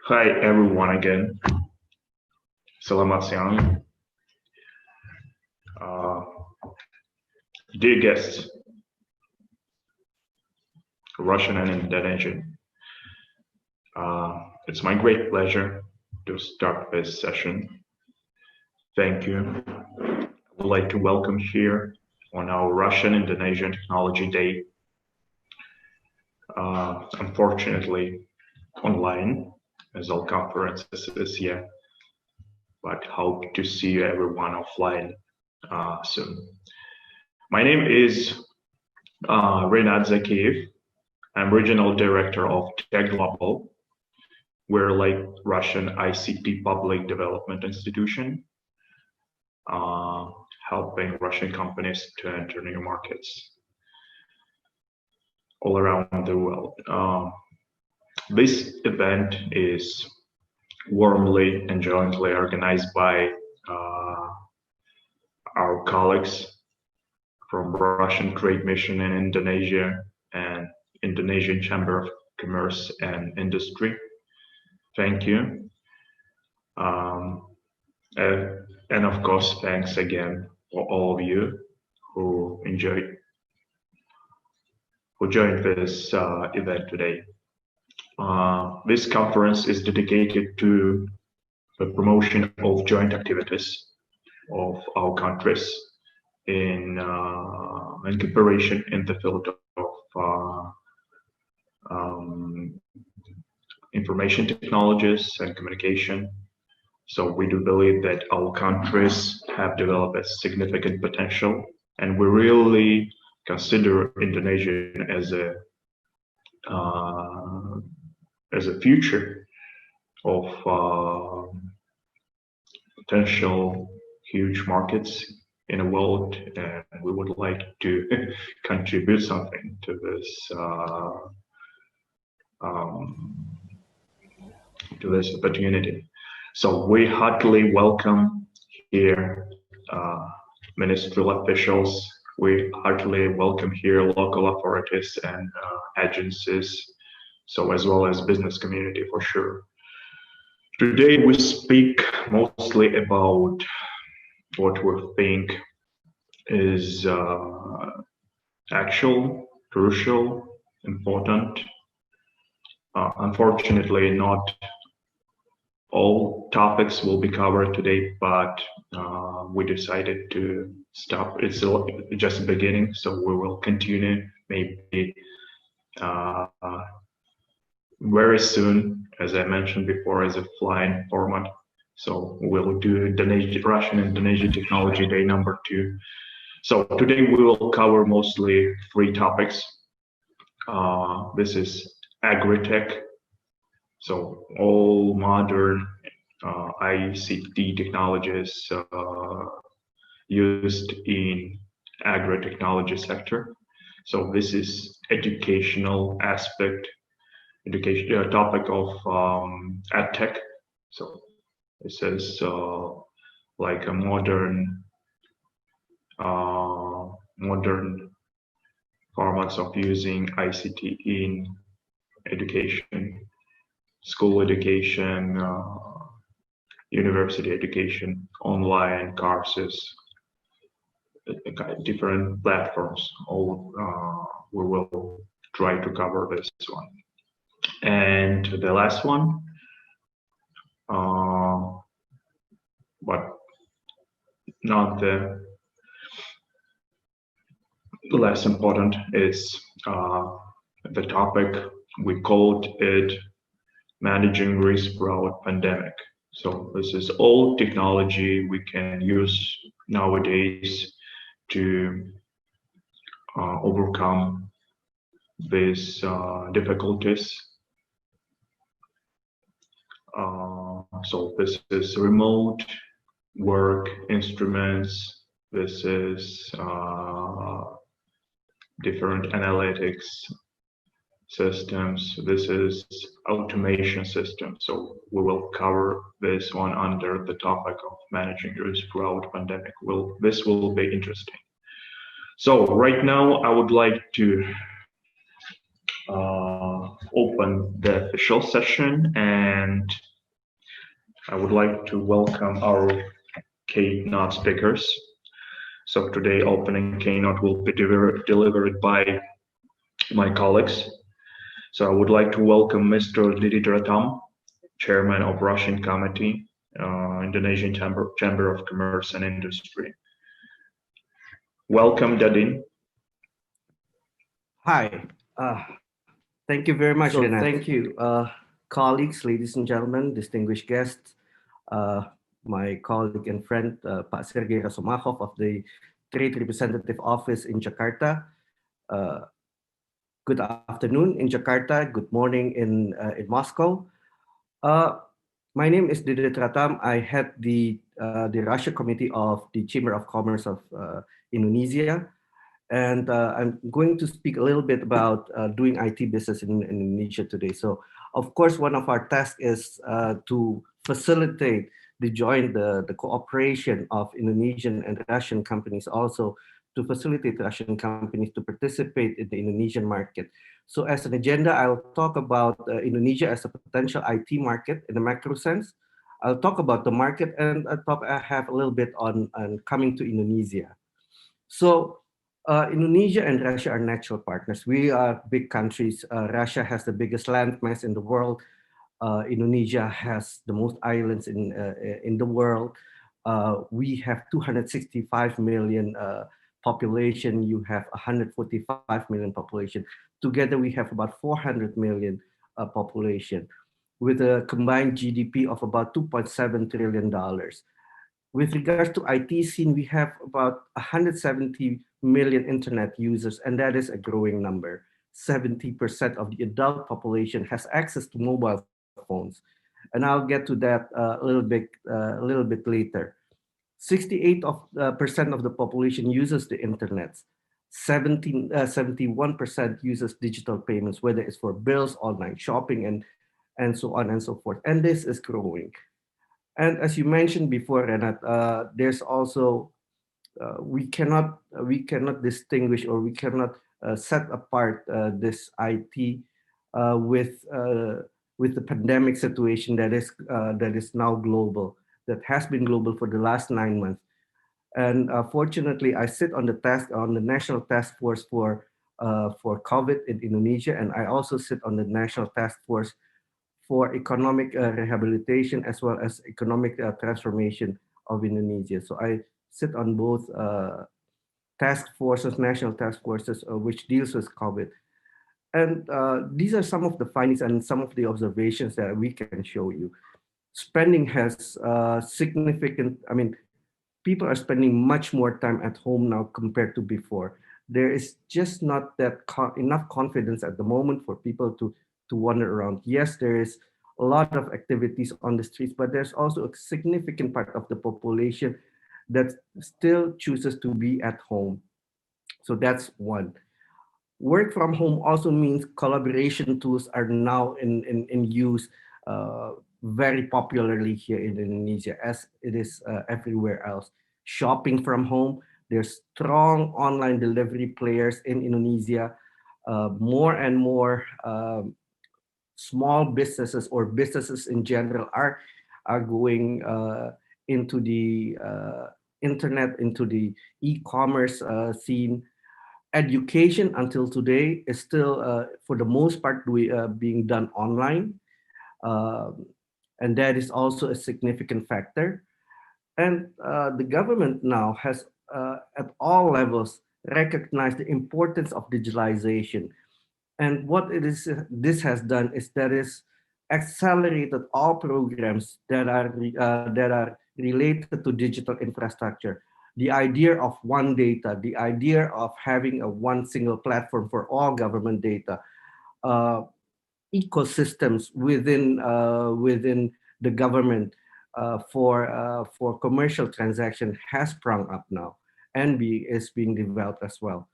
Hi everyone again. Selamat siang. Uh, Dear guests, Russian and Indonesian. It's my great pleasure to start this session. Thank you. I would like to welcome here on our Russian-Indonesian Technology Day. Unfortunately, online, as all conferences this year, but hope to see everyone offline soon. My name is Renat Zakiev. I'm regional director of Tech Global. We're like Russian ICT public development institution, helping Russian companies to enter new markets all around the world. This event is warmly and jointly organized by our colleagues from Russian Trade Mission in Indonesia and Indonesian Chamber of Commerce and Industry. Thank you. And of course, thanks again for all of you who joined this event today. This conference is dedicated to the promotion of joint activities of our countries in cooperation in the field of information technologies and communication. So we do believe that our countries have developed a significant potential, and we really consider Indonesia as a future of potential huge markets in the world, and we would like to contribute something to this opportunity. So we heartily welcome here ministerial officials. We heartily welcome here local authorities and agencies, so as well as business community for sure. Today we speak mostly about what we think is actual, crucial, important. Unfortunately, not all topics will be covered today, but we decided to stop. It's just the beginning, so we will continue maybe very soon, as I mentioned before, as a flying format. So we'll do Russian-Indonesia Technology Day number 2. So today we will cover mostly 3 topics. This is agri-tech. So all modern ICT technologies used in agri-technology sector. So this is educational aspect, topic of edtech. So this is like a modern formats of using ICT in education, school education, university education, online courses, different platforms. All we will try to cover this one. And the last one, but not the less important, is the topic we called it managing risk throughout pandemic. So this is all technology we can use nowadays to overcome these difficulties. So this is remote work instruments. This is different analytics systems. This is automation system. So we will cover this one under the topic of managing risk throughout pandemic. This will be interesting. So right now I would like to open the official session, and I would like to welcome our keynote speakers. So today opening keynote will be delivered by my colleagues. So I would like to welcome Mr. Didi Dratam, Chairman of Russian Committee, Indonesian Chamber of Commerce and Industry. Welcome, Dadin. Hi, thank you very much, Renat. Thank you, colleagues, ladies and gentlemen, distinguished guests, my colleague and friend, Pak Sergei Rasomachov of the Trade Representative Office in Jakarta. Good afternoon in Jakarta, good morning in Moscow. My name is Didi Tratam. I head the Russia Committee of the Chamber of Commerce of Indonesia. And I'm going to speak a little bit about doing IT business in Indonesia today. So, of course, one of our tasks is to facilitate the cooperation of Indonesian and Russian companies, also to facilitate Russian companies to participate in the Indonesian market. So as an agenda, I'll talk about Indonesia as a potential IT market in a macro sense. I'll talk about the market, and I have a little bit on coming to Indonesia. So Indonesia and Russia are natural partners. We are big countries. Russia has the biggest landmass in the world. Indonesia has the most islands in the world. We have 265 million population. You have 145 million population. Together, we have about 400 million population, with a combined GDP of about $2.7 trillion. With regards to IT scene, we have about 170 million internet users, and that is a growing number. 70% of the adult population has access to mobile phones, and I'll get to that a little bit later. 68% of the population uses the internet. 71% uses digital payments, whether it's for bills, online shopping, and so on and so forth. And this is growing. And as you mentioned before, Renat, there's also we cannot distinguish, or we cannot set apart this IT with the pandemic situation that is now global, that has been global for the last 9 months. And fortunately, I sit on the National Task Force for COVID in Indonesia, and I also sit on the National Task Force for economic rehabilitation as well as economic transformation of Indonesia. So I sit on both task forces, national task forces, which deals with COVID. And these are some of the findings and some of the observations that we can show you. Spending has significant, people are spending much more time at home now compared to before. There is just not that enough confidence at the moment for people to wander around. Yes, there is a lot of activities on the streets, but there's also a significant part of the population that still chooses to be at home. So that's one. Work from home also means collaboration tools are now in use very popularly here in Indonesia, as it is everywhere else. Shopping from home, there's strong online delivery players in Indonesia. More and more small businesses or businesses in general are going into the internet, into the e-commerce scene. Education until today is still, for the most part, being done online. And that is also a significant factor. And the government now has, at all levels, recognized the importance of digitalization. And what this has done is that it's accelerated all programs that are related to digital infrastructure. The idea of one data, the idea of having one single platform for all government data, ecosystems within the government for commercial transaction has sprung up now and is being developed as well.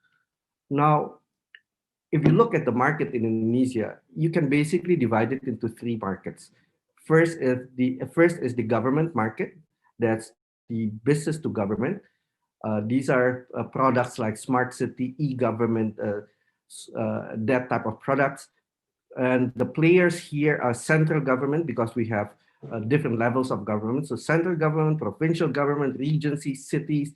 Now, if you look at the market in Indonesia, you can basically divide it into three markets. First is the government market. That's the business to government. These are products like smart city, e-government, that type of products. And the players here are central government, because we have different levels of government. So central government, provincial government, regencies, cities.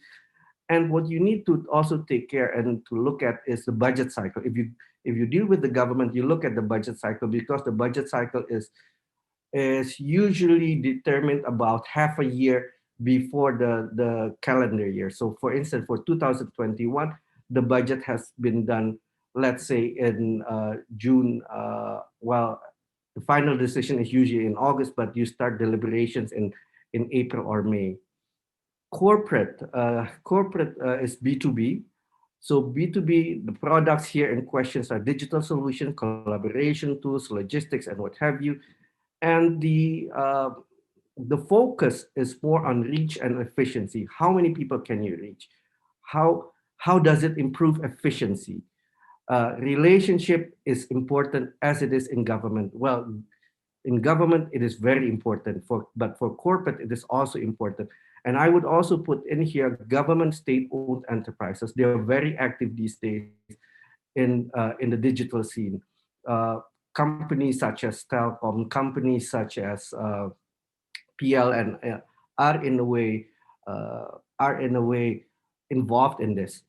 And what you need to also take care and to look at is the budget cycle. If you deal with the government, you look at the budget cycle, because the budget cycle is usually determined about half a year before the calendar year. So for instance, for 2021, the budget has been done, let's say in June. Well, the final decision is usually in August, but you start deliberations in April or May. Corporate is B2B. So B2B, the products here in questions are digital solutions, collaboration tools, logistics, and what have you. And the focus is more on reach and efficiency. How many people can you reach? How does it improve efficiency? Relationship is important as it is in government. Well, in government it is very important, but for corporate it is also important. And I would also put in here government state-owned enterprises. They are very active these days in the digital scene. uh, Companies such as Telcom, companies such as PLN, are in a way are in a way involved in this.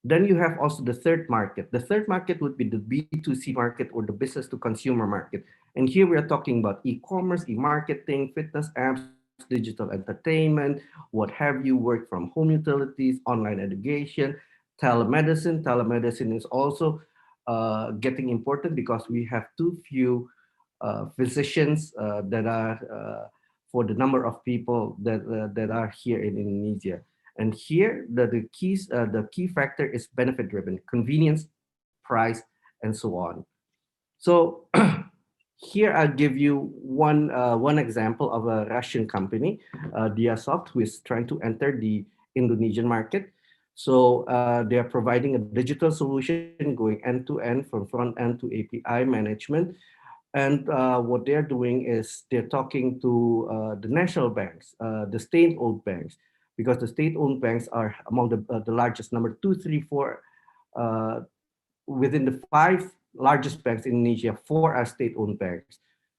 Then you have also the third market. The third market would be the B2C market, or the business to consumer market. And here we are talking about e-commerce, e-marketing, fitness apps, digital entertainment, what have you, work from home utilities, online education, telemedicine. Telemedicine is also getting important because we have too few physicians that are for the number of people that are here in Indonesia. And here, the key factor is benefit driven, convenience, price, and so on. So here I'll give you one example of a Russian company, Diasoft, who is trying to enter the Indonesian market. So they are providing a digital solution going end to end, from front end to API management. And what they're doing is they're talking to the national banks, the state-owned banks, because the state-owned banks are among the largest, number two, three, four. Within the five largest banks in Indonesia, four are state-owned banks.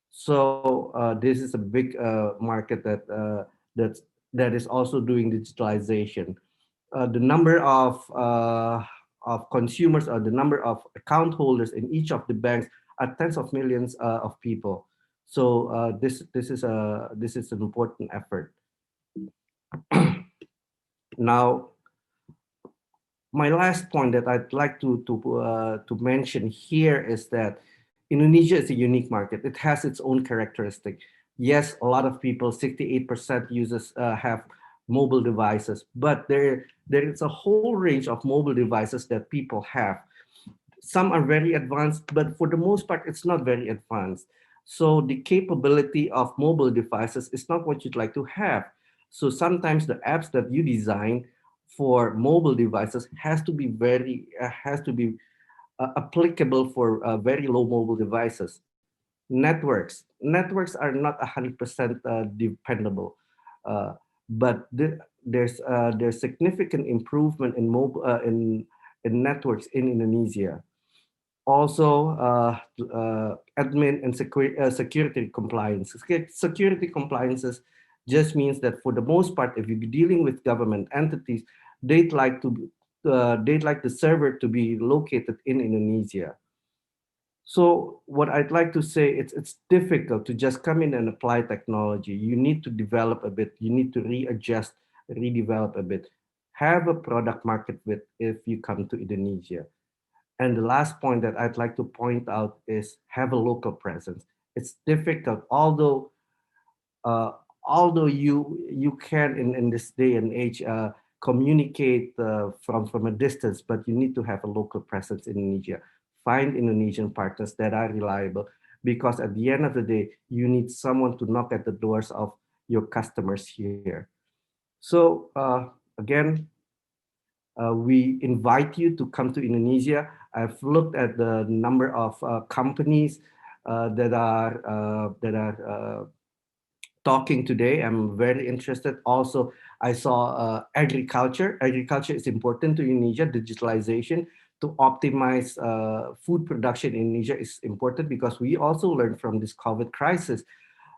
So this is a big market that is also doing digitalization. The number of consumers, or the number of account holders in each of the banks, are tens of millions of people. So this is an important effort. Now, my last point that I'd like to mention here is that Indonesia is a unique market. It has its own characteristic. Yes, a lot of people, 68% users have mobile devices, but there is a whole range of mobile devices that people have. Some are very advanced, but for the most part, it's not very advanced. So the capability of mobile devices is not what you'd like to have. So sometimes the apps that you design for mobile devices has to be applicable for very low mobile devices. Networks are not 100% dependable, uh, but there's significant improvement in mobile in networks in Indonesia. Also, admin and security compliance. Security compliances just means that for the most part, if you're dealing with government entities, they'd like the server to be located in Indonesia. So what I'd like to say, it's difficult to just come in and apply technology. You need to develop a bit. You need to readjust, redevelop a bit. Have a product market fit if you come to Indonesia. And the last point that I'd like to point out is have a local presence. It's difficult, uh, although you can in this day and age communicate from a distance, but you need to have a local presence in Indonesia. Find Indonesian partners that are reliable, because at the end of the day, you need someone to knock at the doors of your customers here. So again, we invite you to come to Indonesia. I've looked at the number of companies that are talking today. I'm very interested. Also, I saw agriculture. Agriculture is important to Indonesia, digitalization. to optimize food production in Indonesia is important, because we also learned from this COVID crisis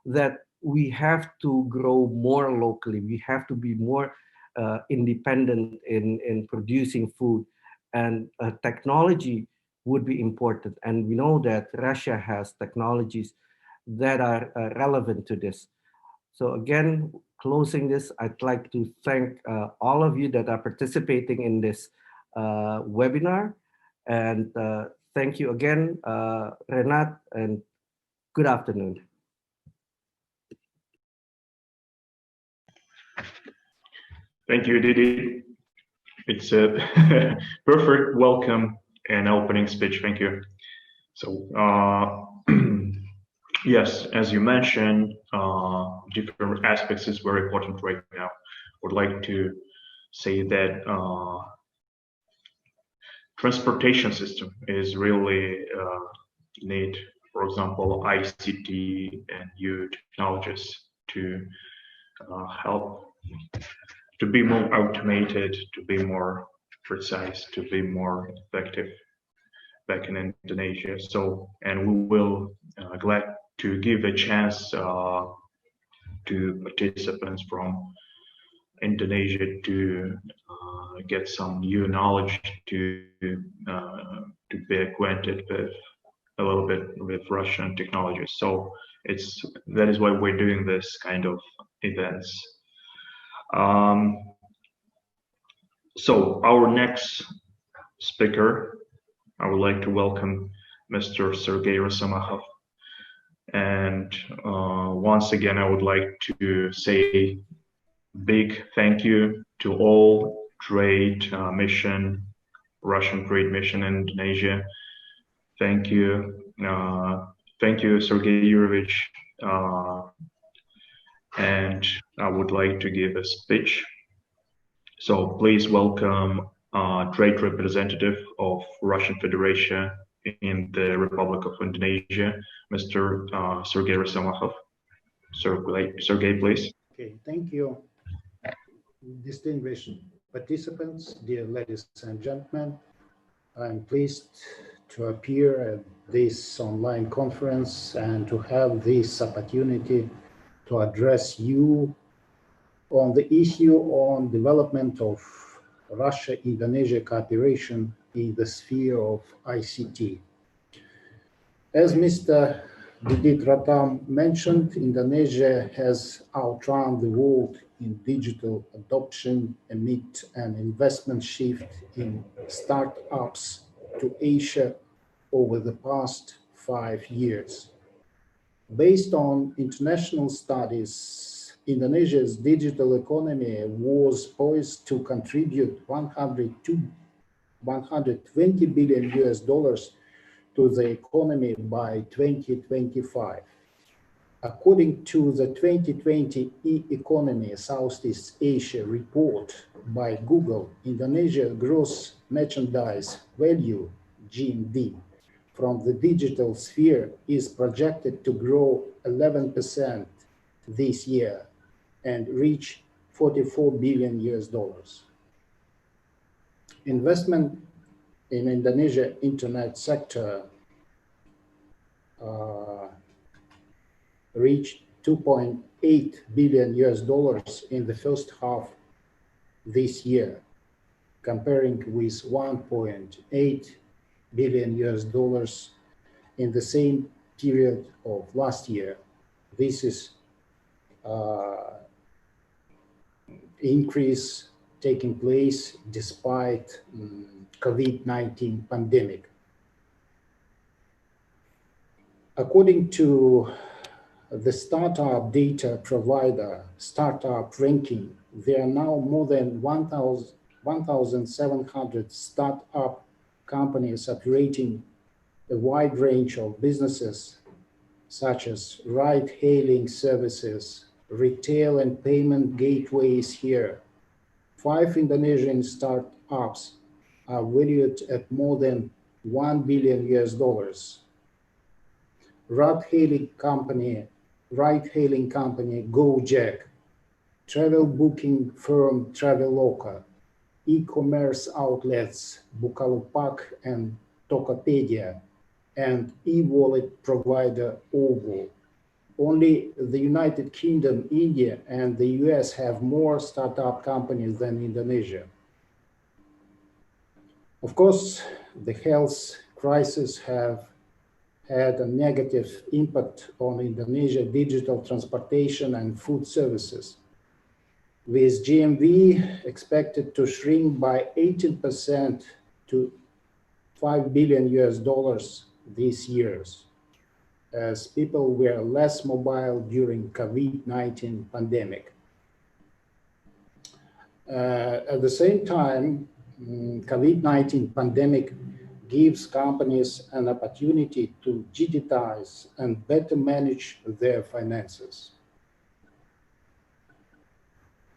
that we have to grow more locally. We have to be more independent in producing food, and technology would be important. And we know that Russia has technologies that are relevant to this. So again, closing this, I'd like to thank all of you that are participating in this webinar. And thank you again, Renat, and good afternoon. Thank you, Didi. It's a perfect welcome and opening speech. Thank you. So, yes, as you mentioned, different aspects is very important right now. Would like to say that transportation system is really need, for example, ICT and new technologies to help to be more automated, to be more precise, to be more effective back in Indonesia. So, and we will glad to give a chance to participants from Indonesia to get some new knowledge, to be acquainted with a little bit with Russian technology. So that is why we're doing this kind of events. So our next speaker, I would like to welcome Mr. Sergey Rasamahov. And once again, I would like to say big thank you to all trade mission, Russian trade mission in Indonesia. Thank you. Thank you, Sergey Yurovich. And I would like to give a speech. So please welcome trade representative of Russian Federation in the Republic of Indonesia, Mr. Sergey Rasamahov. Sergey, please. Okay, thank you. Distinguished participants, dear ladies and gentlemen, I'm pleased to appear at this online conference and to have this opportunity to address you on the issue on development of Russia-Indonesia cooperation in the sphere of ICT. As Mr. Didit Ratam mentioned, Indonesia has outrun the world in digital adoption amid an investment shift in startups to Asia over the past 5 years. Based on international studies, Indonesia's digital economy was poised to contribute 120 billion US dollars to the economy by 2025. According to the 2020 E-Economy Southeast Asia report by Google, Indonesia's gross merchandise value, GMV, from the digital sphere is projected to grow 11% this year and reach 44 billion US dollars. Investment in Indonesia internet sector reached 2.8 billion US dollars in the first half this year, comparing with 1.8 billion US dollars in the same period of last year. This is increase taking place despite COVID-19 pandemic. According to the startup data provider Startup Ranking, there are now more than 1,700 startup companies operating a wide range of businesses, such as ride-hailing services, retail and payment gateways here. 5 Indonesian startups are valued at more than 1 billion US dollars. Ride-hailing company Gojek, travel booking firm Traveloka, e-commerce outlets Bukalapak and Tokopedia, and e-wallet provider Ovo. Only the United Kingdom, India, and the US have more startup companies than Indonesia. Of course, the health crisis have had a negative impact on Indonesia digital transportation and food services, with GMV expected to shrink by 18% to $5 billion this year, as people were less mobile during COVID-19 pandemic. At the same time, COVID-19 pandemic gives companies an opportunity to digitize and better manage their finances.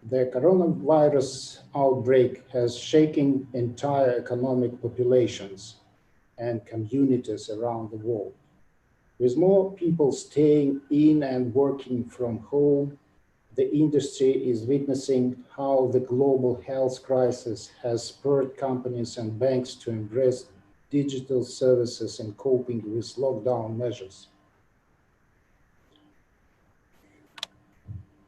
The coronavirus outbreak has shaken entire economic populations and communities around the world. With more people staying in and working from home, the industry is witnessing how the global health crisis has spurred companies and banks to embrace digital services and coping with lockdown measures.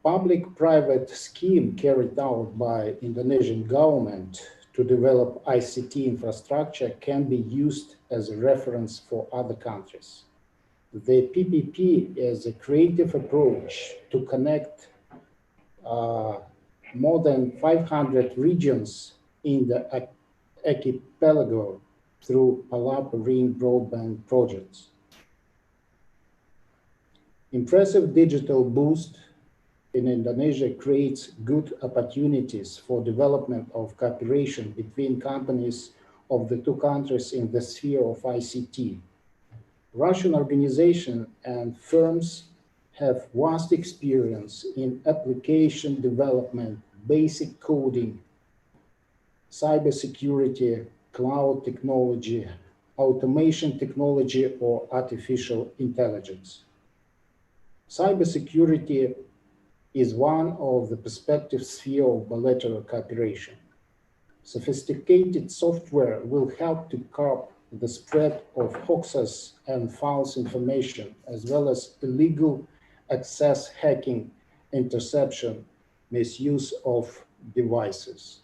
Public-private scheme carried out by Indonesian government to develop ICT infrastructure can be used as a reference for other countries. The PPP is a creative approach to connect more than 500 regions in the archipelago through Palapa Ring broadband projects. Impressive digital boost in Indonesia creates good opportunities for development of cooperation between companies of the two countries in the sphere of ICT. Russian organizations and firms have vast experience in application development, basic coding, cybersecurity, cloud technology, automation technology, or artificial intelligence. Cybersecurity is one of the perspective sphere of bilateral cooperation. Sophisticated software will help to curb the spread of hoaxes and false information, as well as illegal access hacking, interception, misuse of devices.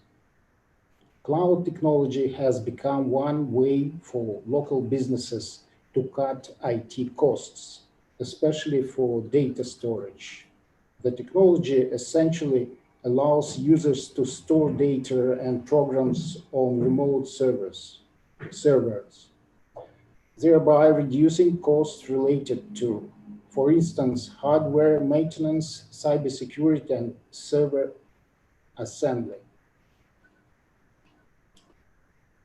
Cloud technology has become one way for local businesses to cut IT costs, especially for data storage. The technology essentially allows users to store data and programs on remote servers, thereby reducing costs related to, for instance, hardware maintenance, cybersecurity, and server assembly.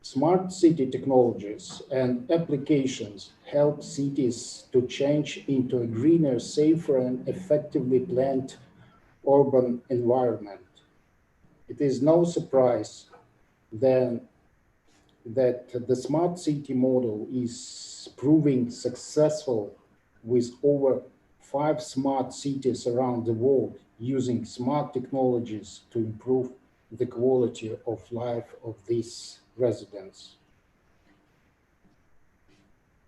Smart city technologies and applications help cities to change into a greener, safer, and effectively planned urban environment. It is no surprise then that the smart city model is proving successful, with over 5 smart cities around the world using smart technologies to improve the quality of life of these residents.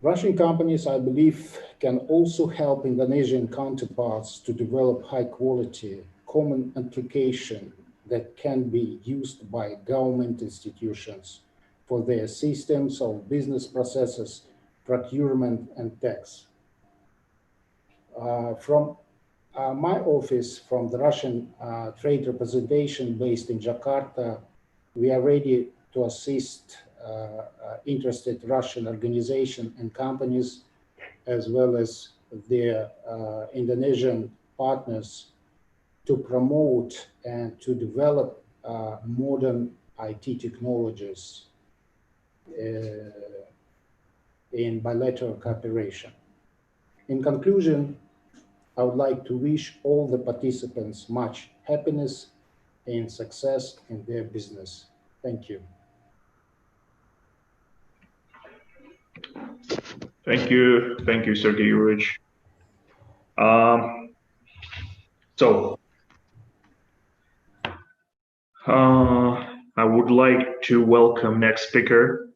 Russian companies, I believe, can also help Indonesian counterparts to develop high quality common application that can be used by government institutions for their systems of business processes, procurement, and tax. From my office, from the Russian trade representation based in Jakarta, we are ready to assist interested Russian organizations and companies, as well as their Indonesian partners, to promote and to develop modern IT technologies in bilateral cooperation. In conclusion, I would like to wish all the participants much happiness and success in their business. Thank you. Thank you, Sergey Yurich. So I would like to welcome next speaker.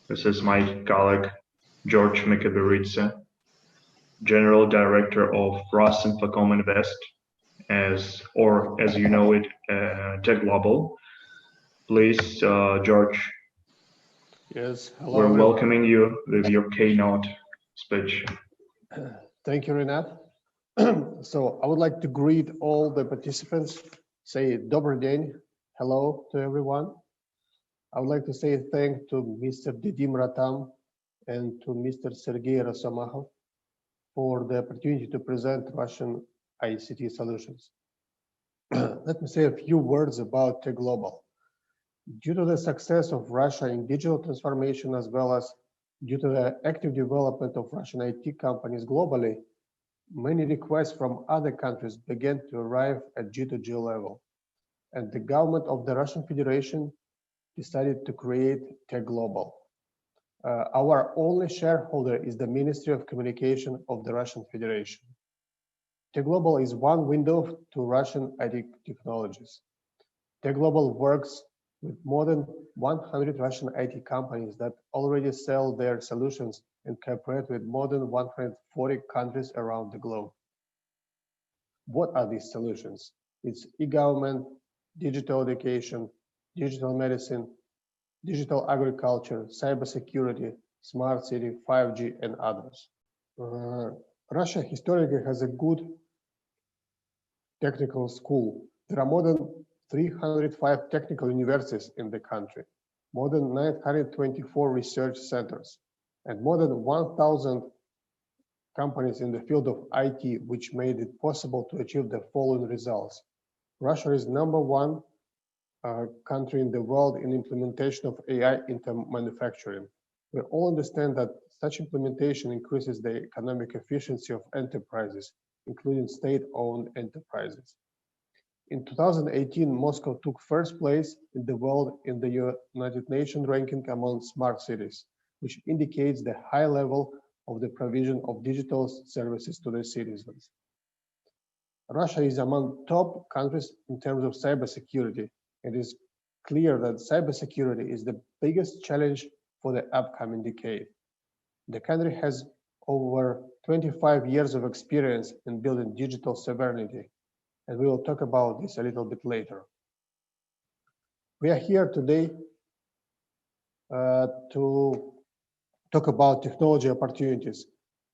This is my colleague, George Mikaberidze, General Director of Russia-Infocom Invest, as you know it, Tech Global. Please, George. Yes, hello. We're welcoming you with your keynote speech. Thank you, Renat. So I would like to greet all the participants, say Dobry den, hello to everyone. I would like to say thank to Mr. Didim Ratam and to Mr. Sergey Rosomachov for the opportunity to present Russian ICT solutions. Let me say a few words about Tech Global. Due to the success of Russia in digital transformation, as well as due to the active development of Russian IT companies globally, many requests from other countries began to arrive at G2G level. And the government of the Russian Federation decided to create Tech Global. Our only shareholder is the Ministry of Communication of the Russian Federation. Tech Global is one window to Russian IT technologies. Tech Global works with more than 100 Russian IT companies that already sell their solutions and cooperate with more than 140 countries around the globe. What are these solutions? It's e-government, digital education, digital medicine, digital agriculture, cybersecurity, smart city, 5G, and others. Russia historically has a good technical school. There are more than 305 technical universities in the country, more than 924 research centers, and more than 1,000 companies in the field of IT, which made it possible to achieve the following results. Russia is #1 country in the world in implementation of AI into manufacturing. We all understand that such implementation increases the economic efficiency of enterprises, including state-owned enterprises. In 2018, Moscow took first place in the world in the United Nations ranking among smart cities, which indicates the high level of the provision of digital services to the citizens. Russia is among top countries in terms of cybersecurity. It is clear that cybersecurity is the biggest challenge for the upcoming decade. The country has over 25 years of experience in building digital sovereignty, and we will talk about this a little bit later. We are here today to talk about technology opportunities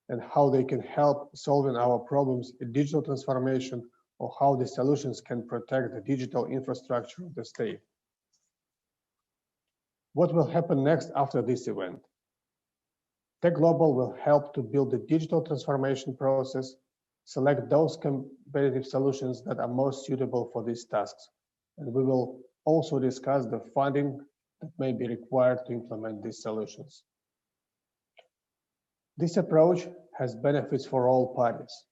and how they can help solving our problems in digital transformation, or how the solutions can protect the digital infrastructure of the state. What will happen next after this event? Tech Global will help to build the digital transformation process, select those competitive solutions that are most suitable for these tasks, and we will also discuss the funding that may be required to implement these solutions. This approach has benefits for all parties.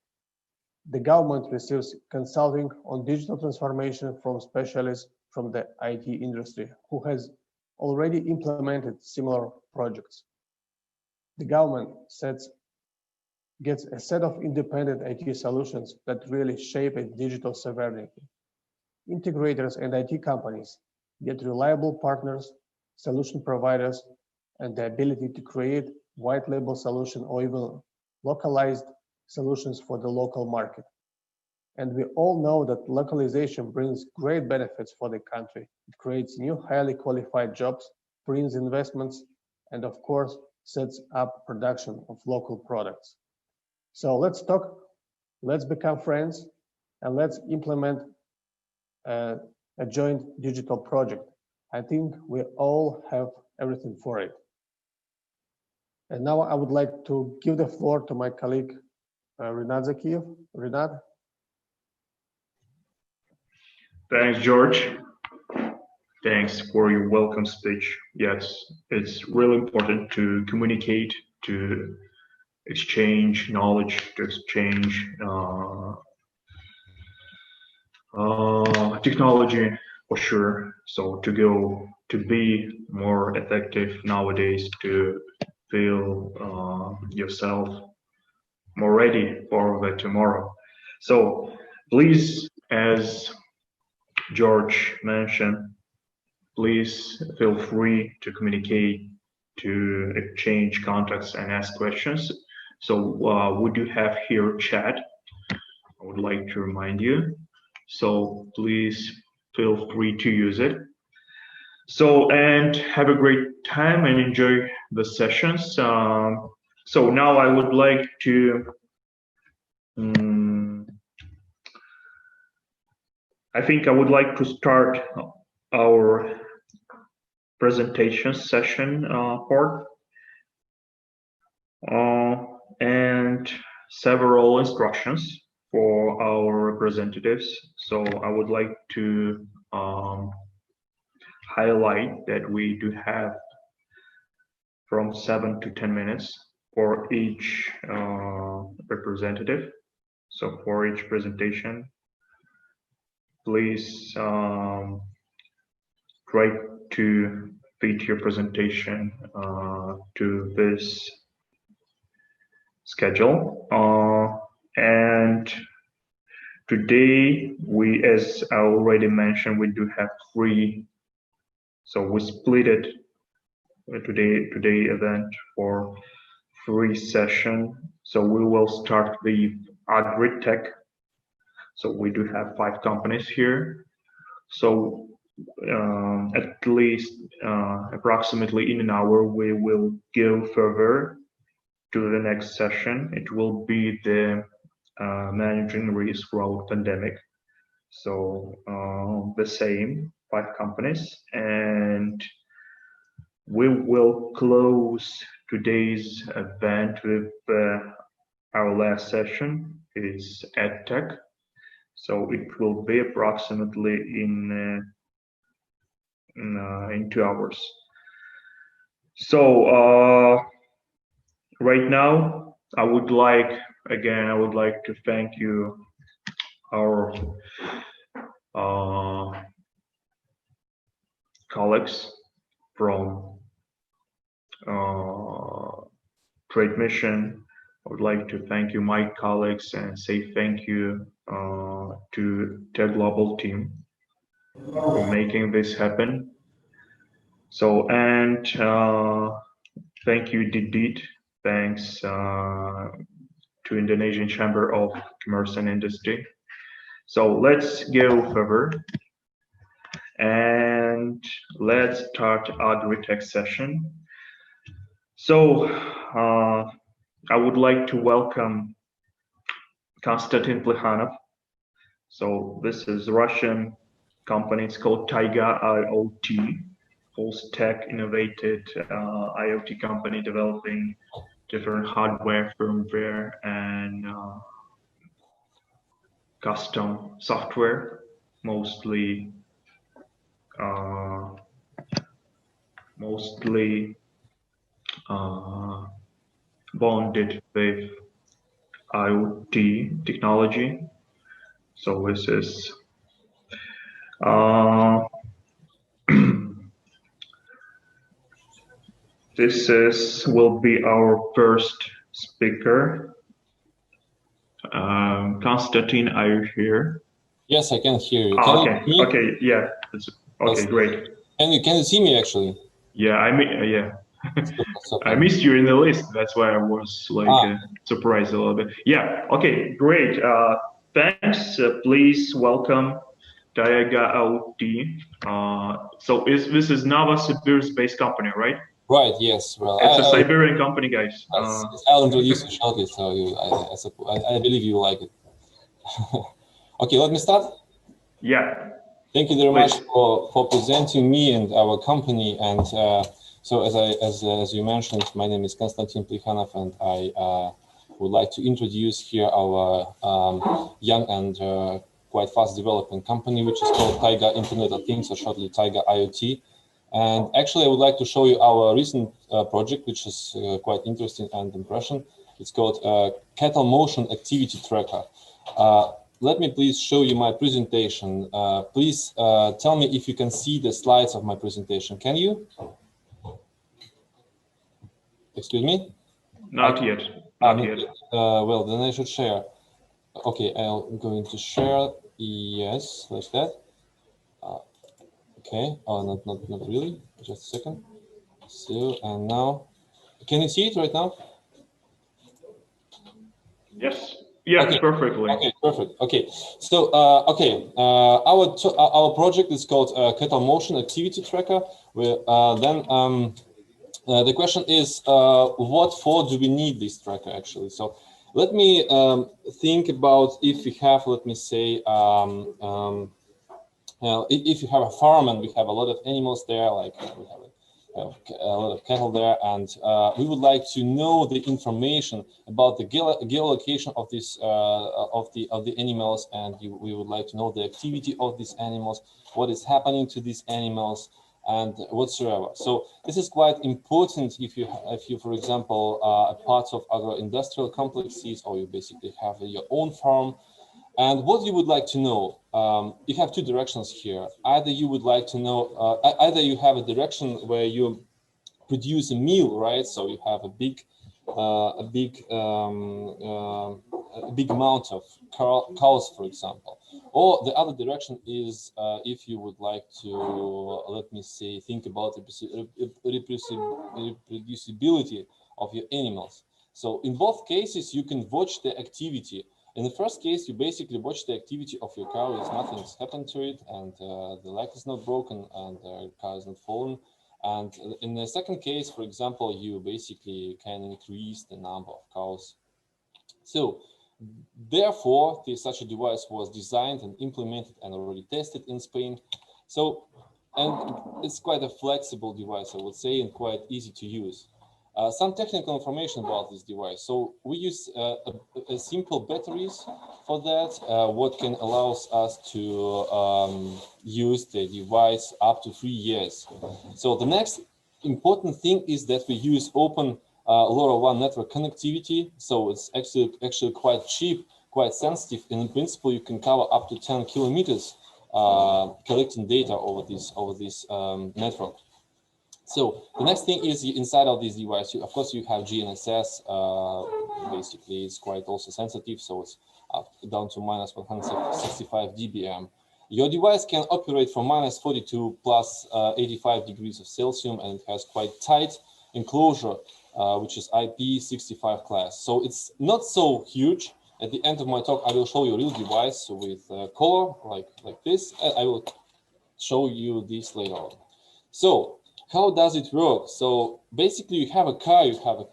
The government receives consulting on digital transformation from specialists from the IT industry who has already implemented similar projects. The government gets a set of independent IT solutions that really shape its digital sovereignty. Integrators and IT companies get reliable partners, solution providers, and the ability to create white label solution or even localized solutions for the local market. And we all know that localization brings great benefits for the country. It creates new highly qualified jobs, brings investments, and of course, sets up production of local products. So let's talk, let's become friends, and let's implement a joint digital project. I think we all have everything for it. And now I would like to give the floor to my colleague, Renat Zakiev. Renat. Thanks, George. Thanks for your welcome speech. Yes, it's really important to communicate, to exchange knowledge, to exchange technology for sure. So to be more effective nowadays, to feel yourself more ready for the tomorrow. So please, as George mentioned, please feel free to communicate, to exchange contacts and ask questions. So we do have here chat. I would like to remind you. So please feel free to use it. So, and have a great time and enjoy the sessions. So now I would like to, I think I would like to start our presentation session part and several instructions for our representatives. So I would like to highlight that we do have from 7 to 10 minutes for each representative. So for each presentation, please try to fit your presentation to this schedule. And today, as I already mentioned, we do have 3. So we split it today event for 3 sessions. So we will start the agri-tech. So we do have 5 companies here. So at least approximately in an hour, we will go further to the next session. It will be the managing risk throughout pandemic. So the same 5 companies, and we will close today's event with our last session. It's EdTech. So it will be approximately in 2 hours. So right now, I would like to thank you, our colleagues from Trade Mission. I would like to thank you, my colleagues, and say thank you to the global team for making this happen. So, and thank you, Didit. Thanks to Indonesian Chamber of Commerce and Industry. So let's go further and let's start agri-tech session. So I would like to welcome Konstantin Plekhanov. So this is a Russian company. It's called Taiga IoT, full-stack innovative IoT company developing different hardware, firmware, and custom software, mostly bonded with IoT technology. So this is will be our first speaker. Konstantin, are you here? Yes, I can hear you. Okay, yeah. Okay, great. Can you see me actually? Yeah, I missed you in the list. That's why I was like surprised a little bit. Yeah. Okay, great. Thanks. Please welcome Taiga IoT. So this is Novosibirsk-based company, right? Right. Yes. Well, it's a Siberian company, guys. I'll introduce you shortly, so I believe you like it. Okay, let me start. Yeah. Thank you very much for presenting me and our company. And so, as you mentioned, my name is Konstantin Plekhanov, and I would like to introduce here our young and quite fast developing company, which is called Taiga Internet of Things, or shortly Taiga IoT. And actually, I would like to show you our recent project, which is quite interesting and impressive. It's called Cattle Motion Activity Tracker. Let me please show you my presentation. Please tell me if you can see the slides of my presentation. Can you? Excuse me? Not yet. Not yet. Well, then I should share. Okay, I'm going to share. Yes, like that. Okay. Oh, not really. Just a second. So, and now, can you see it right now? Yes. Yes, Okay. perfectly. Okay, perfect. Okay, so our project is called Cattle Motion Activity Tracker. Where the question is, what for do we need this tracker actually? So let me think about if we have, let me say, if you have a farm and we have a lot of animals there, like we have a lot of cattle there, and we would like to know the information about the geolocation of this of the animals, and we would like to know the activity of these animals, what is happening to these animals, and whatsoever. So this is quite important if you for example are part of agro-industrial complexes, or you basically have your own farm. And what you would like to know, you have two directions here. Either you would like to know, either you have a direction where you produce a meal, right? So you have a big amount of cows, for example. Or the other direction is if you would like to, let me say, think about reproducibility of your animals. So in both cases, you can watch the activity. In the first case, you basically watch the activity of your cow. If nothing's happened to it, and the leg is not broken, and the cow is not fallen. And in the second case, for example, you basically can increase the number of cows. So therefore, such a device was designed and implemented and already tested in Spain. So, and it's quite a flexible device, I would say, and quite easy to use. Some technical information about this device. So we use a simple batteries for that, what can allows us to use the device up to 3 years. So the next important thing is that we use open LoRaWAN network connectivity. So it's actually quite cheap, quite sensitive, and in principle you can cover up to 10 kilometers collecting data over this network. So the next thing is inside of this device, of course, you have GNSS. Basically, it's quite also sensitive, so it's down to minus 165 dBm. Your device can operate from minus 42 plus 85 degrees of Celsius, and it has quite tight enclosure, which is IP65 class. So it's not so huge. At the end of my talk, I will show you a real device with color like this. I will show you this later on. So how does it work? So basically, you have a car, you have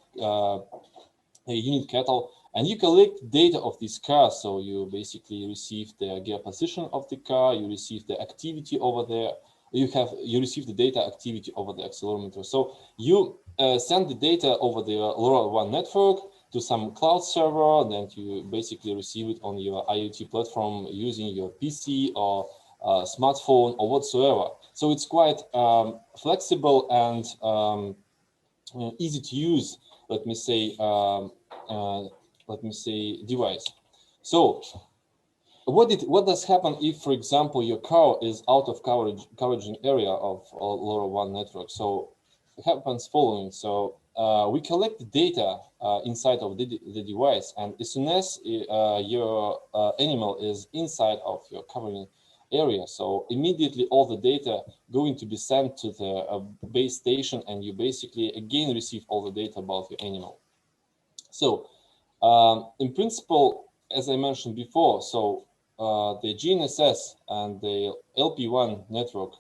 a unit cattle, and you collect data of this car. So you basically receive the gear position of the car, you receive the activity over there, you receive the data activity over the accelerometer. So you send the data over the LoRaWAN network to some cloud server, then you basically receive it on your IoT platform using your PC or smartphone or whatsoever. So it's quite flexible and easy to use, let me say, device. So what does happen if, for example, your car is out of coverage area of LoRaWAN network? So it happens following. So we collect the data inside of the device, and as soon as your animal is inside of your covering area, so immediately all the data going to be sent to the base station, and you basically again receive all the data about your animal. So in principle, as I mentioned before, so the GNSS and the LP1 network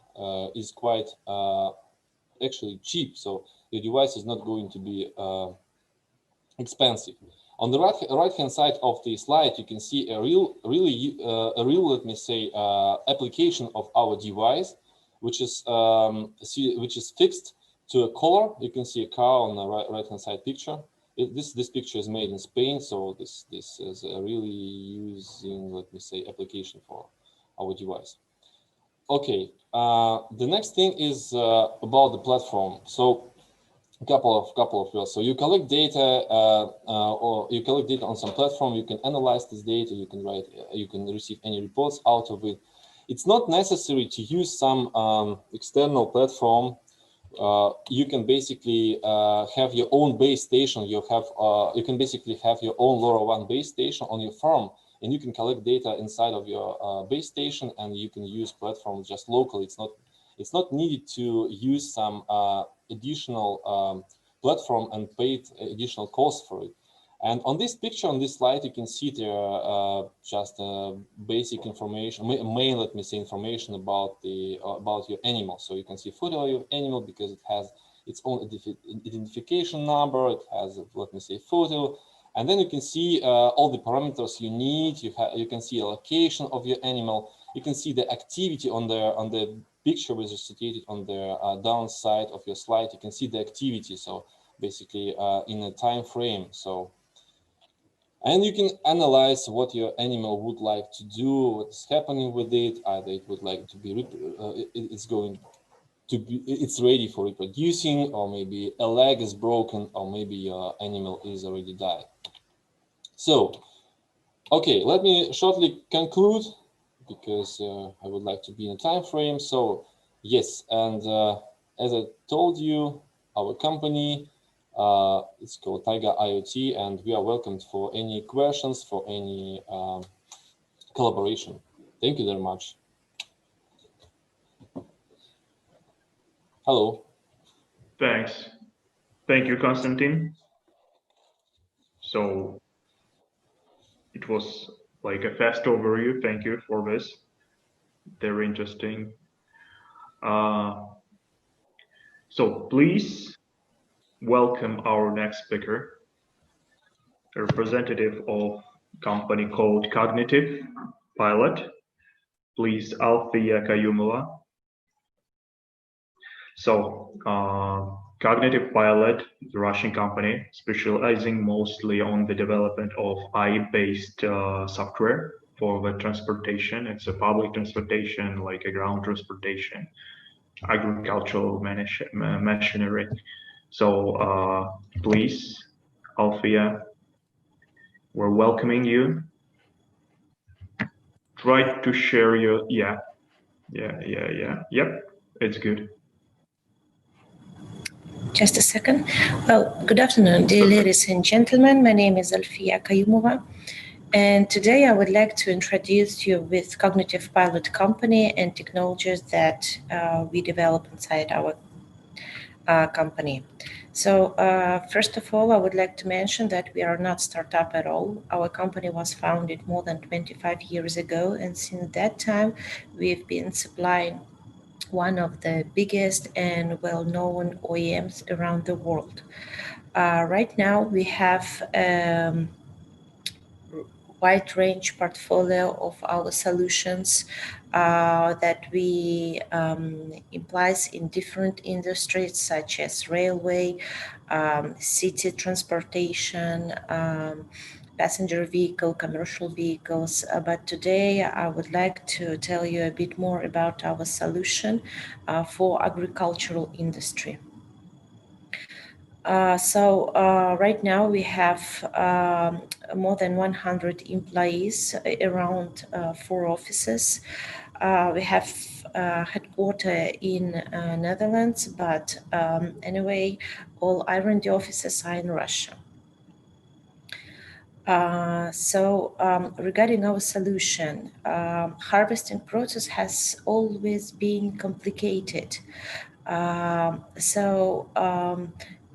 is quite actually cheap, so the device is not going to be expensive. On the right hand side of the slide, you can see a real, let me say, application of our device, which is fixed to a collar. You can see a car on the right hand side picture. This picture is made in Spain, so this is a really using, let me say, application for our device. Okay, the next thing is about the platform. So a couple of words. So you collect data, or you collect data on some platform. You can analyze this data. You can write. You can receive any reports out of it. It's not necessary to use some external platform. You can basically have your own base station. You can basically have your own LoRaWAN base station on your farm, and you can collect data inside of your base station, and you can use platforms just locally. It's not it's not needed to use some additional platform and paid additional cost for it. And on this picture, on this slide, you can see there just basic information, main, let me say, information about the about your animal. So you can see photo of your animal because it has its own identification number. It has, let me say, photo, and then you can see all the parameters you need. You can see a location of your animal. You can see the activity on the picture which is situated on the downside of your slide. You can see the activity. So basically in a time frame. So. And you can analyze what your animal would like to do, what's happening with it. Either it would like to be, it's going to be, it's ready for reproducing, or maybe a leg is broken, or maybe your animal is already died. So, okay, let me shortly conclude because I would like to be in a time frame. So, yes, and as I told you, our company, it's called Taiga IoT, and we are welcomed for any questions, for any collaboration. Thank you very much. Hello. Thanks. Thank you, Konstantin. So it was like a fast overview. Thank you for this. Very interesting. So please welcome our next speaker, a representative of company called Cognitive Pilot. Please, Alfia Kayumova. So Cognitive Pilot is a Russian company specializing mostly on the development of AI-based software for the transportation. It's a public transportation, like a ground transportation, agricultural machinery. So please, Alfia, we're welcoming you. Try to share your, yep, it's good. Just a second. Well, good afternoon, dear ladies and gentlemen. My name is Alfia Kayumova, and today I would like to introduce you with Cognitive Pilot company and technologies that we develop inside our company. So first of all, I would like to mention that we are not startup at all. Our company was founded more than 25 years ago, and since that time, we've been supplying one of the biggest and well-known OEMs around the world. Right now, we have wide range portfolio of our solutions that we implies in different industries such as railway, city transportation, passenger vehicle, commercial vehicles. But today I would like to tell you a bit more about our solution for agricultural industry. Right now we have more than 100 employees, around 4 offices. We have headquarters in Netherlands, but anyway, all R&D offices are in Russia. Regarding our solution, harvesting process has always been complicated.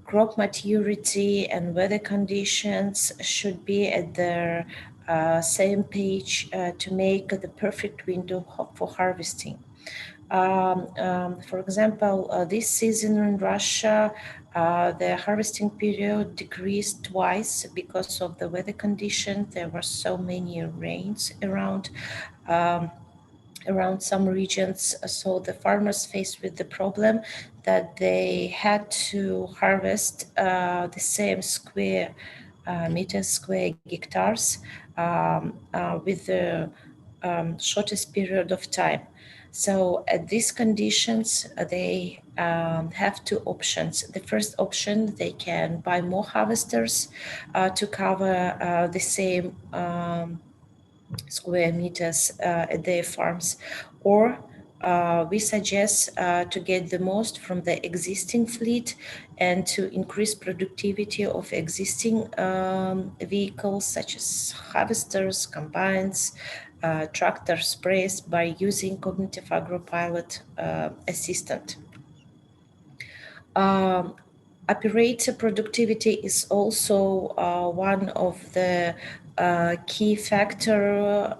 Crop maturity and weather conditions should be at the same page to make the perfect window for harvesting. For example, this season in Russia, the harvesting period decreased twice because of the weather condition. There were so many rains around some regions, so the farmers faced with the problem that they had to harvest the same square hectares with the shortest period of time. So at these conditions, they have 2 options. The first option, they can buy more harvesters to cover the same square meters at their farms, or we suggest to get the most from the existing fleet and to increase productivity of existing vehicles such as harvesters, combines, tractor sprays by using cognitive agropilot assistant. Operator productivity is also one of the key factor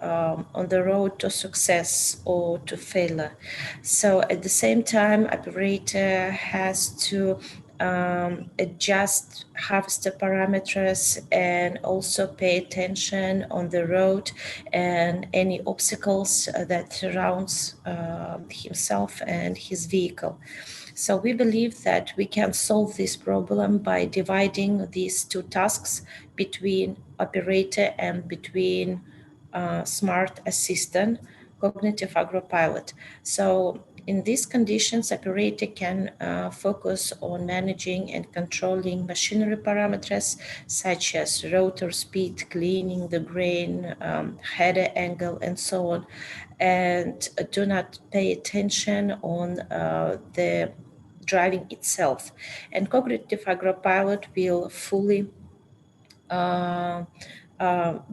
on the road to success or to failure. So at the same time, operator has to adjust harvester parameters and also pay attention on the road and any obstacles that surrounds himself and his vehicle. So we believe that we can solve this problem by dividing these two tasks between operator and between smart assistant, cognitive agropilot. So in these conditions, operator can focus on managing and controlling machinery parameters such as rotor speed, cleaning the grain, header angle, and so on, and do not pay attention on the driving itself. And cognitive agropilot will fully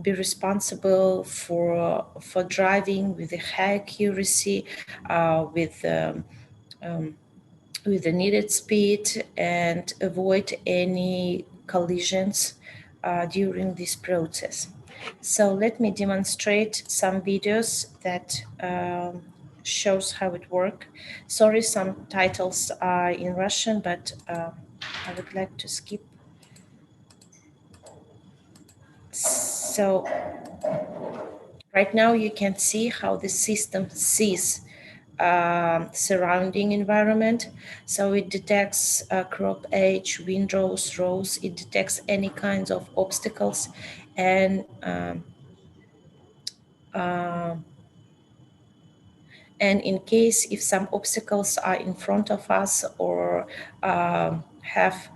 be responsible for driving with a high accuracy, with the needed speed, and avoid any collisions during this process. So let me demonstrate some videos that shows how it works. Sorry, some titles are in Russian, but I would like to skip. So right now you can see how the system sees surrounding environment. So it detects crop age, windrows, rows. It detects any kinds of obstacles, and in case if some obstacles are in front of us or have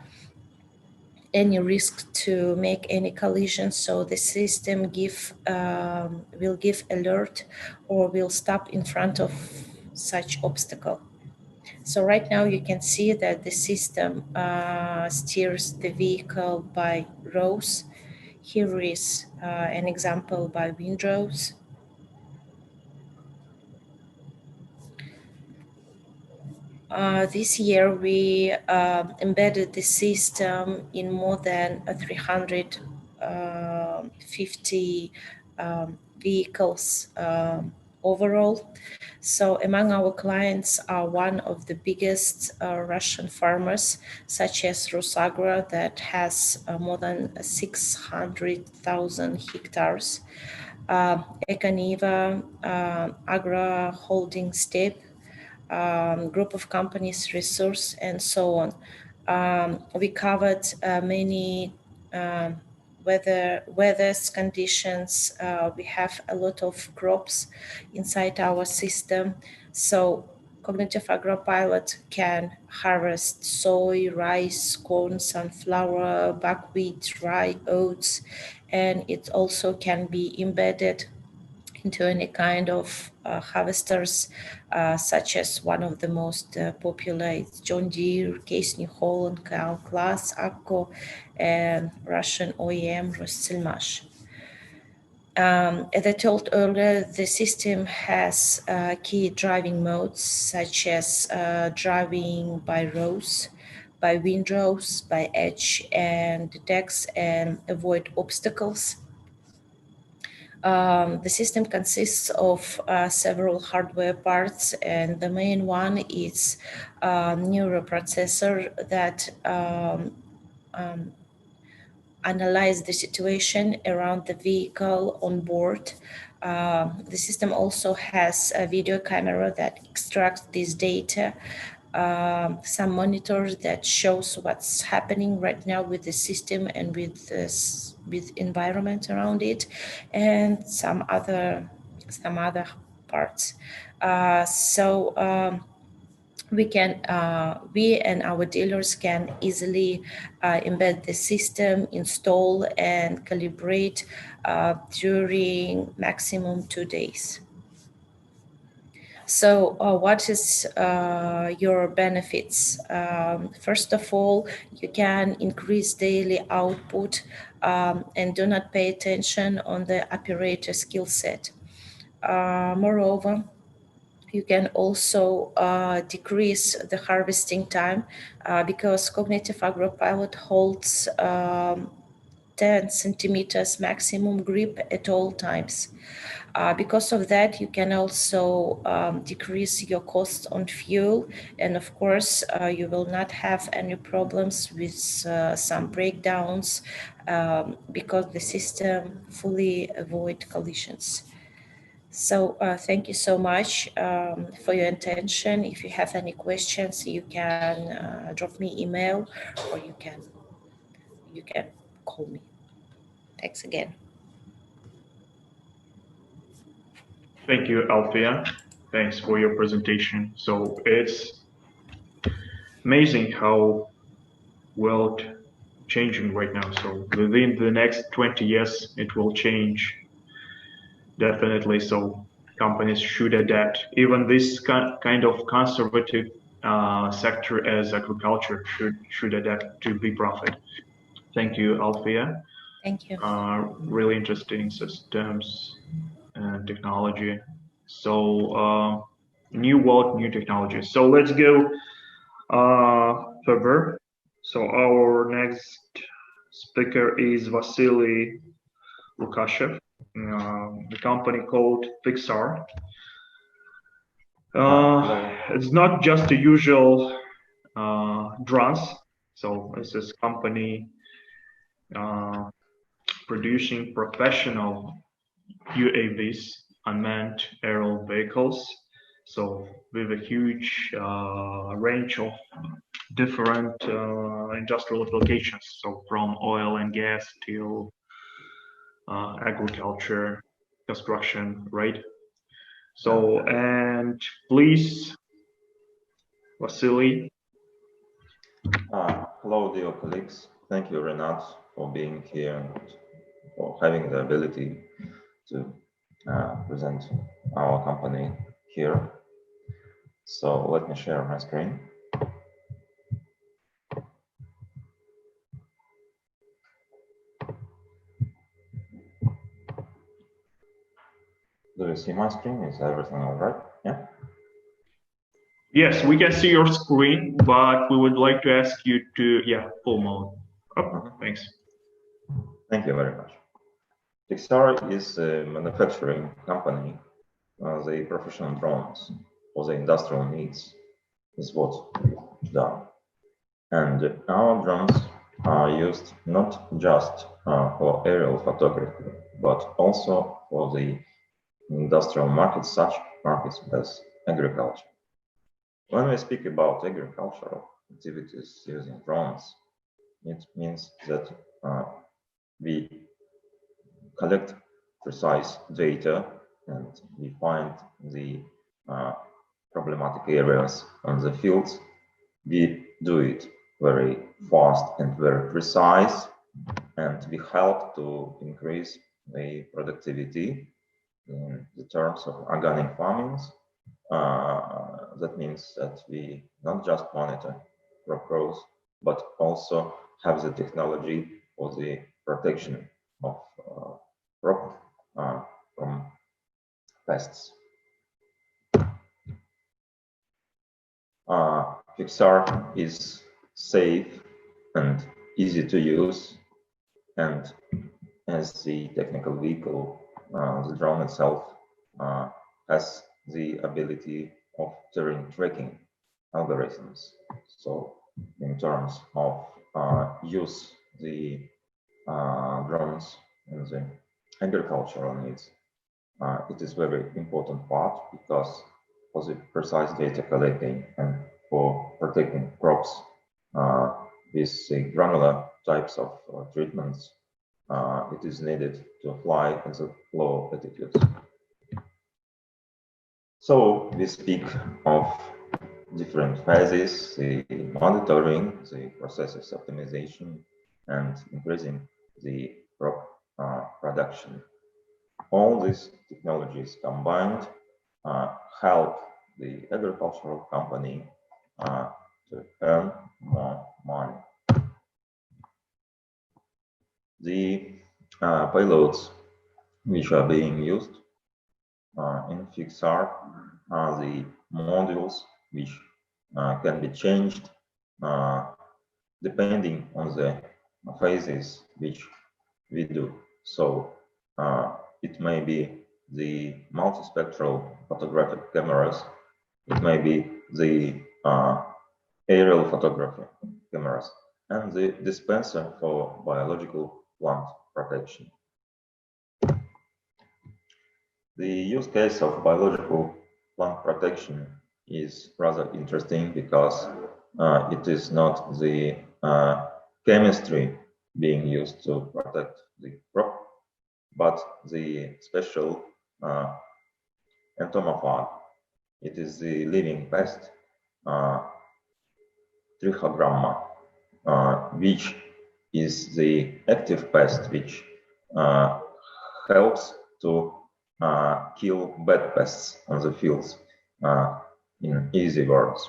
any risk to make any collision, so the system will give alert or will stop in front of such obstacle. So right now you can see that the system steers the vehicle by rows. Here is an example by windrows. This year we embedded the system in more than 350 vehicles overall. So among our clients are one of the biggest Russian farmers, such as Rusagro, that has more than 600,000 hectares, Econiva, Agro Holding Step, group of companies, Resource, and so on. We covered many weather conditions. We have a lot of crops inside our system. So cognitive agropilot can harvest soy, rice, corn, sunflower, buckwheat, rye, oats, and it also can be embedded into any kind of harvesters, such as one of the most popular is John Deere, Case New Holland, Cal Class, Akko, and Russian OEM Russelmash. As I told earlier, the system has key driving modes such as driving by rows, by windrows, by edge, and detects and avoid obstacles. The system consists of several hardware parts, and the main one is a neuroprocessor that analyze the situation around the vehicle on board. The system also has a video camera that extracts this data, some monitors that shows what's happening right now with the system and with environment around it, and some other parts. We and our dealers can easily embed the system, install, and calibrate during maximum 2 days. So what is your benefits? First of all, you can increase daily output and do not pay attention on the operator skill set. Moreover, you can also decrease the harvesting time because cognitive agropilot holds 10 centimeters maximum grip at all times. Because of that, you can also decrease your cost on fuel, and of course, you will not have any problems with some breakdowns because the system fully avoid collisions. So thank you so much for your attention. If you have any questions, you can drop me email or you can call me. Thanks again. Thank you, Alfia. Thanks for your presentation. So it's amazing how world changing right now. So within the next 20 years, it will change definitely. So companies should adapt. Even this kind of conservative sector as agriculture should adapt to be profit. Thank you, Alfia. Thank you. Really interesting systems and technology. So new world, new technology. So let's go further. So our next speaker is Vasily Lukashev, the company called FIXAR. It's not just the usual drones. So this is company producing professional UAVs, unmanned aerial vehicles. So with a huge range of different industrial applications. So from oil and gas to agriculture, construction, right? So, and please, Vasily. Hello, dear colleagues. Thank you, Renat, for being here and for having the ability to present our company here. So let me share my screen. Do you see my screen? Is everything all right? Yeah? Yes, we can see your screen, but we would like to ask you to, full mode. Oh, thanks. Thank you very much. FIXAR is a manufacturing company. The professional drones for the industrial needs is what we've done. And our drones are used not just for aerial photography, but also for the industrial markets, such markets as agriculture. When we speak about agricultural activities using drones, it means that we collect precise data and we find the problematic areas on the fields. We do it very fast and very precise, and we help to increase the productivity in the terms of organic farming. That means that we not just monitor crop growth, but also have the technology for the protection of crop from pests. FIXAR is safe and easy to use, and as the technical vehicle, the drone itself has the ability of terrain tracking algorithms. So in terms of use the drones in the agricultural needs, it is very important part, because for the precise data collecting and for protecting crops with the granular types of treatments, it is needed to apply at the low altitudes. So we speak of different phases: the monitoring, the processes optimization, and increasing the crop production. All these technologies combined help the agricultural company to earn more money. The payloads which are being used in FIXAR are the modules which can be changed depending on the phases which we do. So it may be the multispectral photographic cameras, it may be the aerial photography cameras, and the dispenser for biological plant protection. The use case of biological plant protection is rather interesting because it is not the chemistry being used to protect the crop, but the special entomophage. It is the living pest, trichogramma, which is the active pest which helps to kill bad pests on the fields, in easy words.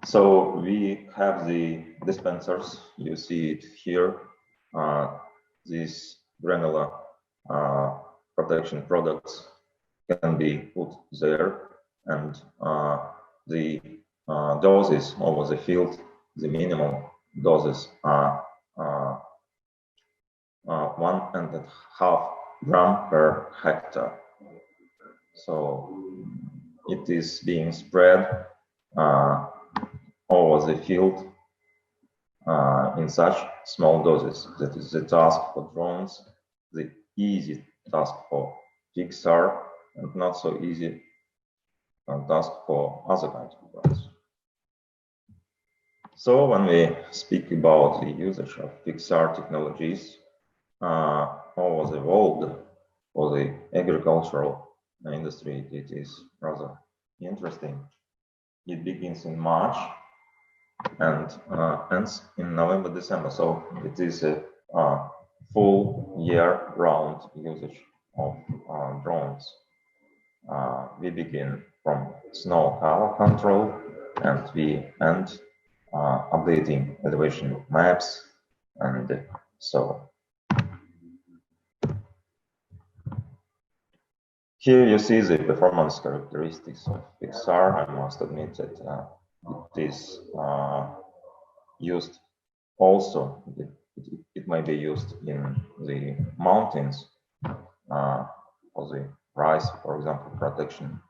So we have the dispensers, you see it here. These granular protection products can be put there, and the doses over the field, the minimum doses are 1.5 grams per hectare. So it is being spread over the field in such small doses. That is the task for drones, the easy task for FIXAR, and not so easy task for other kinds of drones. So when we speak about the usage of FIXAR technologies over the world for the agricultural industry, it is rather interesting. It begins in March and ends in November, December. So it is a full year-round usage of drones. We begin from snow cover control, and we end updating elevation maps, and so here you see the performance characteristics of FIXAR. I must admit that it is used also, it may be used in the mountains for the rice, for example, protection,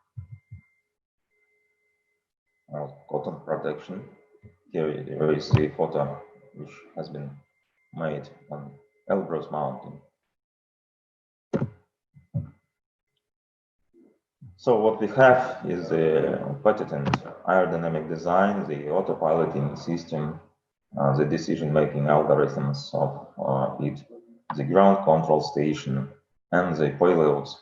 cotton protection. Here there is the photo which has been made on Elbrus mountain. So what we have is a patented aerodynamic design, the autopiloting system, the decision-making algorithms of it, the ground control station, and the payloads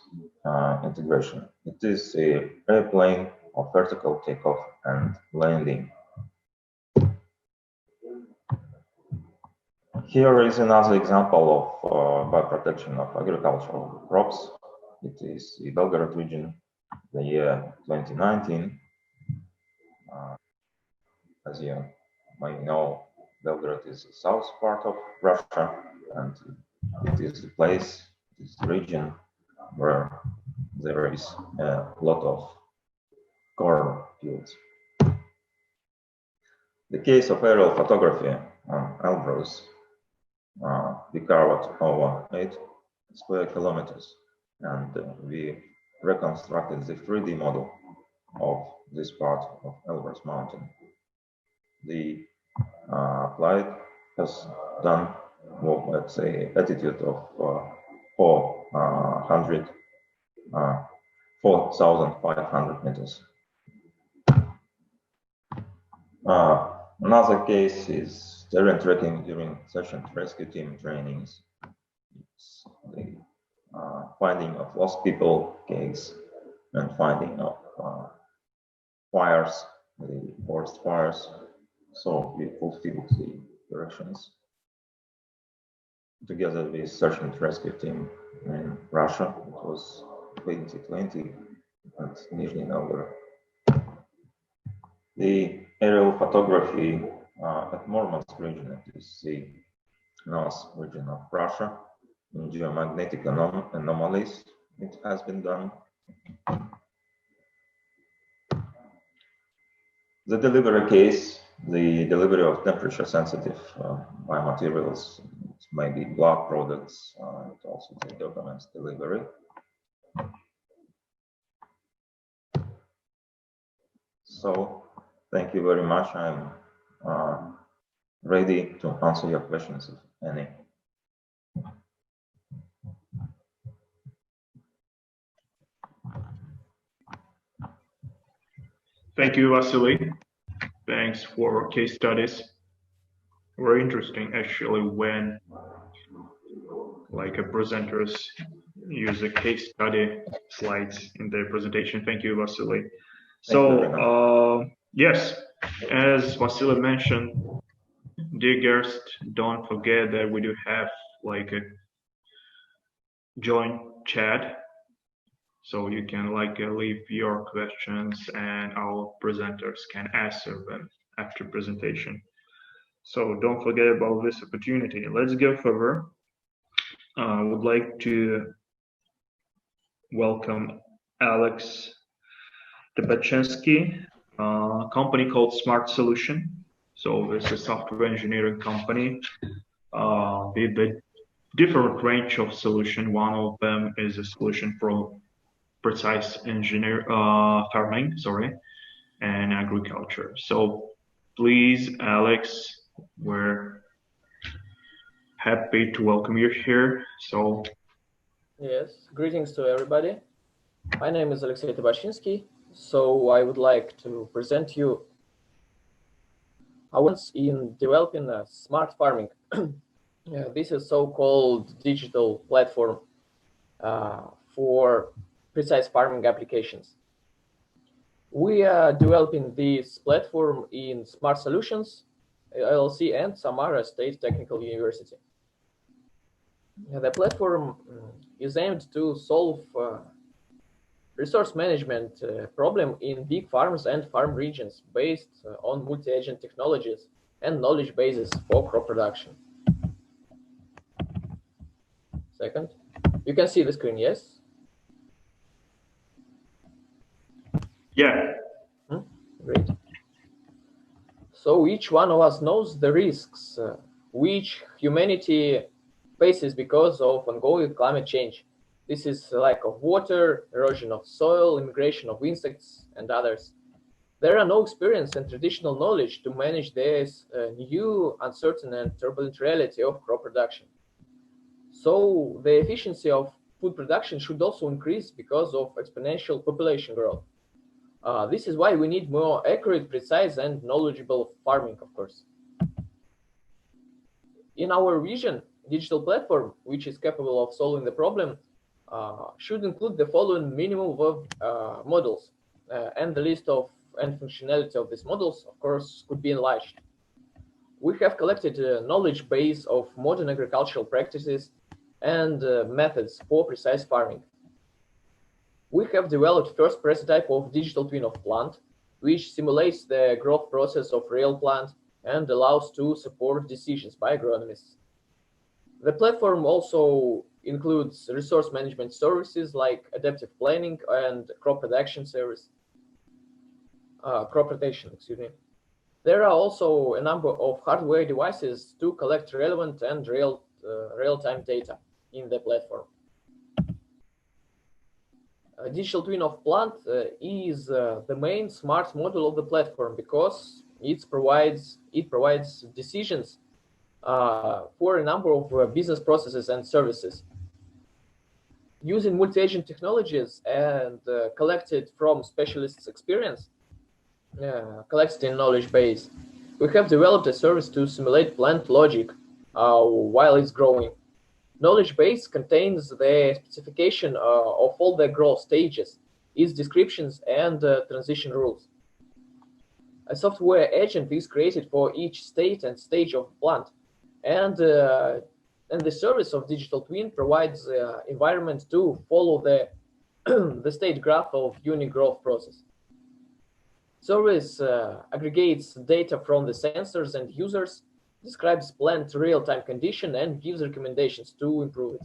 integration. It is a airplane of vertical takeoff and landing. Here is another example of bioprotection of agricultural crops. It is the Belgorod region, the year 2019. As you may know, Belgorod is the south part of Russia, and it is the place, it is the region where there is a lot of corn fields. The case of aerial photography on Elbrus, we covered over 8 square kilometers, and we reconstructed the 3D model of this part of Elbrus mountain. The flight has done, well, let's say, altitude of 4,500 meters. Another case is terrain tracking during search and rescue team trainings. It's the finding of lost people case and finding of fires, the forest fires. So we fulfilled the directions together with search and rescue team in Russia. It was 2020 at Nizhny Novgorod. The aerial photography at Murmansk region, it is the north region of Russia. geomagnetic anomalies. It has been done. The delivery case, the delivery of temperature-sensitive biomaterials, maybe block products, and also the documents delivery. So, thank you very much. I'm ready to answer your questions, if any. Thank you, Vasily. Thanks for case studies. Very interesting, actually, when like a presenters use a case study slides in their presentation. Thank you, Vasily. So, yes, as Vasily mentioned, dear guests, don't forget that we do have like a joint chat. So you can like leave your questions and our presenters can answer them after presentation. So don't forget about this opportunity. Let's go further. I would like to welcome Alex Tepachensky, company called Smart Solution. So this is a software engineering company with a different range of solution. One of them is a solution for precise farming, and agriculture. So please, Alex, we're happy to welcome you here. So yes, greetings to everybody. My name is Alexey Tebashinsky. So I would like to present you our in developing a smart farming. This is so-called digital platform for precise farming applications. We are developing this platform in Smart Solutions, LLC, and Samara State Technical University. The platform is aimed to solve resource management problem in big farms and farm regions based on multi-agent technologies and knowledge bases for crop production. Second, you can see the screen, yes? yeah. Great. So each one of us knows the risks which humanity faces because of ongoing climate change. This is lack of water, erosion of soil, immigration of insects, and others. There are no experience and traditional knowledge to manage this new, uncertain, and turbulent reality of crop production. So the efficiency of food production should also increase because of exponential population growth. This is why we need more accurate, precise, and knowledgeable farming, of course. In our vision, digital platform, which is capable of solving the problem, should include the following minimum of models, and the list of and functionality of these models, of course, could be enlarged. We have collected a knowledge base of modern agricultural practices and methods for precise farming. We have developed first prototype of digital twin of plant, which simulates the growth process of real plant and allows to support decisions by agronomists. The platform also includes resource management services like adaptive planning and crop protection service. Crop protection, excuse me. There are also a number of hardware devices to collect relevant and real-time data in the platform. Digital twin of plant is the main smart module of the platform because it provides decisions for a number of business processes and services. Using multi-agent technologies and collected from specialists' experience, collected in knowledge base, we have developed a service to simulate plant logic while it's growing. Knowledge base contains the specification of all the growth stages, its descriptions, and transition rules. A software agent is created for each state and stage of plant, and the service of digital twin provides environment to follow the the state graph of unique growth process. Service aggregates data from the sensors and users, describes plant real-time condition, and gives recommendations to improve it.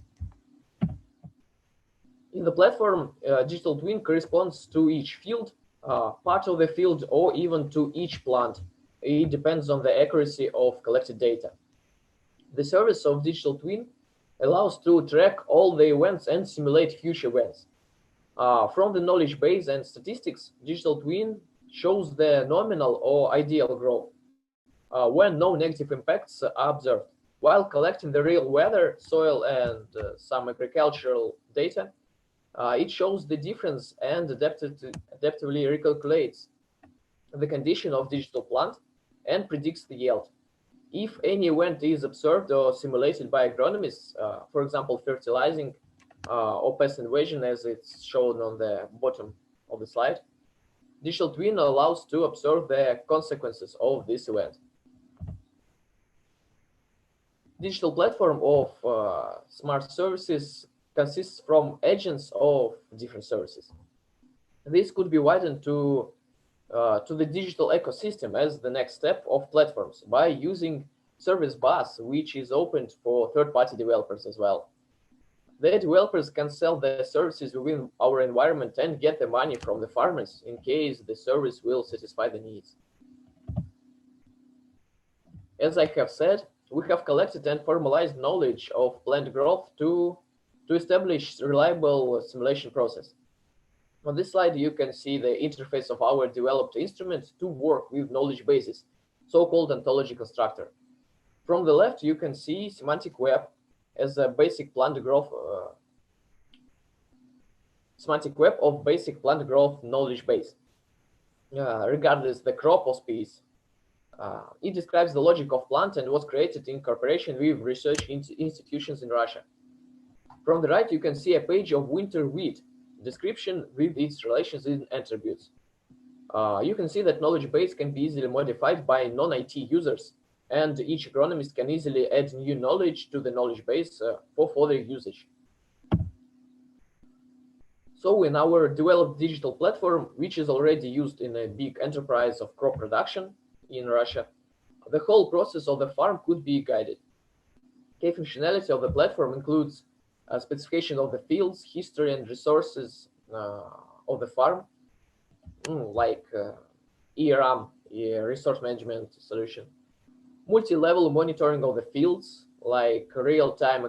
In the platform, digital twin corresponds to each field, part of the field, or even to each plant. It depends on the accuracy of collected data. The service of digital twin allows to track all the events and simulate future events. From the knowledge base and statistics, digital twin shows the nominal or ideal growth when no negative impacts are observed. While collecting the real weather, soil, and some agricultural data, it shows the difference and adaptively recalculates the condition of digital plant and predicts the yield. If any event is observed or simulated by agronomists, for example, fertilizing or pest invasion, as it's shown on the bottom of the slide, digital twin allows to observe the consequences of this event. Digital platform of smart services consists from agents of different services. This could be widened to the digital ecosystem as the next step of platforms by using service bus, which is opened for third-party developers as well. The developers can sell their services within our environment and get the money from the farmers in case the service will satisfy the needs. As I have said, we have collected and formalized knowledge of plant growth to establish reliable simulation process. On this slide, you can see the interface of our developed instrument to work with knowledge bases, so-called ontology constructor. From the left, you can see semantic web as a basic plant growth, semantic web of basic plant growth knowledge base, regardless the crop or species. It describes the logic of plant and was created in cooperation with research institutions in Russia. From the right, you can see a page of winter wheat description with its relations and attributes. You can see that knowledge base can be easily modified by non-IT users, and each agronomist can easily add new knowledge to the knowledge base for further usage. So in our developed digital platform, which is already used in a big enterprise of crop production in Russia, the whole process of the farm could be guided. Key functionality of the platform includes a specification of the fields, history, and resources of the farm, like ERM, resource management solution, multi-level monitoring of the fields, like real-time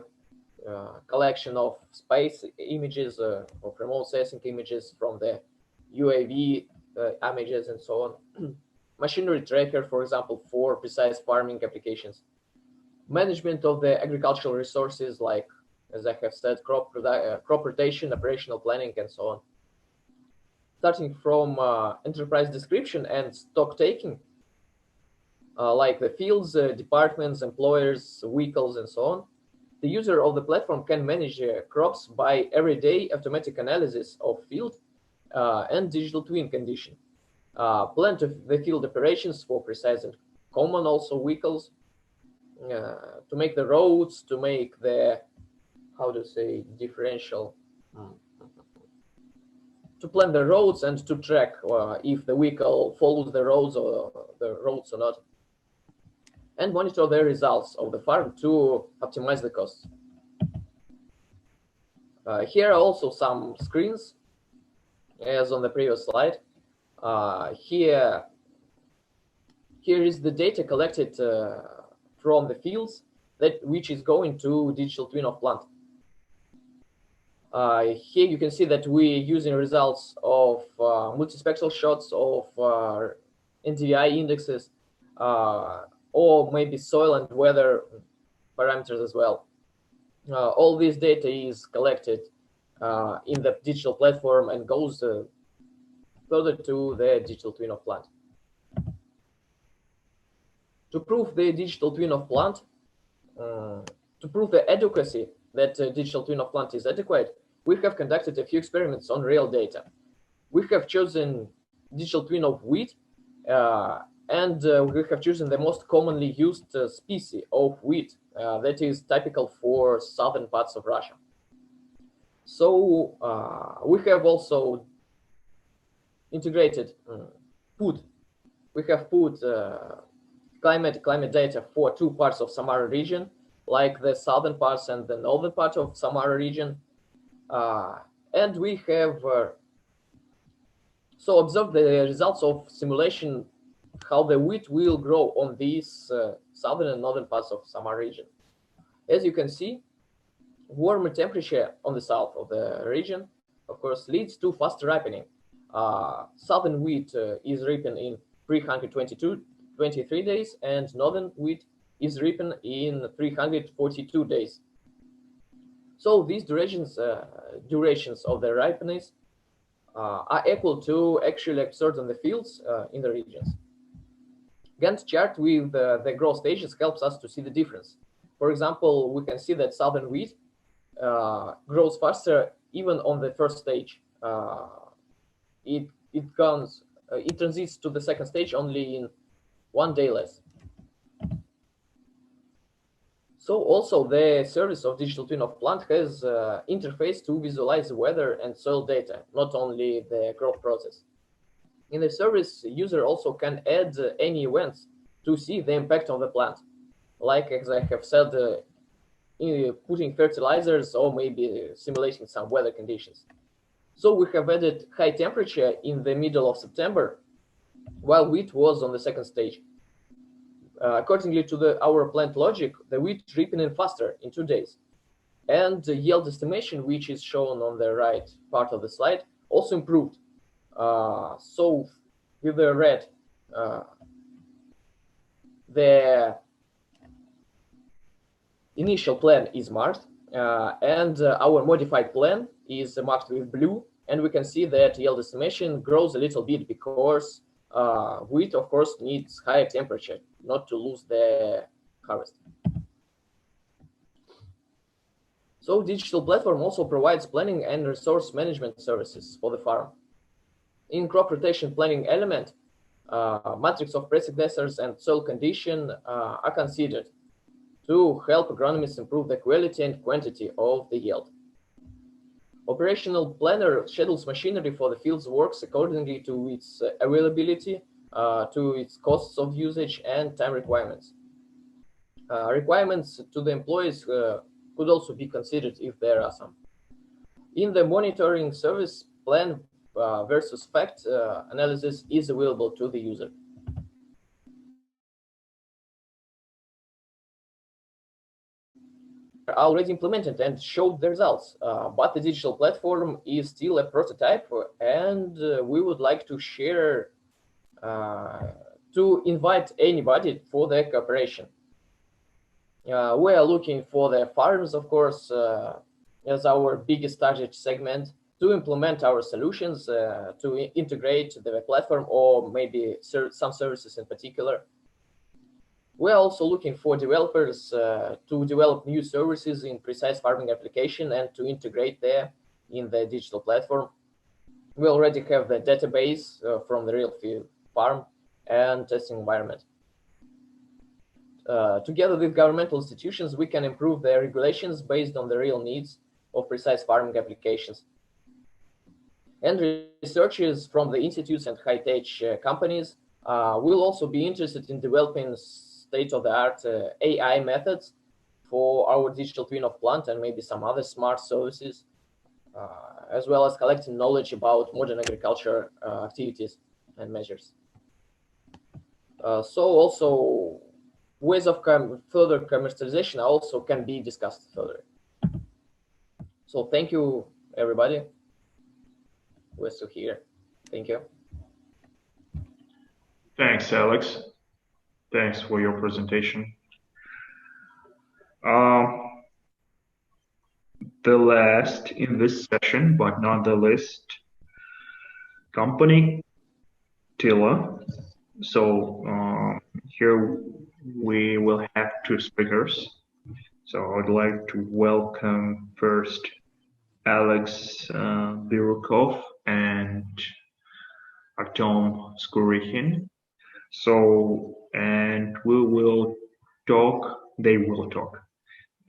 collection of space images of remote sensing images from the UAV images and so on. Machinery tracker, for example, for precise farming applications. Management of the agricultural resources, like, as I have said, crop rotation, operational planning, and so on. Starting from enterprise description and stock taking, like the fields, departments, employers, vehicles, and so on. The user of the platform can manage crops by everyday automatic analysis of field and digital twin condition. Plan the field operations for precise and common also vehicles, to make the roads, to make the, how to say, differential, to plan the roads and to track if the vehicle follows the roads or not, and monitor the results of the farm to optimize the costs. Here are also some screens, as on the previous slide. Here is the data collected from the fields, which is going to digital twin of plant. Here you can see that we're using results of multispectral shots of NDVI indexes, or maybe soil and weather parameters as well. All this data is collected in the digital platform and goes further to the digital twin of plant. To prove the digital twin of plant, to prove the adequacy that digital twin of plant is adequate, we have conducted a few experiments on real data. We have chosen digital twin of wheat, and we have chosen the most commonly used species of wheat that is typical for southern parts of Russia. So we have also integrated we have put climate data for two parts of Samara region, like the southern parts and the northern part of Samara region. And we have so observed the results of simulation, how the wheat will grow on these southern and northern parts of Samar region. As you can see, warmer temperature on the south of the region, of course, leads to faster ripening. Southern wheat is ripened in 323 days, and northern wheat is ripened in 342 days. So these durations of the ripening are equal to actually observed in the fields in the regions. Gantt chart with the growth stages helps us to see the difference. For example, we can see that southern wheat grows faster even on the first stage. It transits to the second stage only in 1 day less. So also the service of digital twin of plant has interface to visualize weather and soil data, not only the growth process. In the service, user also can add any events to see the impact on the plant, like as I have said, putting fertilizers or maybe simulating some weather conditions. So we have added high temperature in the middle of September, while wheat was on the second stage. Accordingly to our plant logic, the wheat ripening faster in 2 days. And the yield estimation, which is shown on the right part of the slide, also improved. So with the red, the initial plan is marked, and our modified plan is marked with blue, and we can see that yield estimation grows a little bit because wheat, of course, needs higher temperature not to lose the harvest. So digital platform also provides planning and resource management services for the farm. In crop rotation planning element, matrix of predecessors and soil condition are considered to help agronomists improve the quality and quantity of the yield. Operational planner schedules machinery for the field's works accordingly to its availability, to its costs of usage and time requirements. Requirements to the employees could also be considered if there are some. In the monitoring service, plan versus fact analysis is available to the user. Already implemented and showed the results, but the digital platform is still a prototype, and we would like to share, to invite anybody for the cooperation. We are looking for the farms, of course, as our biggest target segment, to implement our solutions, to integrate the platform or maybe some services in particular. We're also looking for developers to develop new services in precise farming application and to integrate there in the digital platform. We already have the database from the real field farm and testing environment. Together with governmental institutions, we can improve the regulations based on the real needs of precise farming applications. And researchers from the institutes and high-tech companies will also be interested in developing state-of-the-art AI methods for our digital twin of plant and maybe some other smart services, as well as collecting knowledge about modern agriculture activities and measures. So also ways of further commercialization also can be discussed further. So thank you, everybody. We're still here. Thank you. Thanks, Alex. Thanks for your presentation. The last in this session, but not the least, company Tila. So here we will have two speakers. So I would like to welcome first Alex Birukov and Artem Skurikhin. So, and they will talk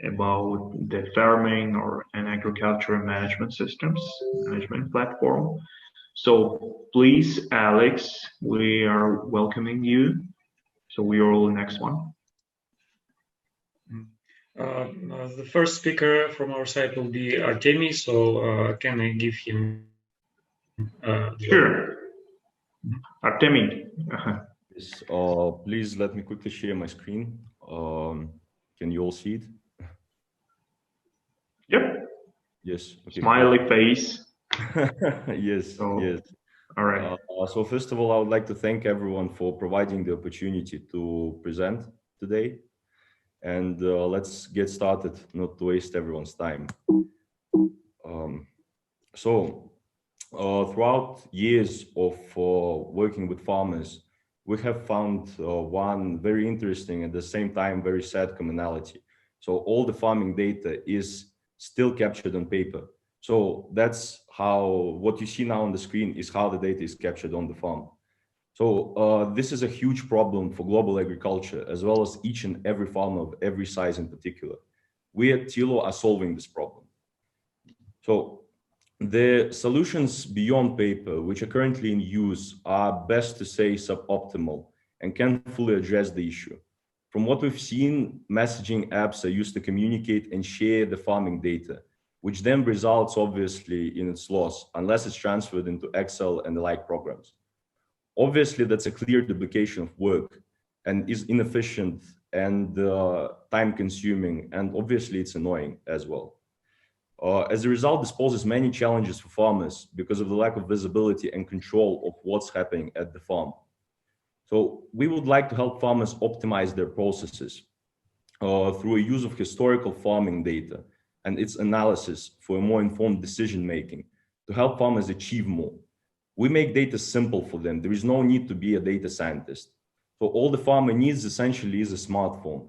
about the farming and agriculture management systems, management platform. So please, Alex, we are welcoming you. So we are all the next one. The first speaker from our side will be Artemy, so can I give him Sure. Artemy. Yes, please let me quickly share my screen. Can you all see it? Yep. Yes. Okay. Smiley face. Yes. So, yes. All right. So first of all, I would like to thank everyone for providing the opportunity to present today. And let's get started, not to waste everyone's time. Throughout years of working with farmers, we have found one very interesting and at the same time very sad commonality. So all the farming data is still captured on paper. So that's how what you see now on the screen is how the data is captured on the farm. So this is a huge problem for global agriculture, as well as each and every farmer of every size in particular. We at Tilo are solving this problem. So the solutions beyond paper, which are currently in use, are best to say suboptimal and can't fully address the issue. From what we've seen, messaging apps are used to communicate and share the farming data, which then results obviously in its loss, unless it's transferred into Excel and the like programs. Obviously, that's a clear duplication of work and is inefficient and time consuming, and obviously it's annoying as well. As a result, this poses many challenges for farmers because of the lack of visibility and control of what's happening at the farm. So we would like to help farmers optimize their processes through a use of historical farming data and its analysis for a more informed decision-making to help farmers achieve more. We make data simple for them. There is no need to be a data scientist. So all the farmer needs essentially is a smartphone.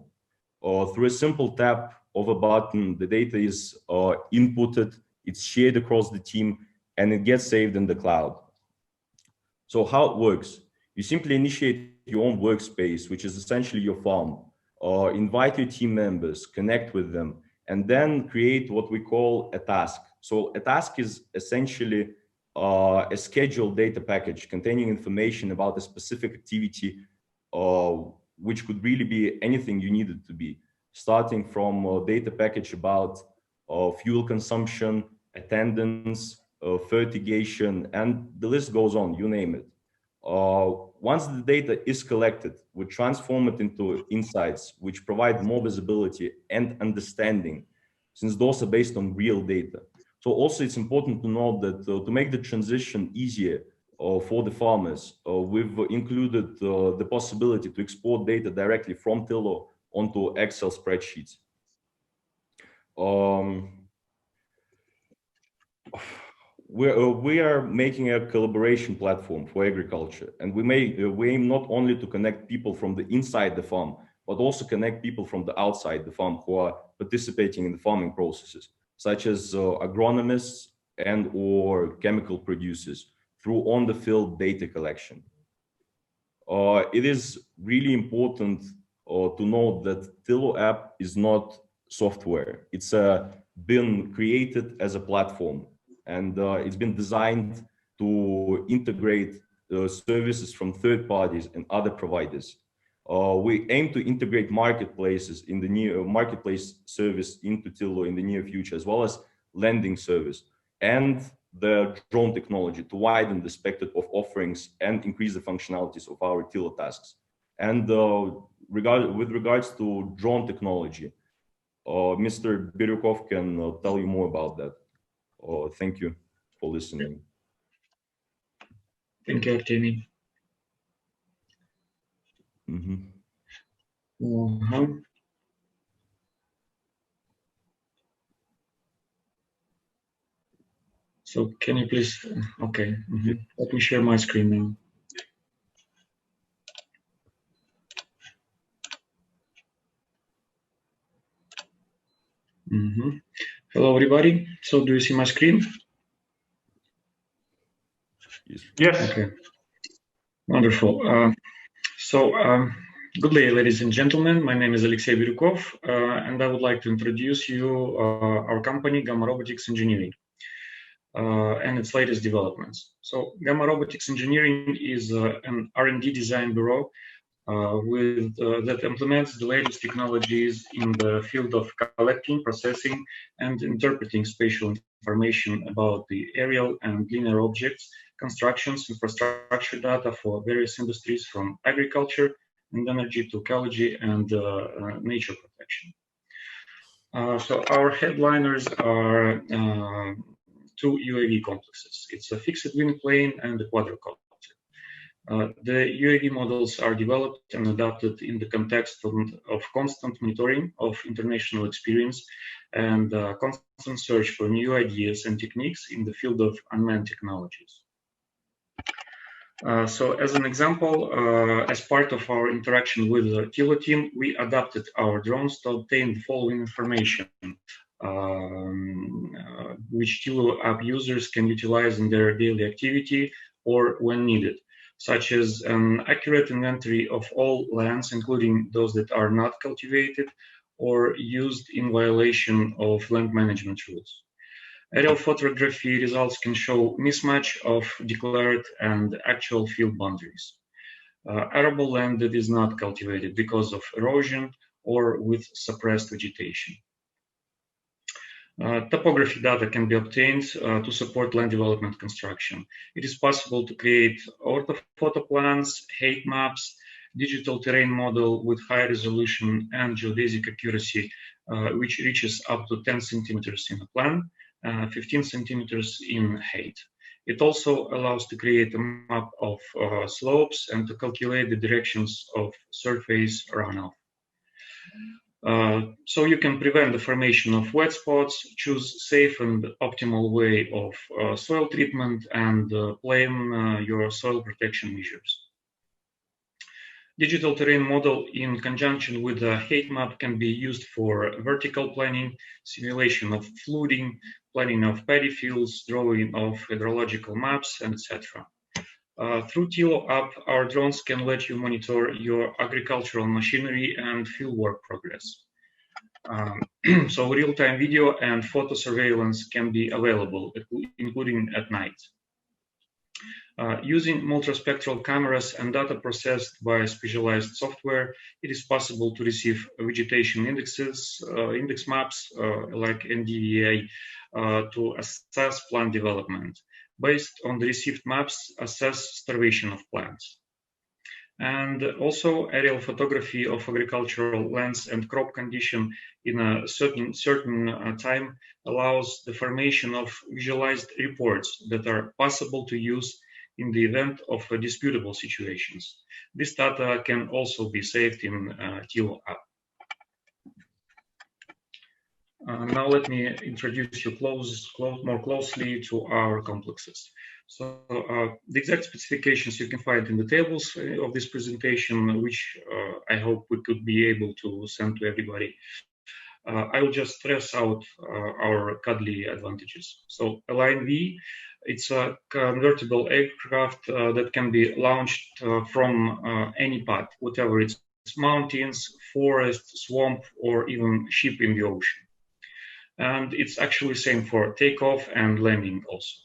Through a simple tap of a button, the data is inputted, it's shared across the team, and it gets saved in the cloud. So how it works, you simply initiate your own workspace, which is essentially your farm, invite your team members, connect with them, and then create what we call a task. So a task is essentially a scheduled data package containing information about a specific activity, which could really be anything you need it to be, starting from a data package about fuel consumption, attendance, fertigation, and the list goes on, you name it. Once the data is collected, we transform it into insights, which provide more visibility and understanding, since those are based on real data. So also it's important to note that to make the transition easier for the farmers, we've included the possibility to export data directly from Tilo onto Excel spreadsheets. We are making a collaboration platform for agriculture, and we aim not only to connect people from the inside the farm, but also connect people from the outside the farm who are participating in the farming processes, such as agronomists and or chemical producers through on-the-field data collection. It is really important to note that Tilo app is not software. It's been created as a platform, and it's been designed to integrate services from third parties and other providers. We aim to integrate marketplaces in the marketplace service into Tilo in the near future, as well as lending service and the drone technology to widen the spectrum of offerings and increase the functionalities of our Tilo tasks. And with regards to drone technology, Mr. Biryukov can tell you more about that. Thank you for listening. Thank you, Artemy. So can you please, okay, let me share my screen now. Hello, everybody. So do you see my screen? Yes. Okay. Wonderful. Good day, ladies and gentlemen. My name is Alexey Biryukov, and I would like to introduce you our company, Gamma Robotics Engineering, and its latest developments. So Gamma Robotics Engineering is an R&D design bureau that implements the latest technologies in the field of collecting, processing, and interpreting spatial information about the aerial and linear objects, constructions, infrastructure data for various industries from agriculture and energy to ecology and nature protection. So our headliners are two UAV complexes. It's a fixed wing plane and a quadrocopter. The UAV models are developed and adapted in the context of constant monitoring of international experience and constant search for new ideas and techniques in the field of unmanned technologies. So as an example, as part of our interaction with the TILO team, we adapted our drones to obtain the following information, which TILO app users can utilize in their daily activity or when needed, such as an accurate inventory of all lands, including those that are not cultivated or used in violation of land management rules. Aerial photography results can show mismatch of declared and actual field boundaries. Arable land that is not cultivated because of erosion or with suppressed vegetation. Topography data can be obtained to support land development construction. It is possible to create orthophoto plans, height maps, digital terrain model with high resolution and geodesic accuracy, which reaches up to 10 centimeters in a plan, 15 centimeters in height. It also allows to create a map of slopes and to calculate the directions of surface runoff. So you can prevent the formation of wet spots, choose safe and optimal way of soil treatment, and plan your soil protection measures. Digital terrain model in conjunction with a height map can be used for vertical planning, simulation of flooding, planning of paddy fields, drawing of hydrological maps, and etc. Through TILO app, our drones can let you monitor your agricultural machinery and fieldwork progress. So real-time video and photo surveillance can be available, including at night. Using multispectral cameras and data processed by specialized software, it is possible to receive vegetation indexes, index maps like NDVI to assess plant development. Based on the received maps, assess starvation of plants. And also aerial photography of agricultural lands and crop condition in a certain time allows the formation of visualized reports that are possible to use in the event of disputable situations. This data can also be saved in TILO app. Now let me introduce you more closely to our complexes. So the exact specifications you can find in the tables of this presentation, which I hope we could be able to send to everybody. I will just stress out our cuddly advantages. So Align V, it's a convertible aircraft that can be launched from any path, whatever it's mountains, forest, swamp, or even ship in the ocean. And it's actually same for takeoff and landing also.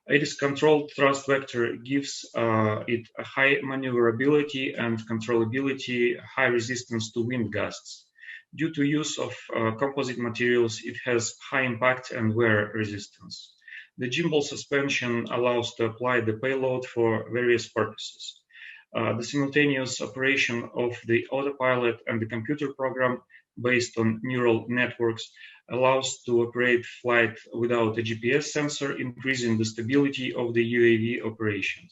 Its controlled thrust vector gives it a high maneuverability and controllability, high resistance to wind gusts. Due to use of composite materials, it has high impact and wear resistance. The gimbal suspension allows to apply the payload for various purposes. The simultaneous operation of the autopilot and the computer program based on neural networks allows to operate flight without a GPS sensor, increasing the stability of the UAV operations.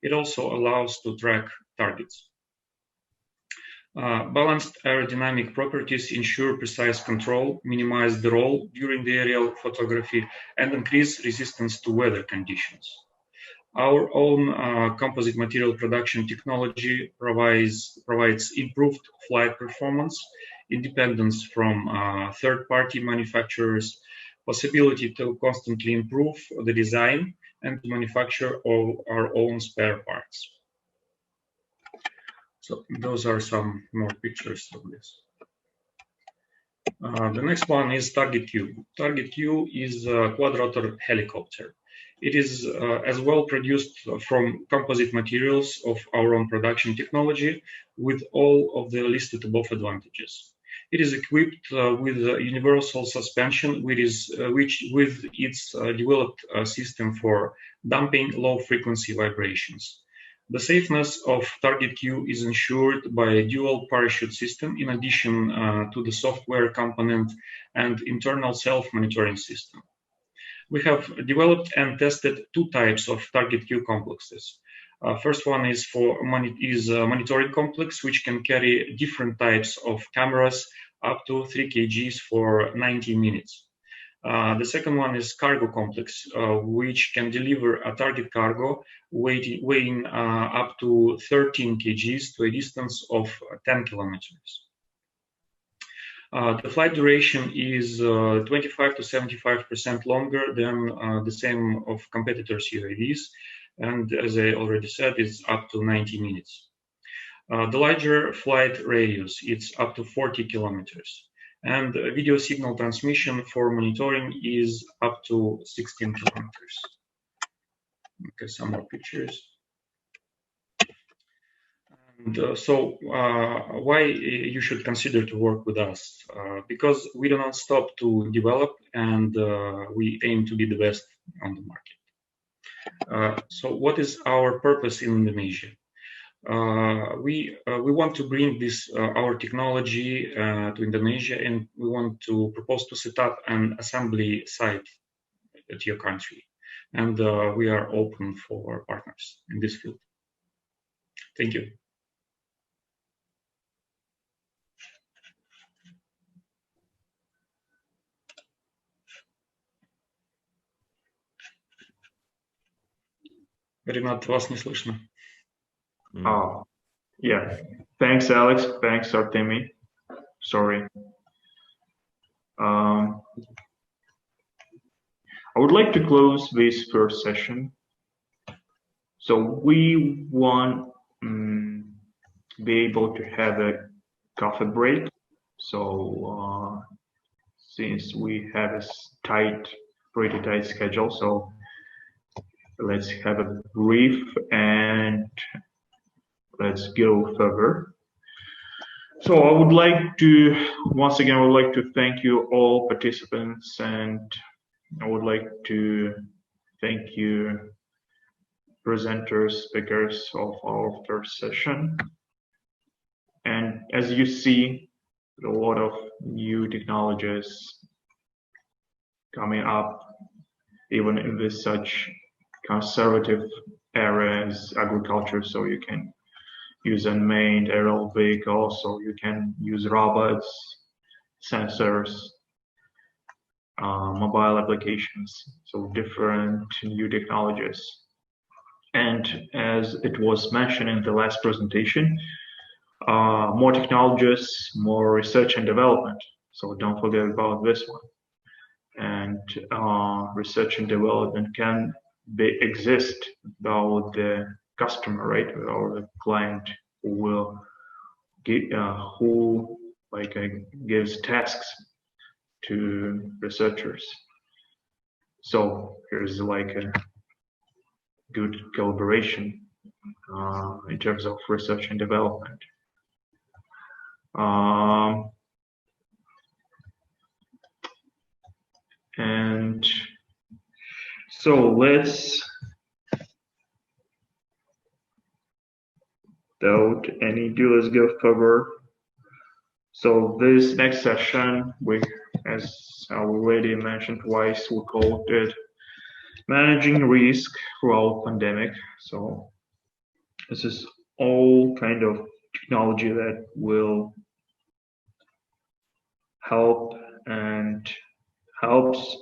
It also allows to track targets. Balanced aerodynamic properties ensure precise control, minimize the roll during the aerial photography, and increase resistance to weather conditions. Our own composite material production technology provides improved flight performance, independence from third-party manufacturers, possibility to constantly improve the design, and to manufacture all our own spare parts. So those are some more pictures of this. The next one is Target Q. Target Q is a quadrotor helicopter. It is as well produced from composite materials of our own production technology with all of the listed above advantages. It is equipped with a universal suspension, which with its developed system for damping low-frequency vibrations. The safeness of target queue is ensured by a dual parachute system in addition to the software component and internal self-monitoring system. We have developed and tested two types of target queue complexes. First one is a monitoring complex, which can carry different types of cameras up to 3 kgs for 90 minutes. The second one is cargo complex, which can deliver a target cargo weighing up to 13 kgs to a distance of 10 kilometers. The flight duration is 25 to 75% longer than the same of competitors' UAVs, and as I already said, it's up to 90 minutes. The larger flight radius, it's up to 40 kilometers. And video signal transmission for monitoring is up to 16 kilometers. Okay, some more pictures. And why you should consider to work with us? Because we do not stop to develop, and we aim to be the best on the market. So what is our purpose in Indonesia? We want to bring this our technology to Indonesia, and we want to propose to set up an assembly site at your country, and we are open for partners in this field. Thank you. Ренат, вас не слышно. Oh, yeah. Thanks, Alex. Thanks, Artemi. Sorry. I would like to close this first session. So we want to be able to have a coffee break. So since we have a pretty tight schedule, so let's have a brief and let's go further. So I would like to, once again, I would like to thank you all participants, and I would like to thank you presenters, speakers of our first session. And as you see, a lot of new technologies coming up, even in this such conservative area as agriculture. So you can use unmanned aerial vehicles, so you can use robots, sensors, mobile applications, so different new technologies. And as it was mentioned in the last presentation, more technologies, more research and development. So don't forget about this one. And research and development can exist without the customer, right, or the client who will gives tasks to researchers. So here's like a good collaboration in terms of research and development. And so let's, without any ado, let's go further. So this next session, as I already mentioned twice, we called it Managing Risk Throughout Pandemic. So this is all kind of technology that will help and helps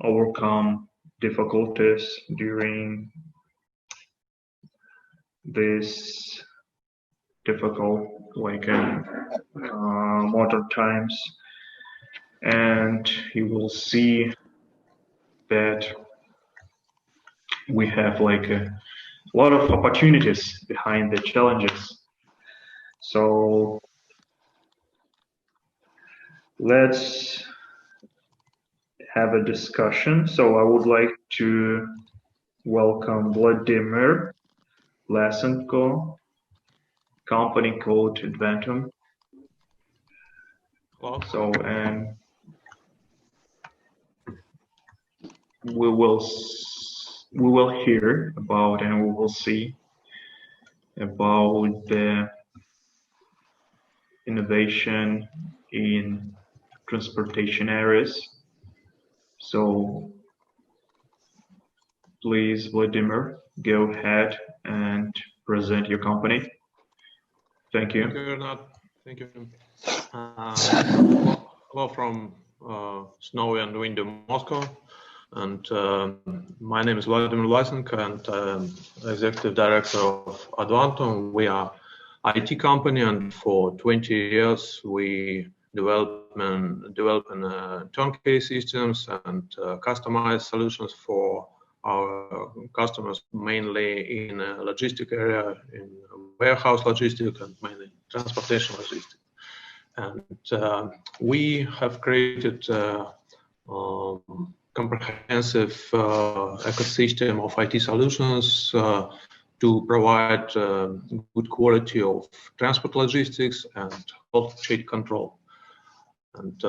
overcome difficulties during this difficult modern times, and you will see that we have like a lot of opportunities behind the challenges. So let's have a discussion. So I would like to welcome Vladimir Lasenko, company called Advantum. Hello. So, and we will hear about and we will see about the innovation in transportation areas. So please, Vladimir, go ahead and present your company. Thank you. Thank you, Renat. Thank you. Hello from snowy and windy Moscow. And my name is Vladimir Lasenko, and I'm Executive Director of Advantum. We are IT company, and for 20 years we develop turnkey systems and customized solutions for our customers, mainly in logistic area, in warehouse logistics, and mainly transportation logistics. And we have created comprehensive ecosystem of IT solutions to provide good quality of transport logistics and cold chain control. And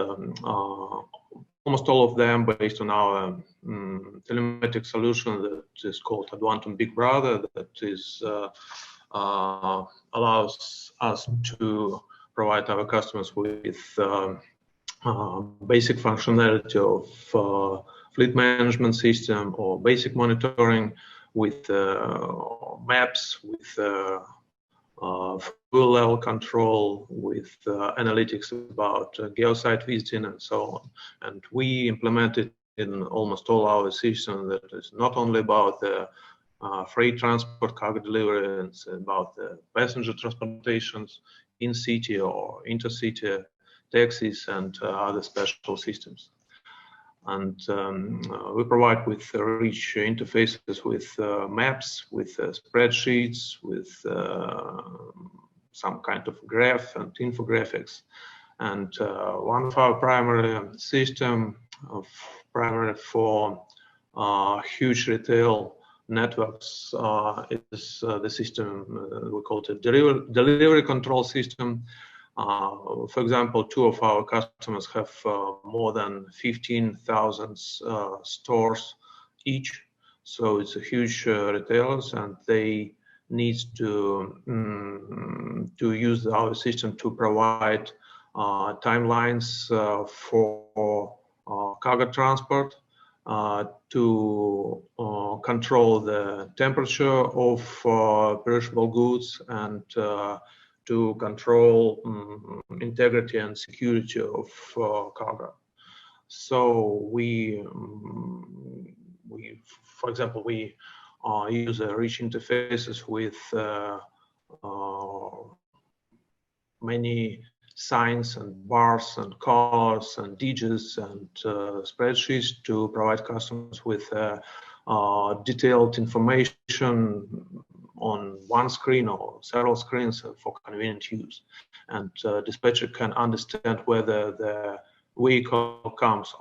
almost all of them based on our telematic solution that is called Advantum Big Brother, that is allows us to provide our customers with basic functionality of fleet management system or basic monitoring with maps, with fuel level control, with analytics about geosite visiting and so on. And we implemented in almost all our systems that is not only about the freight transport, cargo delivery, and about the passenger transportations in city or intercity taxis and other special systems. And we provide with rich interfaces with maps, with spreadsheets, with some kind of graph and infographics. And one of our primary system primary for huge retail networks is the system we call it delivery control system. For example, two of our customers have more than 15,000 stores each, so it's a huge retailers, and they need to use our system to provide timelines for cargo transport, to control the temperature of perishable goods, and to control integrity and security of cargo. So we, for example, we use rich interfaces with many signs and bars and colors and digits and spreadsheets to provide customers with detailed information on one screen or several screens for convenient use. And dispatcher can understand whether the vehicle comes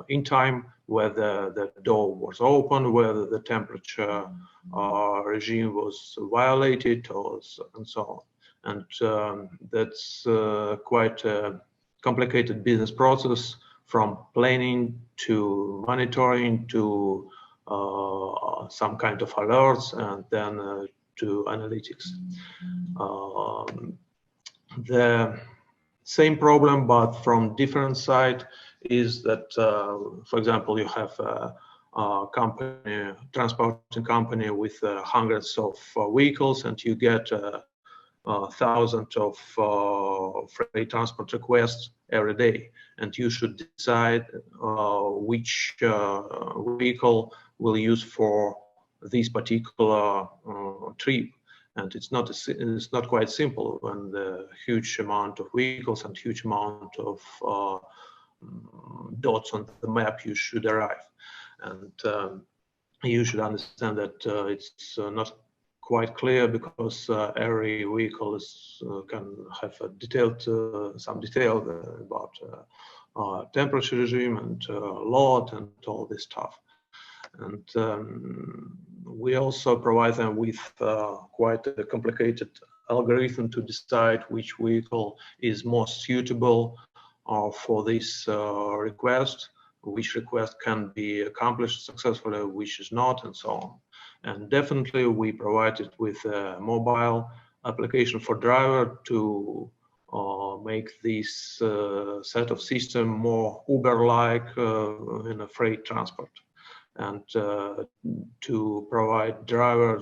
in time, whether the door was open, whether the temperature regime was violated, and so on. And that's quite a complicated business process, from planning to monitoring to some kind of alerts, and then to analytics. The same problem, but from different side, is that, for example, you have a company, transporting company with hundreds of vehicles, and you get thousands of freight transport requests every day, and you should decide which vehicle will use for this particular trip. And it's not quite simple when the huge amount of vehicles and huge amount of dots on the map you should arrive. And you should understand that it's not quite clear because every vehicle can have a detailed, some detail about temperature regime and load and all this stuff. And we also provide them with quite a complicated algorithm to decide which vehicle is most suitable for this request, which request can be accomplished successfully, which is not, and so on. And definitely we provide it with a mobile application for driver to make this set of system more Uber-like in a freight transport, and to provide driver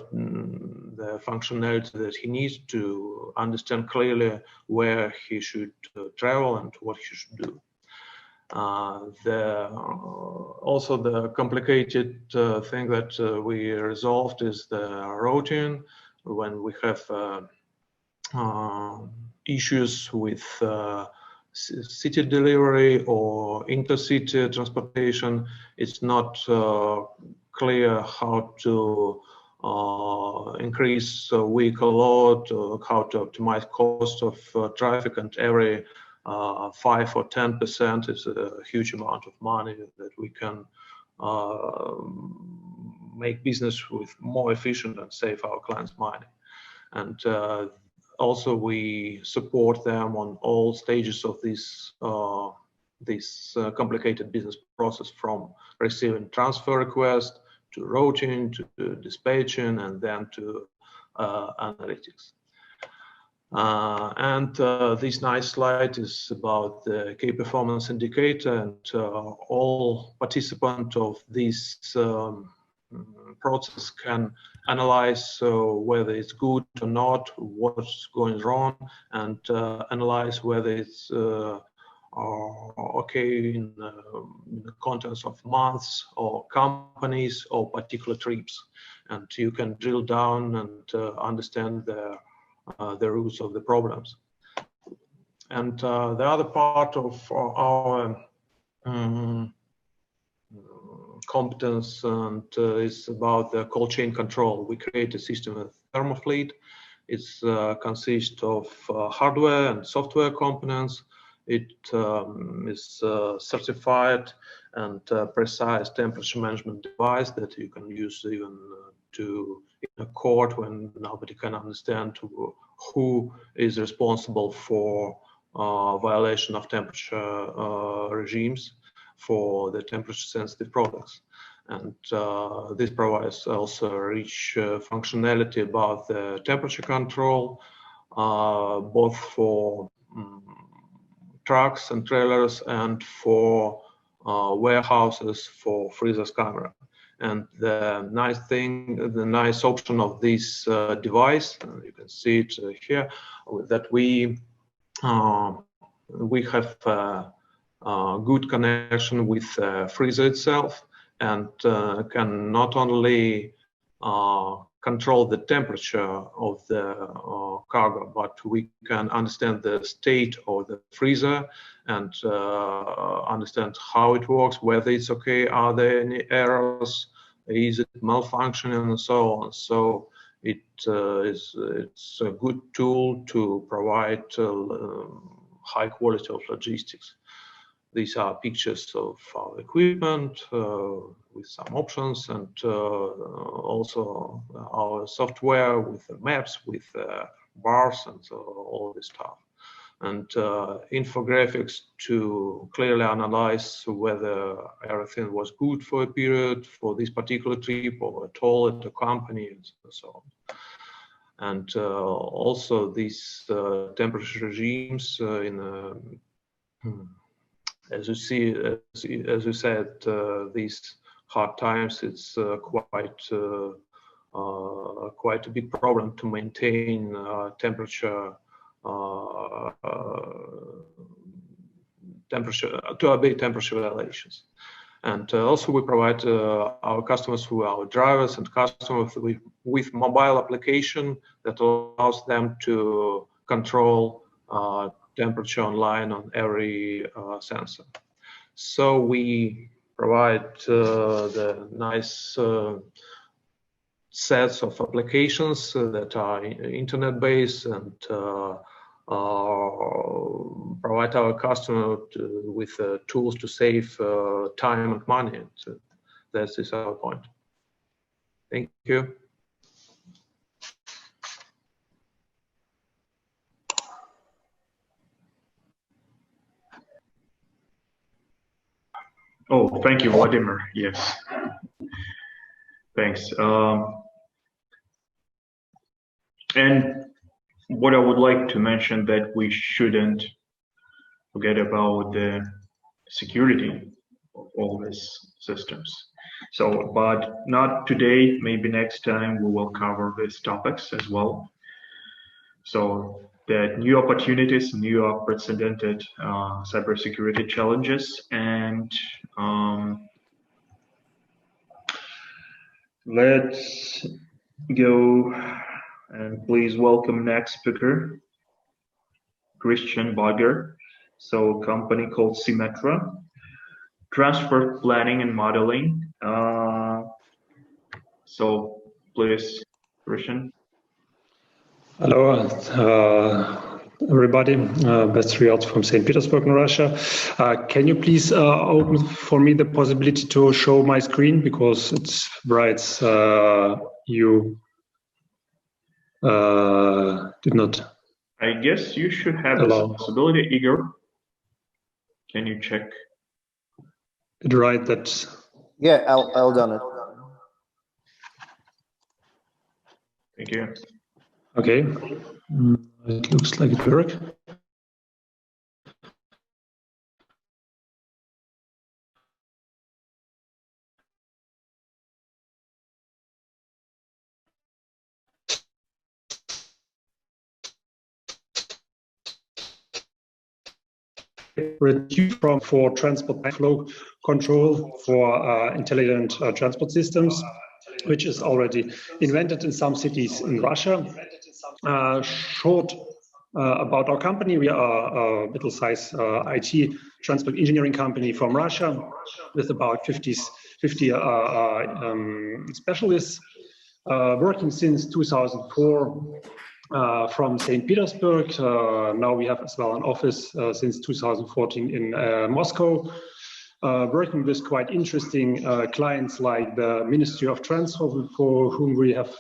the functionality that he needs to understand clearly where he should travel and what he should do. Also the complicated thing that we resolved is the routing. When we have issues with city delivery or intercity transportation, it's not clear how to increase vehicle load, how to optimize cost of traffic, and every 5 or 10% is a huge amount of money that we can make business with more efficient and save our clients money. And also we support them on all stages of this complicated business process, from receiving transfer request to routing to dispatching and then to analytics. This nice slide is about the key performance indicator, and all participants of this process can analyze whether it's good or not, what's going wrong, and analyze whether it's okay in the contents of months or companies or particular trips. And you can drill down and understand the roots of the problems. And the other part of our competence and is about the cold chain control. We create a system of thermofleet. It consists of hardware and software components. It is certified and precise temperature management device that you can use even in a court when nobody can understand who is responsible for violation of temperature regimes for the temperature sensitive products. And this provides also rich functionality about the temperature control, both for trucks and trailers and for warehouses for freezers camera. And the nice thing, the nice option of this device, you can see it here, that we have good connection with freezer itself, and can not only control the temperature of the cargo, but we can understand the state of the freezer and understand how it works, whether it's okay, are there any errors, is it malfunctioning, and so on. So it's a good tool to provide high quality of logistics. These are pictures of our equipment with some options, and also our software with the maps, with bars, and all this stuff. And infographics to clearly analyze whether everything was good for a period, for this particular trip, or at all at the company, and so on. And also these temperature regimes as you see, as you said, these hard times, it's quite a big problem to maintain temperature, to obey temperature regulations. And also we provide our customers, who are our drivers and customers, with mobile application that allows them to control temperature online on every sensor. So we provide the nice sets of applications that are internet-based and provide our customer with tools to save time and money. And that is our point. Thank you. Oh, thank you, Vladimir. Yes. Thanks. And what I would like to mention that we shouldn't forget about the security of all these systems. So, but not today, maybe next time we will cover these topics as well. So that new opportunities, new unprecedented cybersecurity challenges, and let's go and please welcome next speaker, Christian Bagger. So company called Symmetra, transport planning and modeling. So please, Christian. Hello, everybody. Best regards from St. Petersburg in Russia. Can you please open for me the possibility to show my screen, because it's writes you did not. I guess you should have allow. this possibility, Igor. Can you check? It right that. Yeah, I'll done it. Thank you. Okay, it looks like it worked. Reduce from for transport flow control for intelligent transport systems, which is already invented in some cities in Russia. Short about our company, we are a middle-sized IT transport engineering company from Russia with about 50 specialists working since 2004 from St. Petersburg. Now we have as well an office since 2014 in Moscow. Working with quite interesting clients like the Ministry of Transport, for whom we have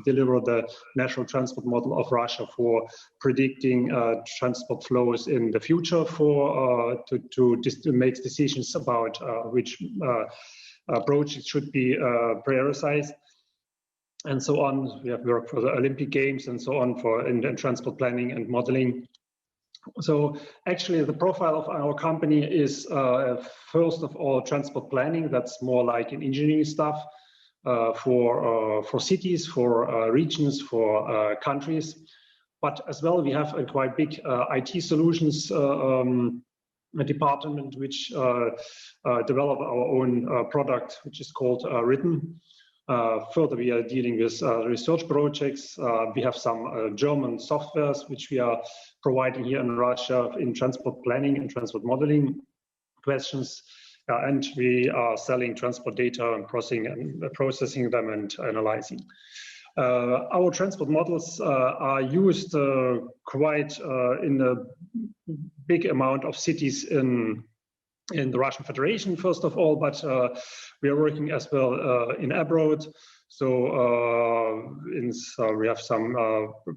delivered the national transport model of Russia for predicting transport flows in the future, for to make decisions about which projects should be prioritized, and so on. We have worked for the Olympic Games and so on for in transport planning and modeling. So actually the profile of our company is first of all transport planning. That's more like an engineering stuff for cities, for regions, for countries. But as well we have a quite big IT solutions department which develop our own product, which is called Written. Further, we are dealing with research projects. We have some German softwares which we are providing here in Russia in transport planning and transport modeling questions. And we are selling transport data and processing them and analyzing. Our transport models are used quite in a big amount of cities in the Russian Federation, first of all, but we are working as well in abroad. So we have some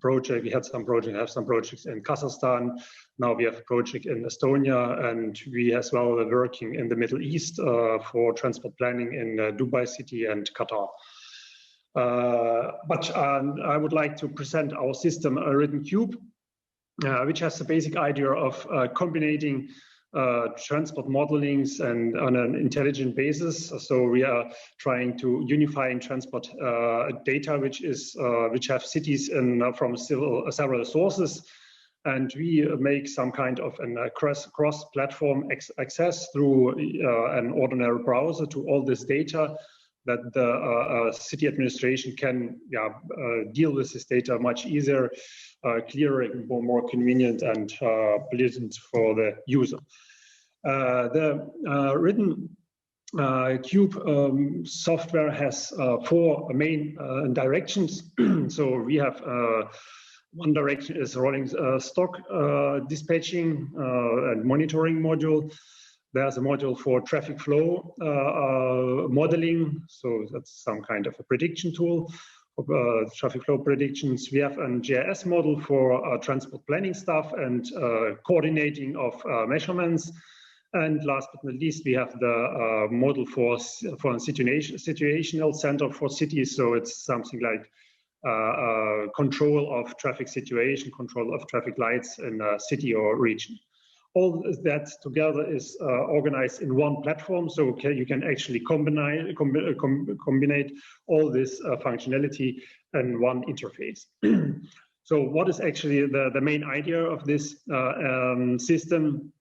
project. We had some project. Have some projects in Kazakhstan. Now we have a project in Estonia, and we as well are working in the Middle East for transport planning in Dubai City and Qatar. But I would like to present our system, a Written Cube, which has the basic idea of combining transport modelings and on an intelligent basis. So we are trying to unify in transport data, which have cities from several sources, and we make some kind of a cross-platform access through an ordinary browser to all this data, that the city administration can deal with this data much easier, clearer, more convenient, and pleasant for the user. The Written Cube software has 4 main directions. So we have one direction is rolling stock dispatching and monitoring module. There's a module for traffic flow modeling. So that's some kind of a prediction tool of traffic flow predictions. We have a GIS model for transport planning stuff and coordinating of measurements. And last but not least, we have the model for a situational center for cities. So it's something like control of traffic situation, control of traffic lights in a city or region. All that together is organized in one platform, so you can actually combine all this functionality in one interface. So what is actually the main idea of this system?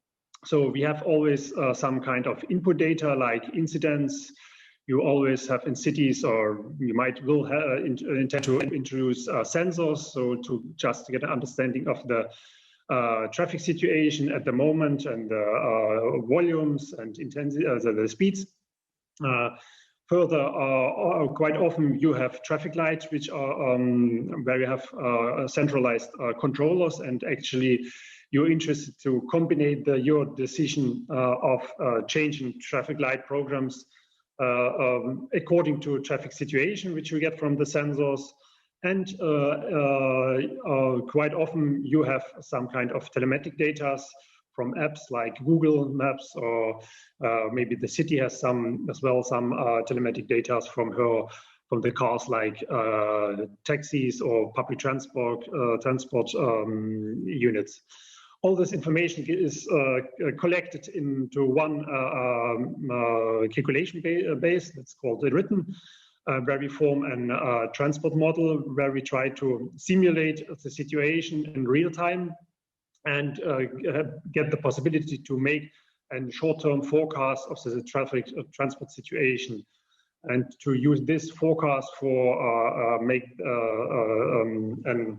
So we have always some kind of input data like incidents. You always have in cities, or you will intend to introduce sensors, so to just get an understanding of the traffic situation at the moment and the volumes and intensity, the speeds. Further, quite often you have traffic lights, which are where you have centralized controllers, and actually you're interested to combine your decision of changing traffic light programs according to traffic situation, which you get from the sensors. And quite often you have some kind of telematic data from apps like Google Maps, or maybe the city has some as well, some telematic data from the cars like taxis or public transport units. All this information is collected into one calculation base that's called the written, where we form a transport model where we try to simulate the situation in real time and get the possibility to make a short-term forecast of the transport situation, and to use this forecast for make a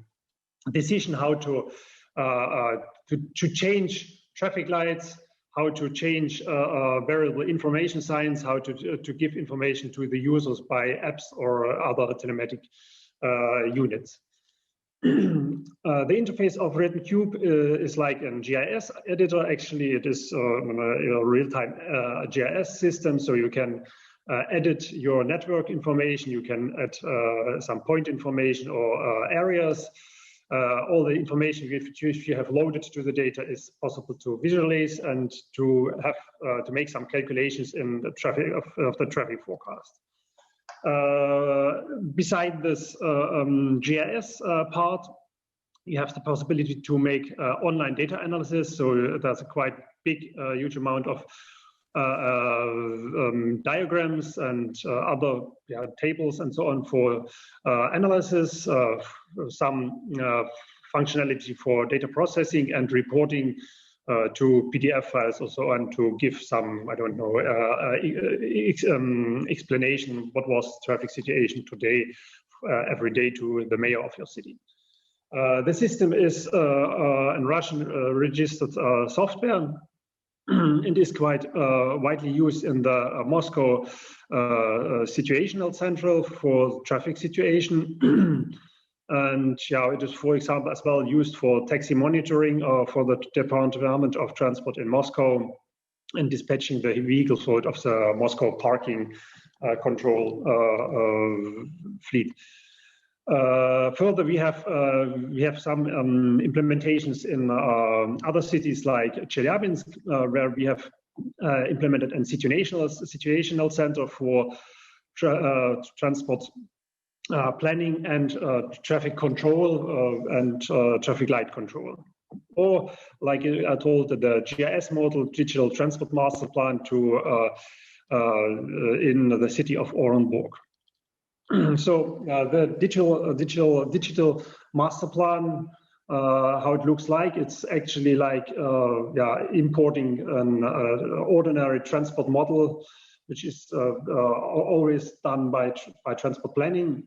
decision how to change traffic lights, how to change variable information signs, how to give information to the users by apps or other telematic units. The interface of Written Cube is like a GIS editor. Actually, it is a real-time GIS system, so you can edit your network information, you can add some point information or areas. All the information which you have loaded to the data is possible to visualize and to have to make some calculations in the traffic of the traffic forecast. Beside this GIS part, you have the possibility to make online data analysis. So there's a quite big, huge amount of diagrams and other tables and so on for analysis, some functionality for data processing and reporting to PDF files or so on, to give some, I don't know, explanation what was traffic situation today, every day to the mayor of your city. The system is in Russian registered software. It is quite widely used in the Moscow situational central for traffic situation. And yeah, it is, for example, as well used for taxi monitoring for the Department of Transport in Moscow, and dispatching the vehicles of the Moscow parking control fleet. Further, we have some implementations in other cities like Chelyabinsk, where we have implemented a situational center for transport planning and traffic control and traffic light control. Or, like I told, the GIS model, Digital Transport Master Plan, to in the city of Orenburg. So the digital master plan, how it looks like, it's actually like importing an ordinary transport model, which is always done by transport planning,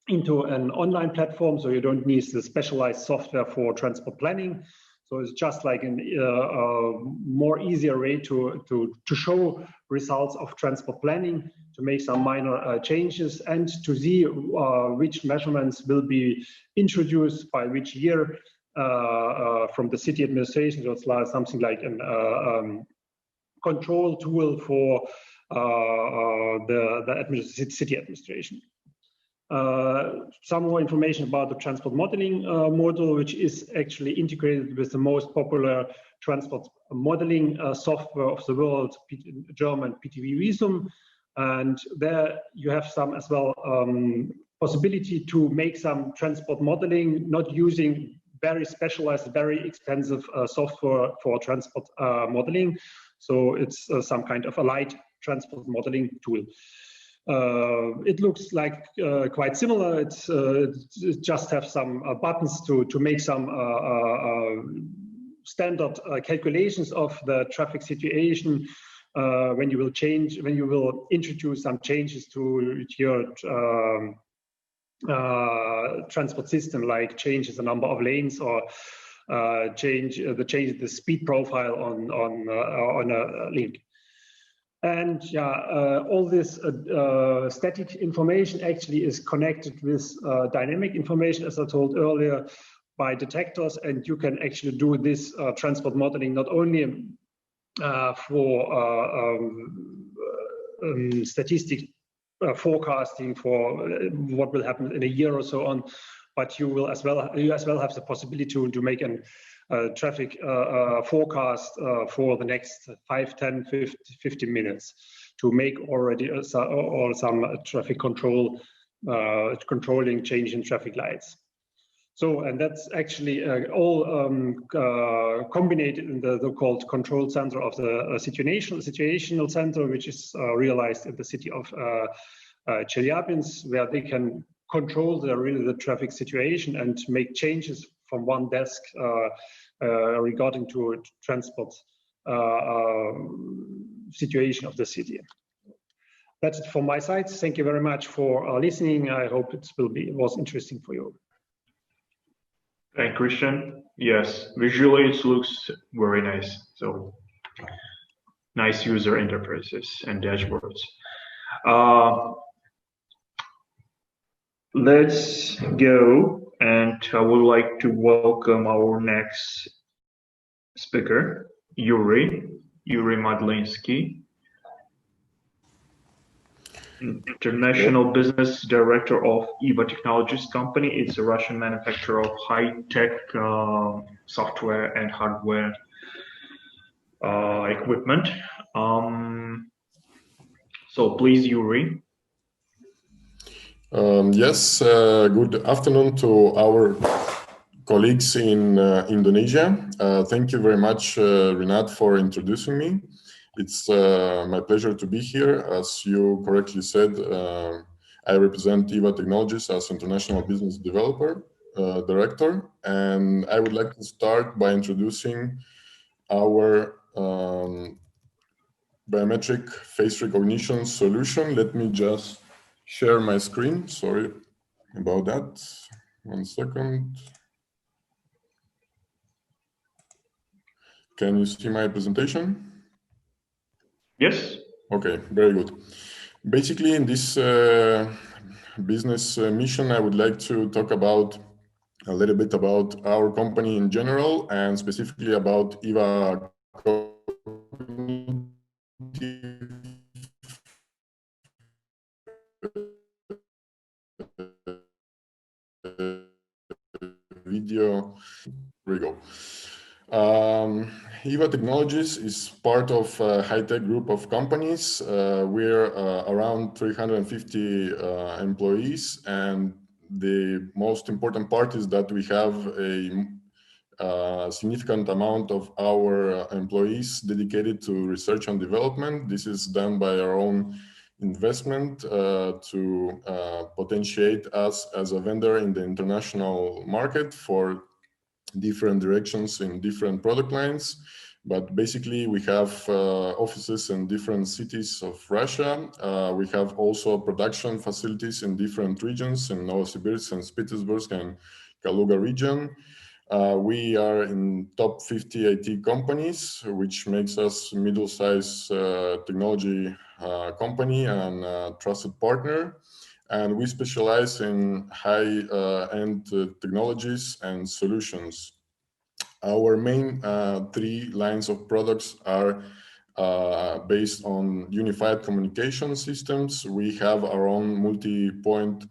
into an online platform. So you don't need the specialized software for transport planning. So it's just like a more easier way to show results of transport planning, to make some minor changes, and to see which measurements will be introduced by which year from the city administration. So it's like something like a control tool for the city administration. Some more information about the transport modeling module, which is actually integrated with the most popular transport modeling software of the world, German PTV Visum. And there you have some as well possibility to make some transport modeling, not using very specialized, very expensive software for transport modeling. So it's some kind of a light transport modeling tool. It looks like quite similar. It just have some buttons to make some standard calculations of the traffic situation when you will introduce some changes to your transport system, like change the number of lanes or change the speed profile on a link. And yeah, all this static information actually is connected with dynamic information, as I told earlier, by detectors, and you can actually do this transport modeling not only for statistic forecasting for what will happen in a year or so on, but you as well have the possibility to make a traffic forecast for the next 5, 10, 50 minutes to make already some traffic controlling change in traffic lights. So, and that's actually all combined in the so-called control center of the situational center, which is realized in the city of Chelyabinsk, where they can control the traffic situation and make changes from one desk regarding to transport situation of the city. That's it from my side. Thank you very much for listening. I hope it was interesting for you. Thank you, Christian. Yes, visually it looks very nice. So nice user interfaces and dashboards. Let's go, and I would like to welcome our next speaker, Yuri Madlinsky, International Business Director of EVA Technologies company. It's a Russian manufacturer of high-tech software and hardware equipment. So please, Yuri. Yes, good afternoon to our colleagues in Indonesia. Thank you very much, Rinat, for introducing me. It's my pleasure to be here. As you correctly said, I represent EVA Technologies as International Business Director, and I would like to start by introducing our biometric face recognition solution. Let me just share my screen. Sorry about that. 1 second. Can you see my presentation? Yes. Okay, very good. Basically, in this business mission, I would like to talk about a little bit about our company in general and specifically about EVA video. Here we go. EVA Technologies is part of a high-tech group of companies. We're around 350 employees, and the most important part is that we have a significant amount of our employees dedicated to research and development. This is done by our own investment to potentiate us as a vendor in the international market for different directions in different product lines. But basically we have offices in different cities of Russia. We have also production facilities in different regions in Novosibirsk and Petersburg and Kaluga region. We are in top 50 IT companies, which makes us a middle-sized technology company and trusted partner. And we specialize in high-end technologies and solutions. Our main three lines of products are based on unified communication systems. We have our own multi-point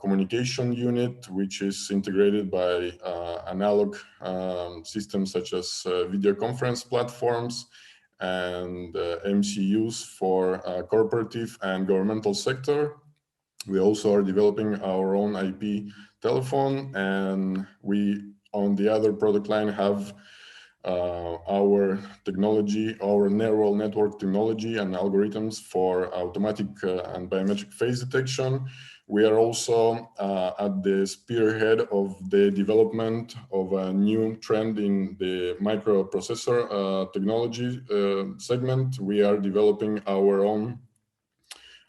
communication unit, which is integrated by analog systems such as video conference platforms and MCUs for corporative and governmental sector. We also are developing our own IP telephone, and we, on the other product line, have our technology, our neural network technology and algorithms for automatic and biometric face detection. We are also at the spearhead of the development of a new trend in the microprocessor technology segment. We are developing our own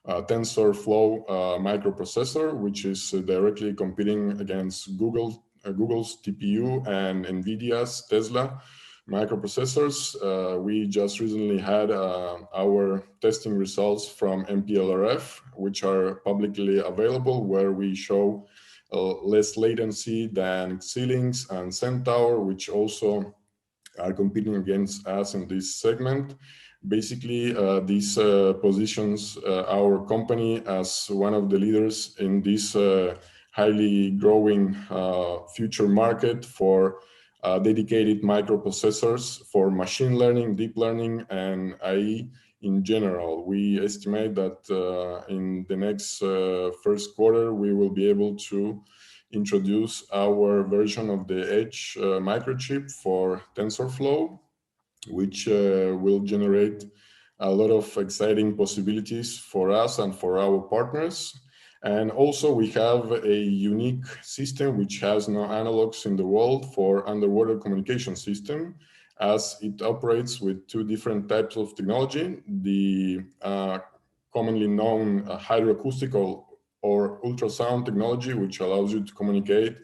TensorFlow microprocessor, which is directly competing against Google's TPU and NVIDIA's Tesla microprocessors. We just recently had our testing results from MPLRF, which are publicly available, where we show less latency than Xilinx and Centaur, which also are competing against us in this segment. Basically, this positions our company as one of the leaders in this highly growing future market for dedicated microprocessors for machine learning, deep learning, and AI in general. We estimate that in the next first quarter, we will be able to introduce our version of the Edge microchip for TensorFlow, which will generate a lot of exciting possibilities for us and for our partners. And also we have a unique system which has no analogs in the world for underwater communication system, as it operates with two different types of technology. The commonly known hydroacoustical or ultrasound technology, which allows you to communicate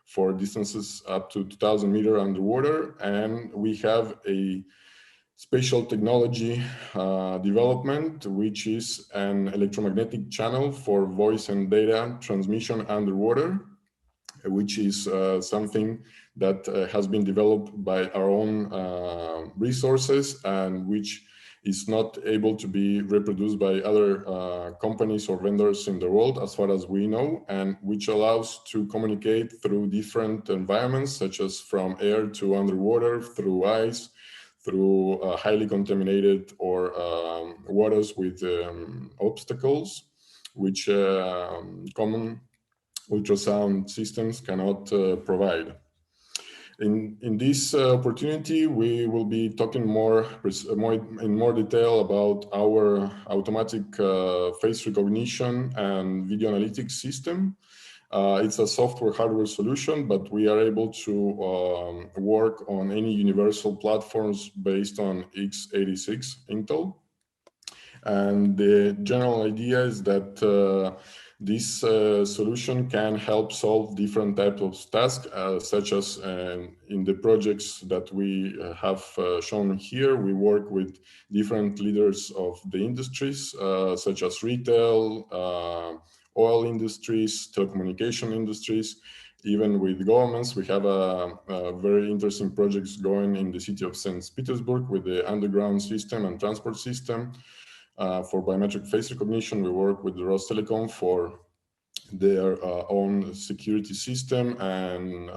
for distances up to 2,000 meters underwater. And we have a spatial technology development, which is an electromagnetic channel for voice and data transmission underwater, which is something that has been developed by our own resources and which is not able to be reproduced by other companies or vendors in the world, as far as we know, and which allows to communicate through different environments, such as from air to underwater, through ice, through highly contaminated or waters with obstacles, which common ultrasound systems cannot provide. In this opportunity, we will be talking in more detail about our automatic face recognition and video analytics system. It's a software hardware solution, but we are able to work on any universal platforms based on x86 Intel. And the general idea is that this solution can help solve different types of tasks, such as in the projects that we have shown here. We work with different leaders of the industries, such as retail, oil industries, telecommunication industries, even with governments. We have very interesting projects going in the city of St. Petersburg with the underground system and transport system. For biometric face recognition, we work with the Rostelecom for their own security system and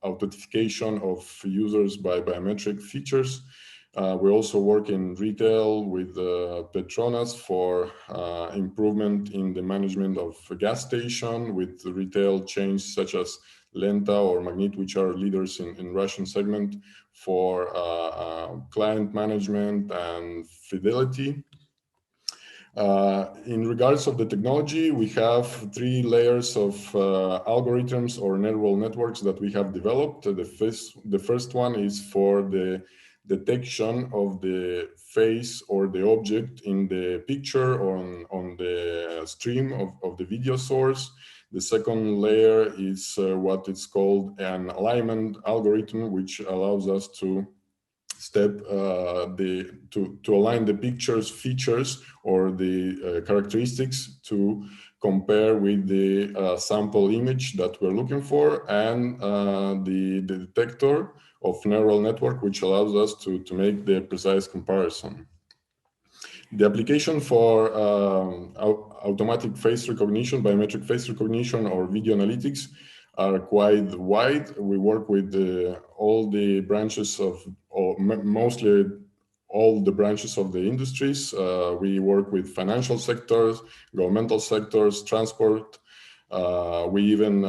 authentication of users by biometric features. We also work in retail with Petronas for improvement in the management of a gas station, with retail chains such as Lenta or Magnit, which are leaders in Russian segment, for client management and fidelity. In regards of the technology, we have three layers of algorithms or neural networks that we have developed. The first one is for the detection of the face or the object in the picture or on the stream of the video source. The second layer is what it's called an alignment algorithm, which allows us to to align the picture's features or the characteristics to compare with the sample image that we're looking for, and the detector of neural network, which allows us to make the precise comparison. The application for automatic face recognition, biometric face recognition, or video analytics are quite wide. We work with all the branches of, or mostly all the branches of the industries. We work with financial sectors, governmental sectors, transport. We even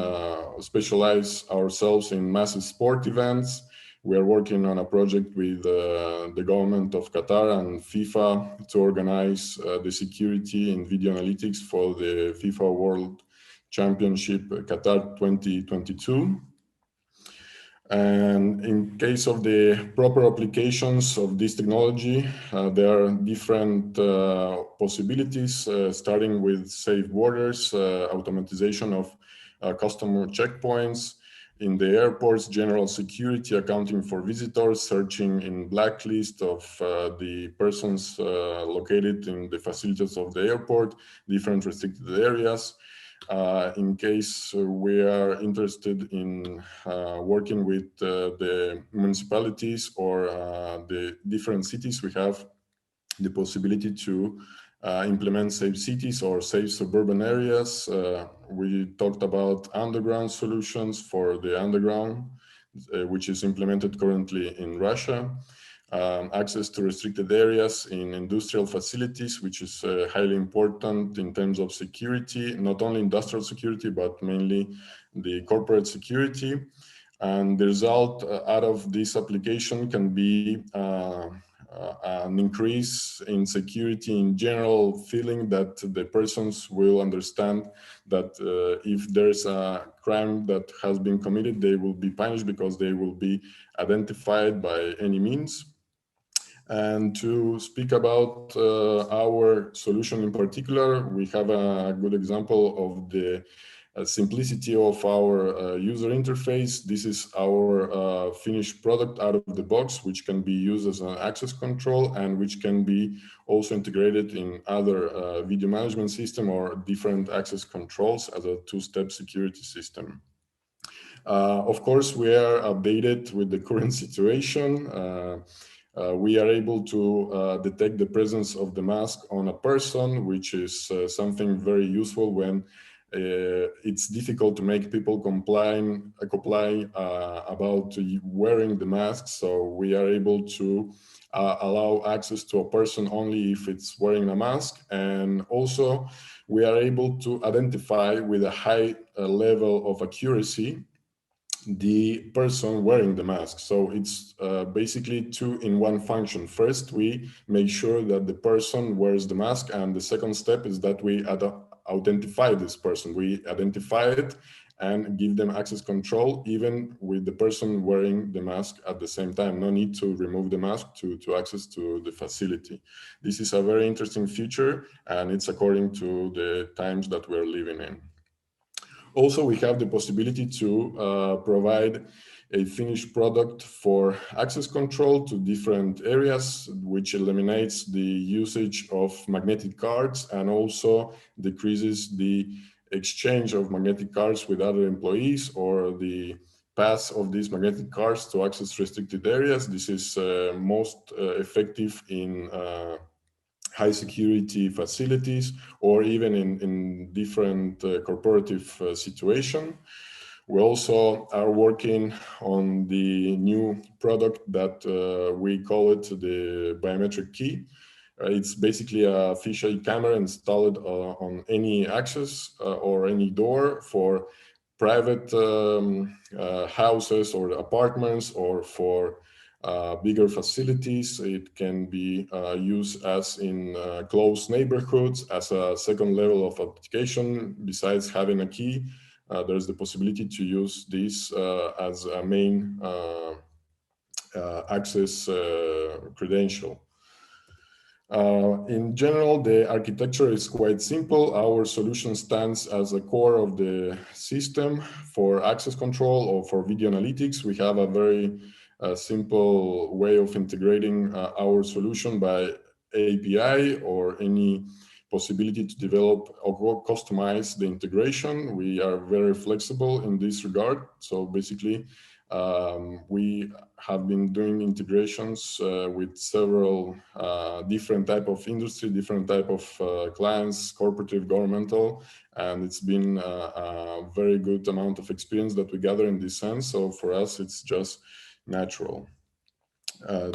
specialize ourselves in massive sport events. We are working on a project with the government of Qatar and FIFA to organize the security in video analytics for the FIFA World Championship Qatar 2022. And in case of the proper applications of this technology, there are different possibilities, starting with safe borders, automatization of customer checkpoints, in the airports, general security, accounting for visitors, searching in blacklist of the persons located in the facilities of the airport, different restricted areas. In case we are interested in working with the municipalities or the different cities, we have the possibility to implement safe cities or safe suburban areas. We talked about underground solutions for the underground, which is implemented currently in Russia. Access to restricted areas in industrial facilities, which is highly important in terms of security, not only industrial security, but mainly the corporate security. And the result out of this application can be an increase in security in general, feeling that the persons will understand that if there's a crime that has been committed, they will be punished because they will be identified by any means. And to speak about our solution in particular, we have a good example of the simplicity of our user interface. This is our finished product out of the box, which can be used as an access control and which can be also integrated in other video management system or different access controls as a two-step security system. Of course, we are updated with the current situation. We are able to detect the presence of the mask on a person, which is something very useful when it's difficult to make people comply about wearing the mask. So we are able to allow access to a person only if it's wearing a mask. And also we are able to identify with a high level of accuracy the person wearing the mask. So it's basically two-in-one function. First, we make sure that the person wears the mask, and the second step is that we identify this person. We identify it and give them access control, even with the person wearing the mask at the same time. No need to remove the mask to access to the facility. This is a very interesting feature, and it's according to the times that we're living in. Also, we have the possibility to provide a finished product for access control to different areas, which eliminates the usage of magnetic cards and also decreases the exchange of magnetic cards with other employees or the pass of these magnetic cards to access restricted areas. This is most effective in high security facilities or even in different corporative situation. We also are working on the new product that we call it the biometric key. It's basically a fisheye camera installed on any access or any door for private houses or apartments or for bigger facilities. It can be used as in close neighborhoods as a second level of authentication. Besides having a key, there's the possibility to use this as a main access credential. In general, the architecture is quite simple. Our solution stands as a core of the system for access control or for video analytics. We have a very simple way of integrating our solution by API or any possibility to develop or customize the integration. We are very flexible in this regard. So basically, we have been doing integrations with several different type of industry, different type of clients, corporate, governmental, and it's been a very good amount of experience that we gather in this sense. So for us, it's just natural.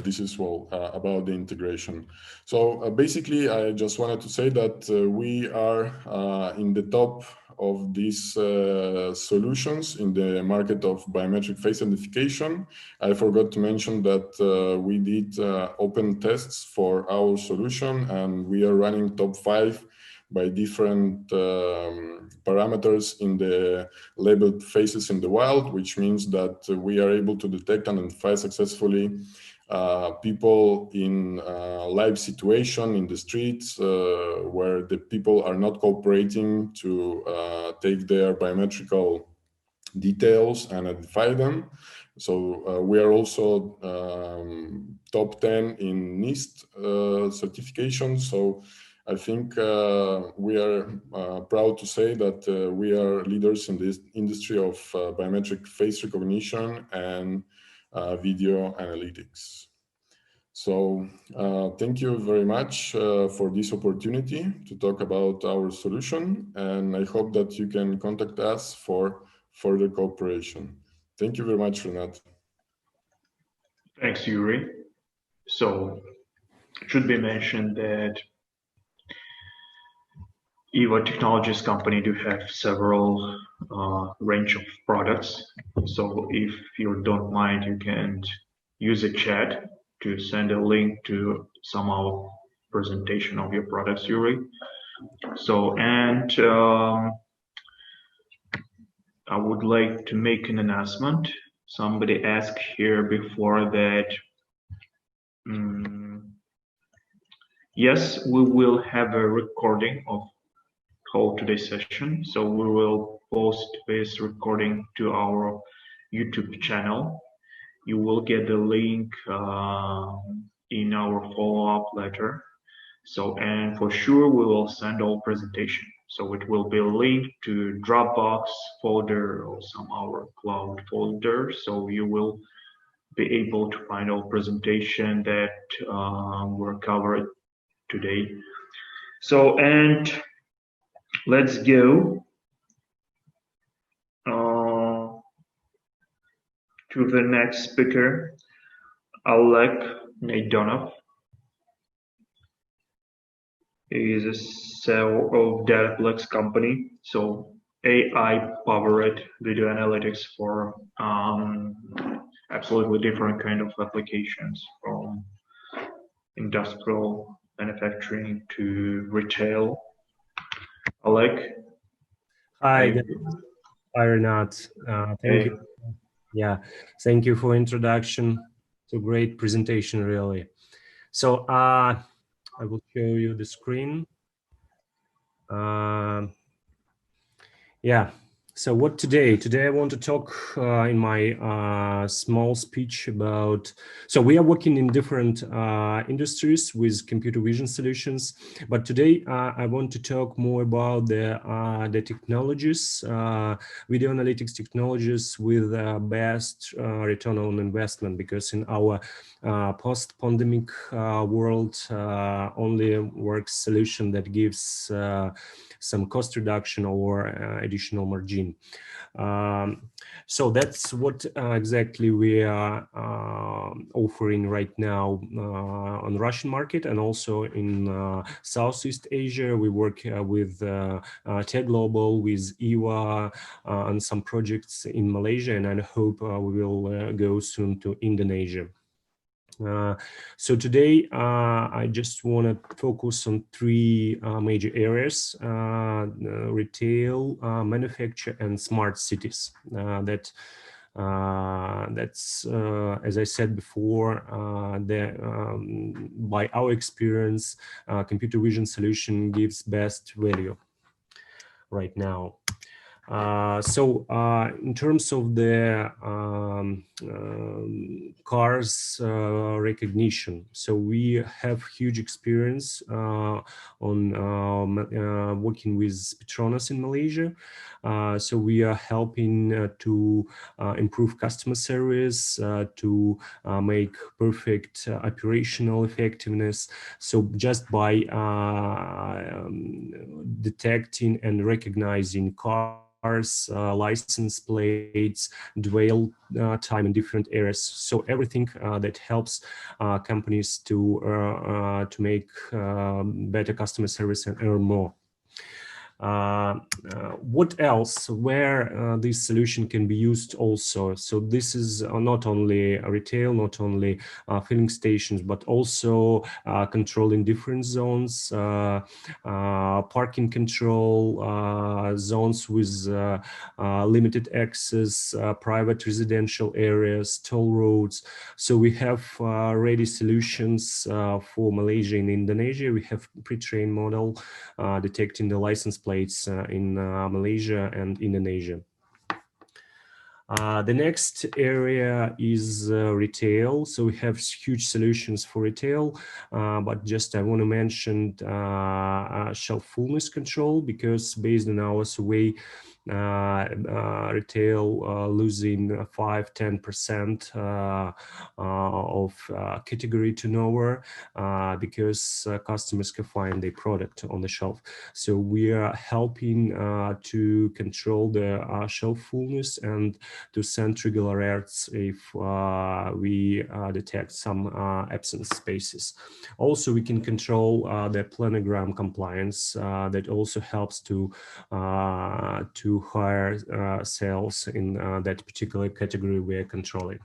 This is about the integration. So basically, I just wanted to say that we are in the top of these solutions in the market of biometric face identification. I forgot to mention that we did open tests for our solution, and we are running top 5 by different parameters in the labeled faces in the wild, which means that we are able to detect and identify successfully people in live situation in the streets where the people are not cooperating to take their biometrical details and identify them. So we are also top 10 in NIST certification. So I think we are proud to say that we are leaders in this industry of biometric face recognition and video analytics. So thank you very much for this opportunity to talk about our solution, and I hope that you can contact us for further cooperation. Thank you very much, Renat. Thanks, Yuri. So it should be mentioned that EVA Technologies company do have several range of products. So if you don't mind, you can use a chat to send a link to somehow presentation of your products, Yuri. So, and I would like to make an announcement. Somebody asked here before that, yes, we will have a recording of whole today's session. So we will post this recording to our YouTube channel. You will get the link in our follow-up letter. So, and for sure, we will send all presentation. So it will be linked to Dropbox folder or some our cloud folder. So you will be able to find all presentation that were covered today. So, and let's go to the next speaker, Oleg Naidonov. He is a CEO of Dataplex company. So AI-powered video analytics for absolutely different kind of applications, from industrial manufacturing to retail. Oleg. Hi, Renat. Thank you. Yeah, thank you for introduction. It's a great presentation, really. So I will show you the screen. Yeah. So what today? Today I want to talk in my small speech about, so we are working in different industries with computer vision solutions, but today I want to talk more about the technologies, video analytics technologies with best return on investment, because in our post-pandemic world, only works solution that gives some cost reduction or additional margin. So that's what exactly we are offering right now on the Russian market, and also in Southeast Asia. We work with Tech Global, with EVA, on some projects in Malaysia, and I hope we will go soon to Indonesia. So today I just want to focus on three major areas: retail, manufacture, and smart cities. That That's, as I said before, by our experience, computer vision solution gives best value right now. In terms of the cars recognition, so we have huge experience on working with Petronas in Malaysia. So we are helping to improve customer service, to make perfect operational effectiveness. So just by detecting and recognizing cars, license plates, dwell time in different areas. So everything that helps companies to make better customer service and earn more. What else, where this solution can be used also? So this is not only retail, not only filling stations, but also controlling different zones, parking control, zones with limited access, private residential areas, toll roads. So we have ready solutions for Malaysia and Indonesia. We have pre-trained model detecting the license plates in Malaysia and Indonesia. The next area is retail. So we have huge solutions for retail, but just I want to mention shelf fullness control, because based on our survey, retail losing 5–10% of category turnover because customers can find their product on the shelf. So we are helping to control the shelf fullness and to send regular alerts if we detect some absent spaces. Also, we can control the planogram compliance. That also helps to higher sales in that particular category we are controlling.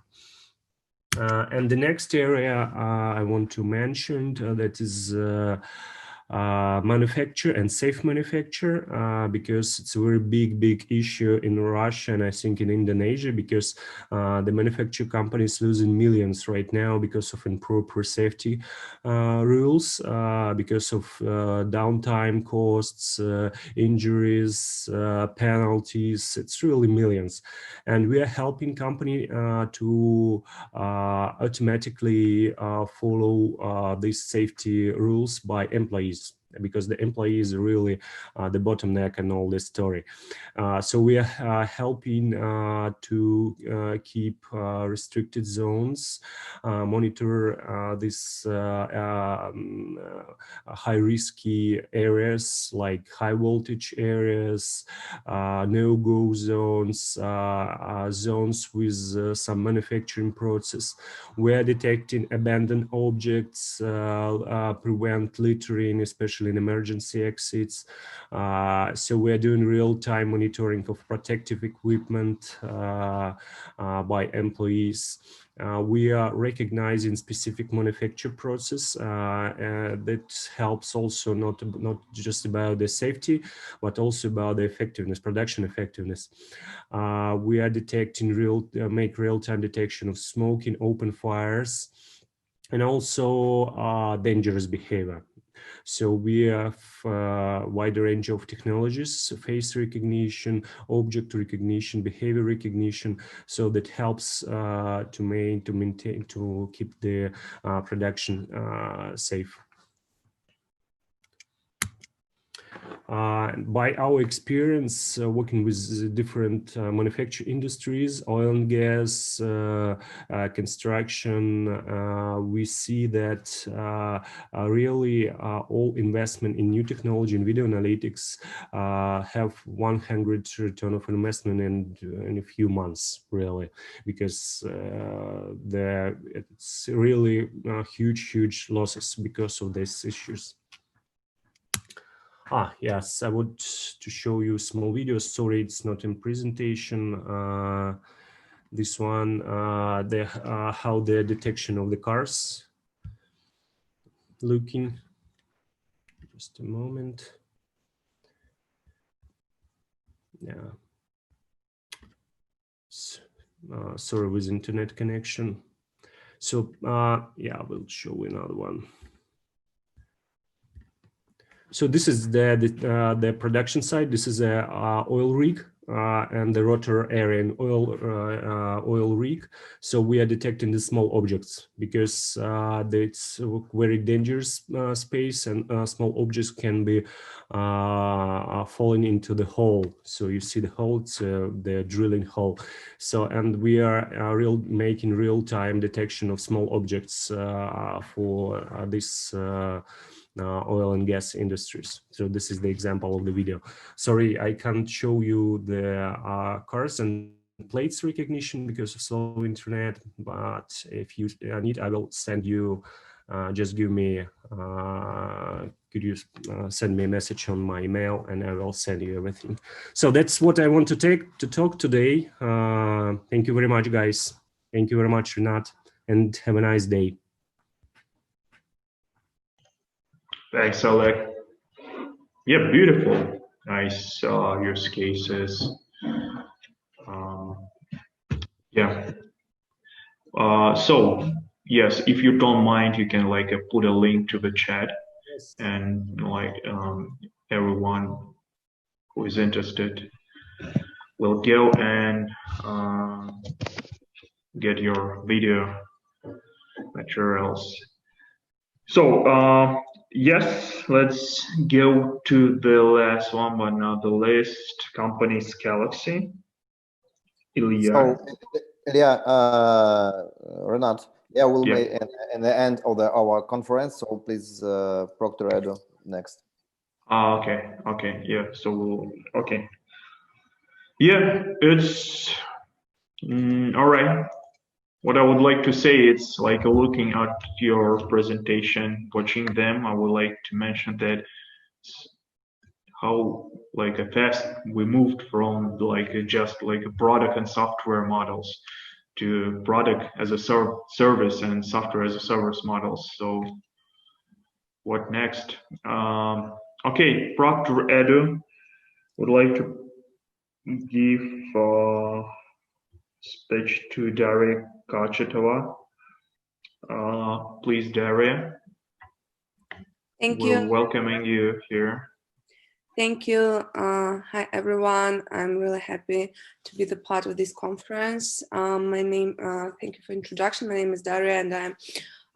And the next area I want to mention that is manufacture and safe manufacture, because it's a very big issue in Russia and I think in Indonesia, because the manufacturer companies losing millions right now because of improper safety rules, because of downtime costs, injuries, penalties. It's really millions, and we are helping company to automatically follow these safety rules by employees, because the employees are really the bottleneck in all this story. So we are helping to keep restricted zones, monitor these high risky areas like high voltage areas, no-go zones, zones with some manufacturing process. We are detecting abandoned objects, prevent littering, especially in emergency exits. So we are doing real-time monitoring of protective equipment by employees. We are recognizing specific manufacture process that helps also not just about the safety, but also about the effectiveness, production effectiveness. We are detecting make real-time detection of smoking, open fires, and also dangerous behavior. So we have a wider range of technologies: face recognition, object recognition, behavior recognition. So that helps to keep the production safe. By our experience working with different manufacturing industries, oil and gas, construction, we see that really all investment in new technology and video analytics have 100 return of investment in a few months, really, because it's really huge losses because of these issues. Yes, I would to show you small videos. Sorry, it's not in presentation. This one, how the detection of the cars looking. Just a moment. Yeah. sorry, with internet connection. So yeah, I will show another one. So this is the production side. This is a oil rig and the rotor area in oil rig. So we are detecting the small objects because it's a very dangerous space, and small objects can be falling into the hole. So you see the hole, it's the drilling hole. So, and we are making real-time detection of small objects for this oil and gas industries. So this is the example of the video. Sorry, I can't show you the cars and plates recognition because of slow internet, but if you need, I will send you, just give me, could you send me a message on my email and I will send you everything. So that's what I want to talk today. Thank you very much, guys. Thank you very much, Renat, and have a nice day. Thanks, Oleg. Yeah, beautiful. Nice use cases. Yeah. So yes, if you don't mind, you can like put a link to the chat, yes, and like everyone who is interested will go and get your video materials. So yes, let's go to the last one, but not the least, company's Galaxy. Ilya. So, Ilya, Renat, yeah, we'll be in the end of our conference. So please, Procter Edu next. Okay. Okay. Yeah. So okay. Yeah, it's all right. What I would like to say, it's like looking at your presentation, watching them, I would like to mention that how like a fast we moved from like just like a product and software models to product as a service and software as a service models. So what next? Okay, Procter Edu would like to give speech to Daria Kachetova. Please, Daria. Thank you. We're welcoming you here. Thank you. Hi, everyone. I'm really happy to be the part of this conference. Thank you for introduction. My name is Daria, and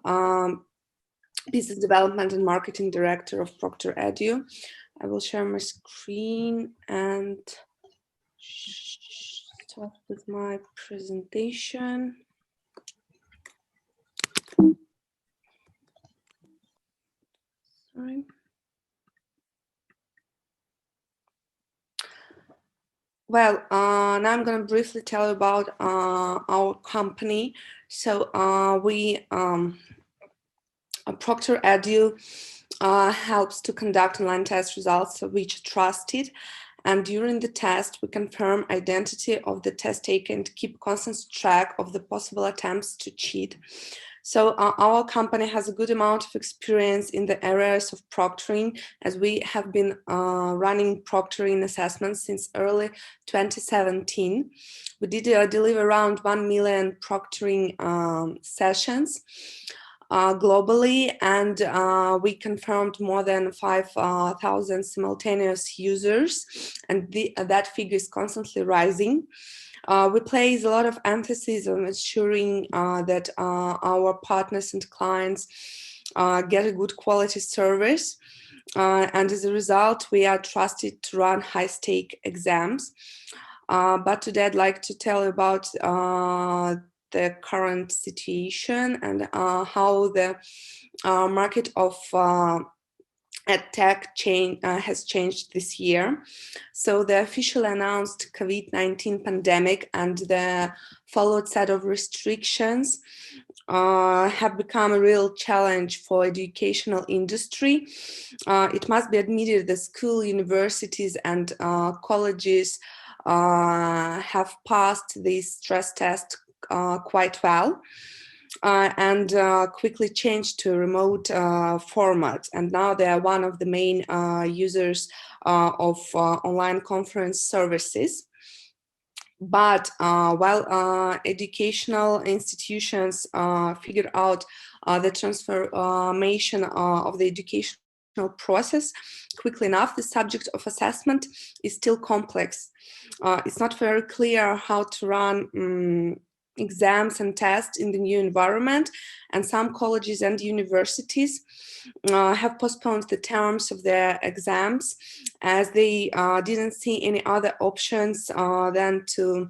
I'm Business Development and Marketing Director of Procter Edu. I will share my screen and start with my presentation. Sorry. Well, now I'm going to briefly tell you about our company. So Procter Edu helps to conduct online test results which are trusted. And during the test, we confirm identity of the test taker and keep constant track of the possible attempts to cheat. So our company has a good amount of experience in the areas of proctoring, as we have been running proctoring assessments since early 2017. We did deliver around 1 million proctoring sessions globally, and we confirmed more than 5,000 simultaneous users, and that figure is constantly rising. We place a lot of emphasis on ensuring that our partners and clients get a good quality service. And as a result, we are trusted to run high-stake exams. But today I'd like to tell you about the current situation and how the market of EdTech has changed this year. So the officially announced COVID-19 pandemic and the followed set of restrictions have become a real challenge for educational industry. It must be admitted that school, universities and colleges have passed this stress test quite well. And quickly changed to a remote format. And now they are one of the main users of online conference services. But while educational institutions figure out the transformation of the educational process quickly enough, the subject of assessment is still complex. It's not very clear how to run exams and tests in the new environment, and some colleges and universities have postponed the terms of their exams as they didn't see any other options than to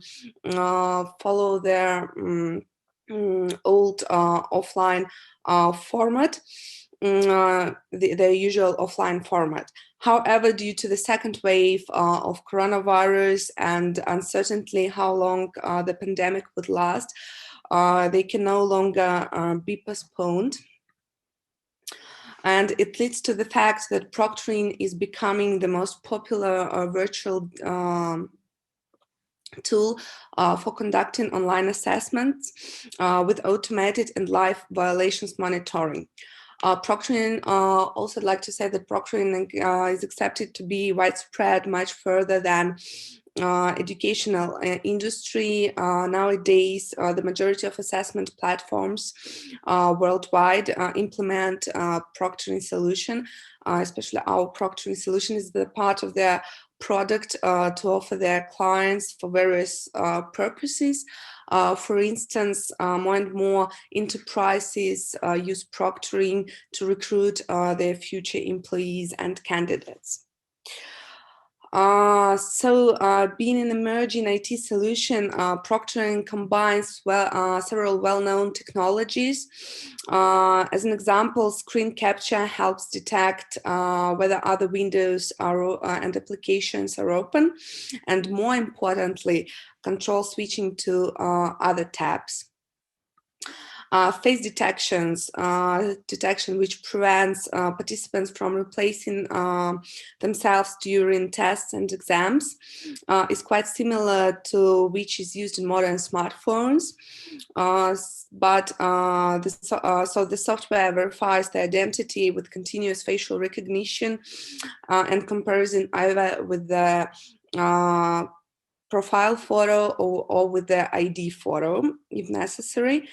follow their old offline format, their usual offline format. However, due to the second wave of coronavirus and uncertainty how long the pandemic would last, they can no longer be postponed. And it leads to the fact that proctoring is becoming the most popular virtual tool for conducting online assessments with automated and live violations monitoring. Proctoring, also I'd like to say that proctoring is accepted to be widespread much further than educational industry. Nowadays, the majority of assessment platforms worldwide implement proctoring solution, especially our proctoring solution is the part of their product to offer their clients for various purposes. For instance, more and more enterprises use proctoring to recruit their future employees and candidates. Being an emerging IT solution, proctoring combines several well-known technologies. As an example, screen capture helps detect whether other windows are and applications are open, and more importantly, control switching to other tabs. Face detection, which prevents participants from replacing themselves during tests and exams, is quite similar to which is used in modern smartphones. So the software verifies the identity with continuous facial recognition and comparison either with the profile photo or with the ID photo if necessary.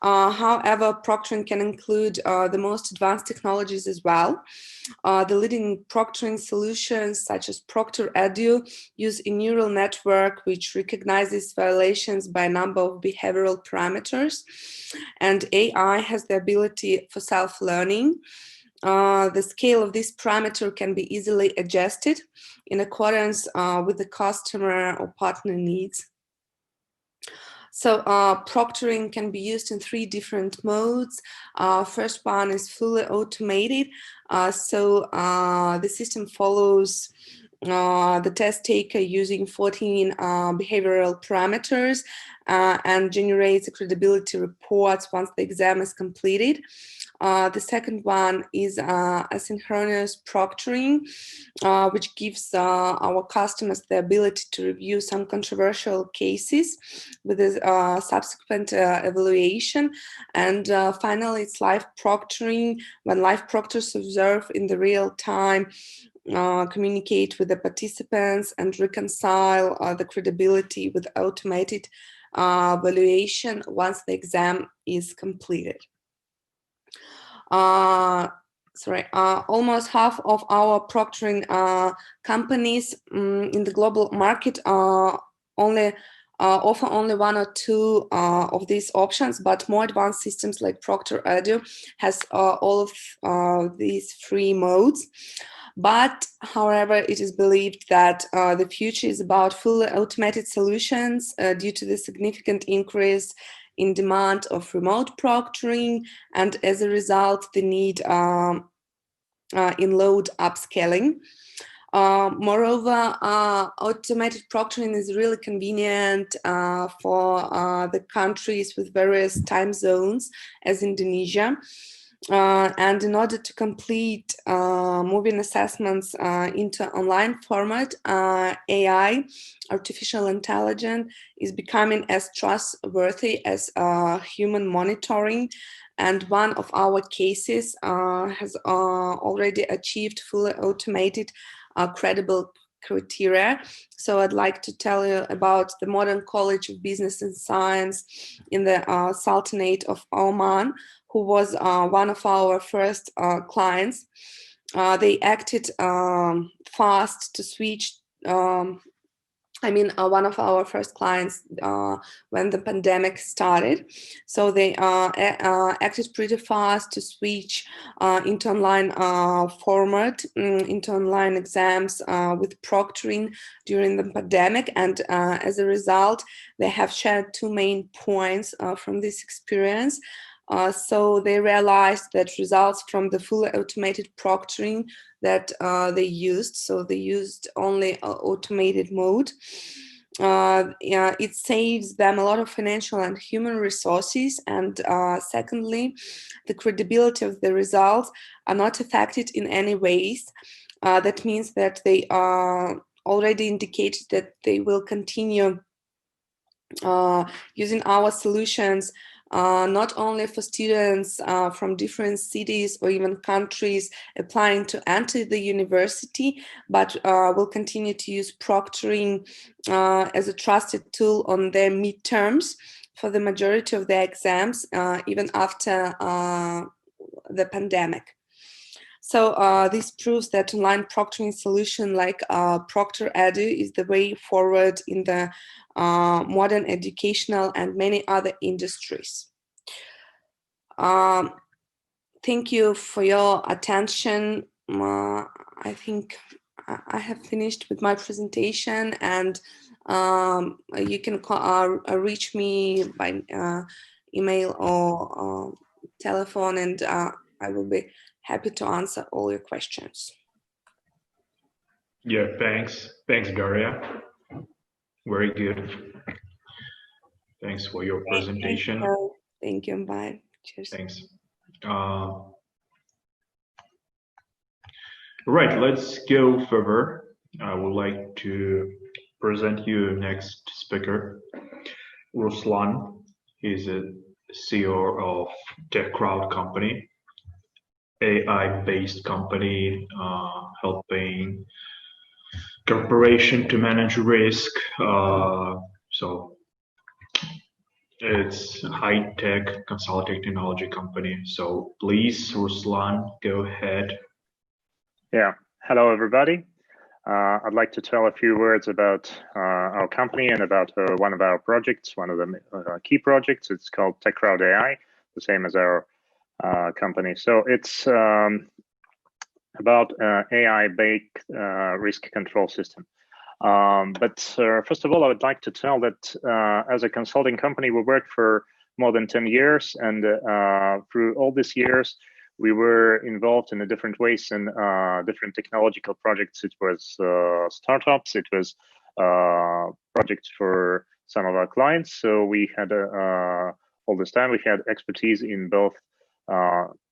However, proctoring can include the most advanced technologies as well. The leading proctoring solutions such as Proctor-Edu use a neural network which recognizes violations by a number of behavioral parameters, and AI has the ability for self-learning. The scale of this parameter can be easily adjusted in accordance with the customer or partner needs. So proctoring can be used in 3 different modes. First one is fully automated. The system follows the test taker using 14 behavioral parameters and generates a credibility reports once the exam is completed. The second one is asynchronous proctoring, which gives our customers the ability to review some controversial cases with a subsequent evaluation. And finally, it's live proctoring, when live proctors observe in the real time, communicate with the participants and reconcile the credibility with automated evaluation once the exam is completed. Almost half of our proctoring companies in the global market offer only 1 or 2 of these options, but more advanced systems like Proctor-Edu has all of these 3 modes. But, however, it is believed that the future is about fully automated solutions due to the significant increase in demand of remote proctoring, and as a result, the need in load upscaling. Moreover, automated proctoring is really convenient for the countries with various time zones, as Indonesia. And in order to complete moving assessments into online format, AI, artificial intelligence, is becoming as trustworthy as human monitoring. And one of our cases has already achieved fully automated credible criteria. So I'd like to tell you about the Modern College of Business and Science in the Sultanate of Oman, who was one of our first clients. They acted fast to switch. One of our first clients when the pandemic started. So they acted pretty fast to switch into online format, into online exams with proctoring during the pandemic. And as a result, they have shared two main points from this experience. So they realized that results from the fully automated proctoring that they used, so they used only automated mode. It saves them a lot of financial and human resources. And secondly, the credibility of the results are not affected in any ways. That means that they already indicated that they will continue using our solutions not only for students from different cities or even countries applying to enter the university, but will continue to use proctoring as a trusted tool on their midterms for the majority of their exams, even after the pandemic. So this proves that online proctoring solution like Proctor Edu is the way forward in the modern educational and many other industries. Thank you for your attention. I think I have finished with my presentation, and you can reach me by email or telephone, and I will be happy to answer all your questions. Yeah, thanks. Thanks, Daria. Very good. Thanks for your presentation. Thank you. Bye. Cheers. Thanks. Right, let's go further. I would like to present you next speaker, Ruslan. He's a CEO of TechCrowd company, AI-based company helping corporation to manage risk. So it's a high-tech consulting technology company. So please, Ruslan, go ahead. Yeah. Hello, everybody. I'd like to tell a few words about our company and about one of our projects, one of the key projects. It's called TechCrowd AI, the same as our company. So it's about AI-based risk control system. But first of all, I would like to tell that as a consulting company, we worked for more than 10 years. And through all these years, we were involved in different ways in different technological projects. It was startups, it was projects for some of our clients. So we had all this time, we had expertise in both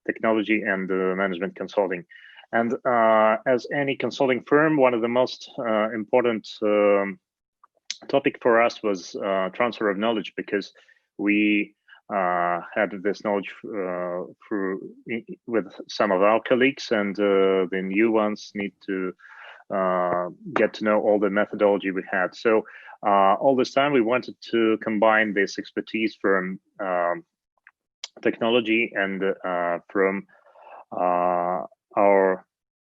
technology and management consulting. And as any consulting firm, one of the most important topic for us was transfer of knowledge, because we had this knowledge with some of our colleagues, and the new ones need to get to know all the methodology we had. So all this time we wanted to combine this expertise from technology and from our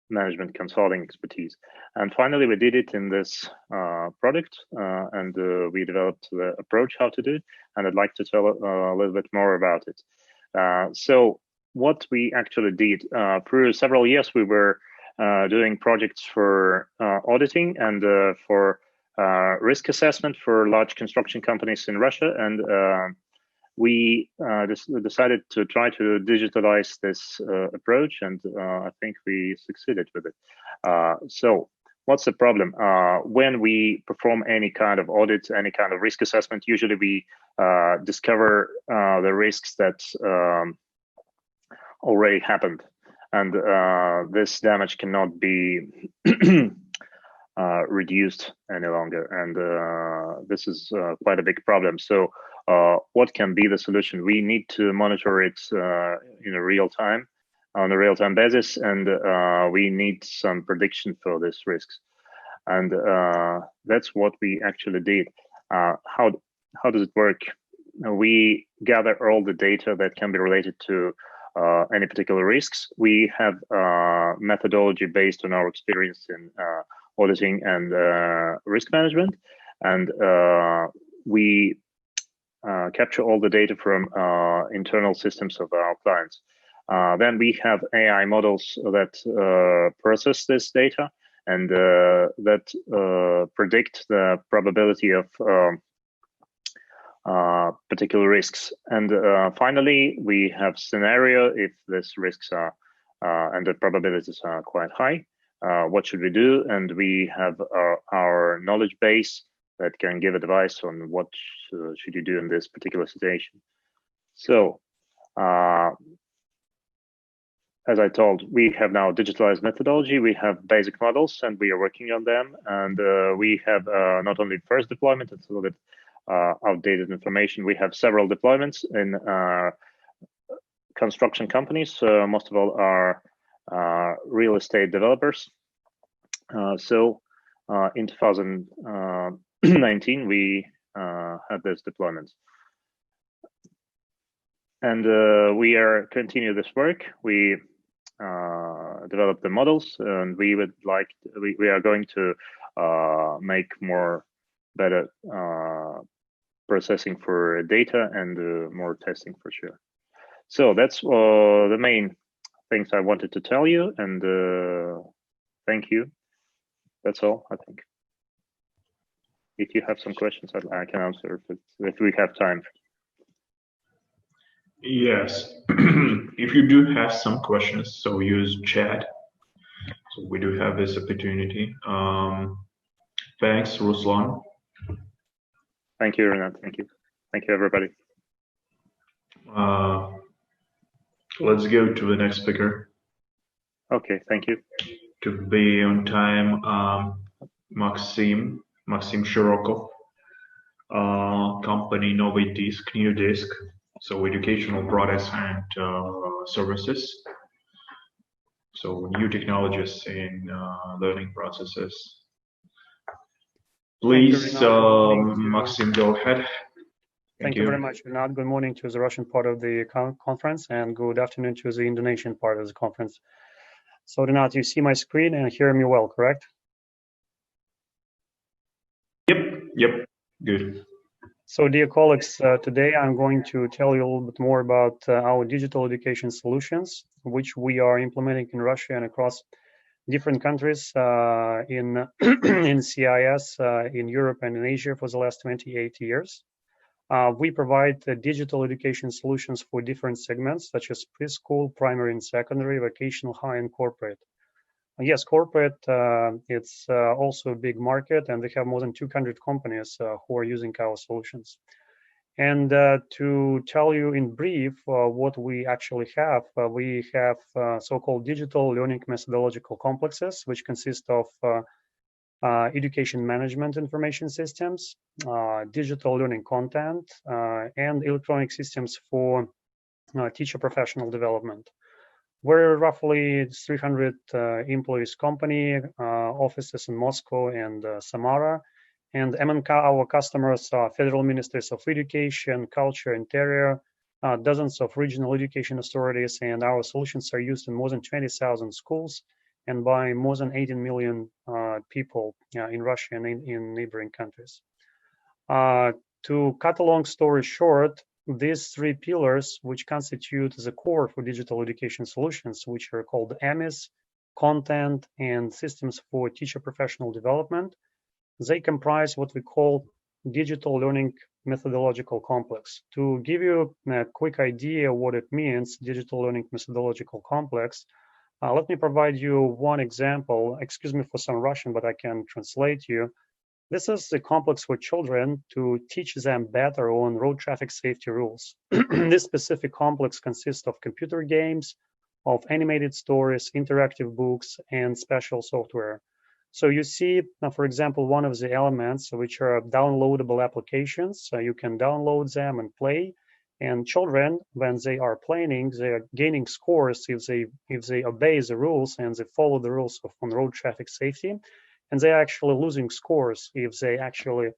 management consulting expertise. And finally, we did it in this product, and we developed the approach how to do it. And I'd like to tell a little bit more about it. So what we actually did, through several years, we were doing projects for auditing and for risk assessment for large construction companies in Russia. And we decided to try to digitalize this approach, and I think we succeeded with it. So what's the problem? When we perform any kind of audit, any kind of risk assessment, usually we discover the risks that already happened, and this damage cannot be reduced any longer, and this is quite a big problem. So what can be the solution? We need to monitor it in a real time, on a real-time basis, and we need some prediction for these risks. And that's what we actually did. How does it work? We gather all the data that can be related to any particular risks. We have a methodology based on our experience in auditing and risk management, and we capture all the data from internal systems of our clients. Then we have AI models that process this data and that predict the probability of particular risks. And finally, we have scenario if these risks are and the probabilities are quite high. What should we do? And we have our knowledge base that can give advice on what should you do in this particular situation. So, as I told, we have now digitalized methodology. We have basic models, and we are working on them. And we have not only first deployment, it's a little bit outdated information. We have several deployments in construction companies. Most of all are real estate developers. So in 2019, we had this deployment. And we are continue this work. We develop the models, and we would like we are going to make better processing for data and more testing for sure. So that's the main things I wanted to tell you, and thank you. That's all, I think. If you have some questions, I can answer if we have time. Yes, if you do have some questions, so use chat. So we do have this opportunity. Thanks, Ruslan. Thank you, Renat. Thank you. Thank you, everybody. Let's go to the next speaker. Okay, thank you. To be on time, Maxim Shirokov, company Novy Disk, New Disk, so educational products and services. So new technologies in learning processes. Please, Maxim, go ahead. Thank you very much, Renat. Good morning to the Russian part of the conference, and good afternoon to the Indonesian part of the conference. So, Renat, you see my screen and hear me well, correct? Yep, good. So, dear colleagues, today I'm going to tell you a little bit more about our digital education solutions, which we are implementing in Russia and across different countries in CIS, in Europe and in Asia for the last 28 years. We provide digital education solutions for different segments, such as preschool, primary and secondary, vocational, high, and corporate. Yes, corporate, it's also a big market, and they have more than 200 companies who are using our solutions. And to tell you in brief what we actually have, we have so-called digital learning methodological complexes, which consist of education management information systems, digital learning content, and electronic systems for teacher professional development. We're roughly 300 employees company, offices in Moscow and Samara. And among our customers are federal ministries of education, culture, interior, dozens of regional education authorities, and our solutions are used in more than 20,000 schools and by more than 18 million people in Russia and in neighboring countries. To cut a long story short, these three pillars, which constitute the core for digital education solutions, which are called AMIS, content, and systems for teacher professional development, they comprise what we call digital learning methodological complex. To give you a quick idea what it means, digital learning methodological complex, let me provide you one example. Excuse me for some Russian, but I can translate you. This is the complex for children to teach them better on road traffic safety rules. This specific complex consists of computer games, of animated stories, interactive books, and special software. So you see, for example, one of the elements which are downloadable applications. So you can download them and play. And children, when they are playing, they are gaining scores if they obey the rules and they follow the rules on road traffic safety. and they're actually losing scores if they actually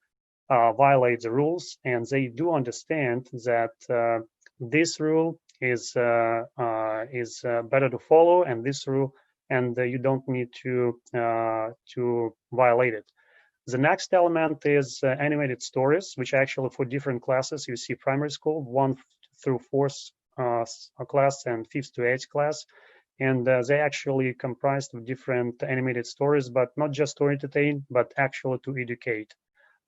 violate the rules, and they do understand that this rule is better to follow, and this rule, and you don't need to violate it. The next element is animated stories, which actually for different classes. You see primary school, 1 through 4th class and 5th to 8th class. And they actually comprised of different animated stories, but not just to entertain, but actually to educate.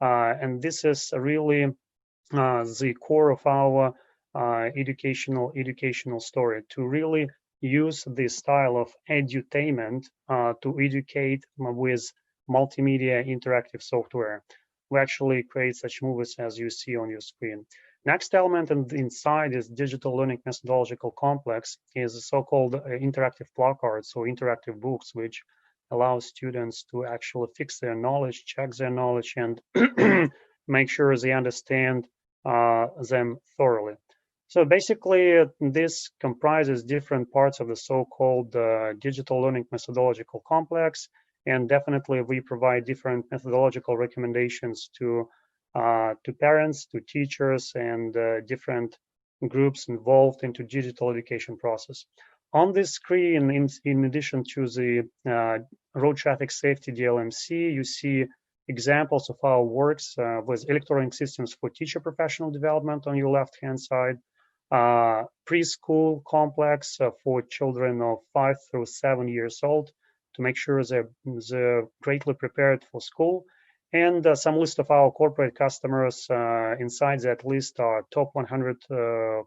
And this is really the core of our educational story, to really use this style of edutainment to educate with multimedia interactive software. We actually create such movies as you see on your screen. Next element inside is digital learning methodological complex is a so-called interactive placards or interactive books, which allow students to actually fix their knowledge, check their knowledge, and make sure they understand them thoroughly. So basically, this comprises different parts of the so-called digital learning methodological complex, and definitely we provide different methodological recommendations to parents, to teachers, and different groups involved into digital education process. On this screen, in addition to the road traffic safety DLMC, you see examples of our works with electronic systems for teacher professional development on your left-hand side, preschool complex for children of 5 through 7 years old to make sure they're greatly prepared for school, and some list of our corporate customers. Inside that list are top 100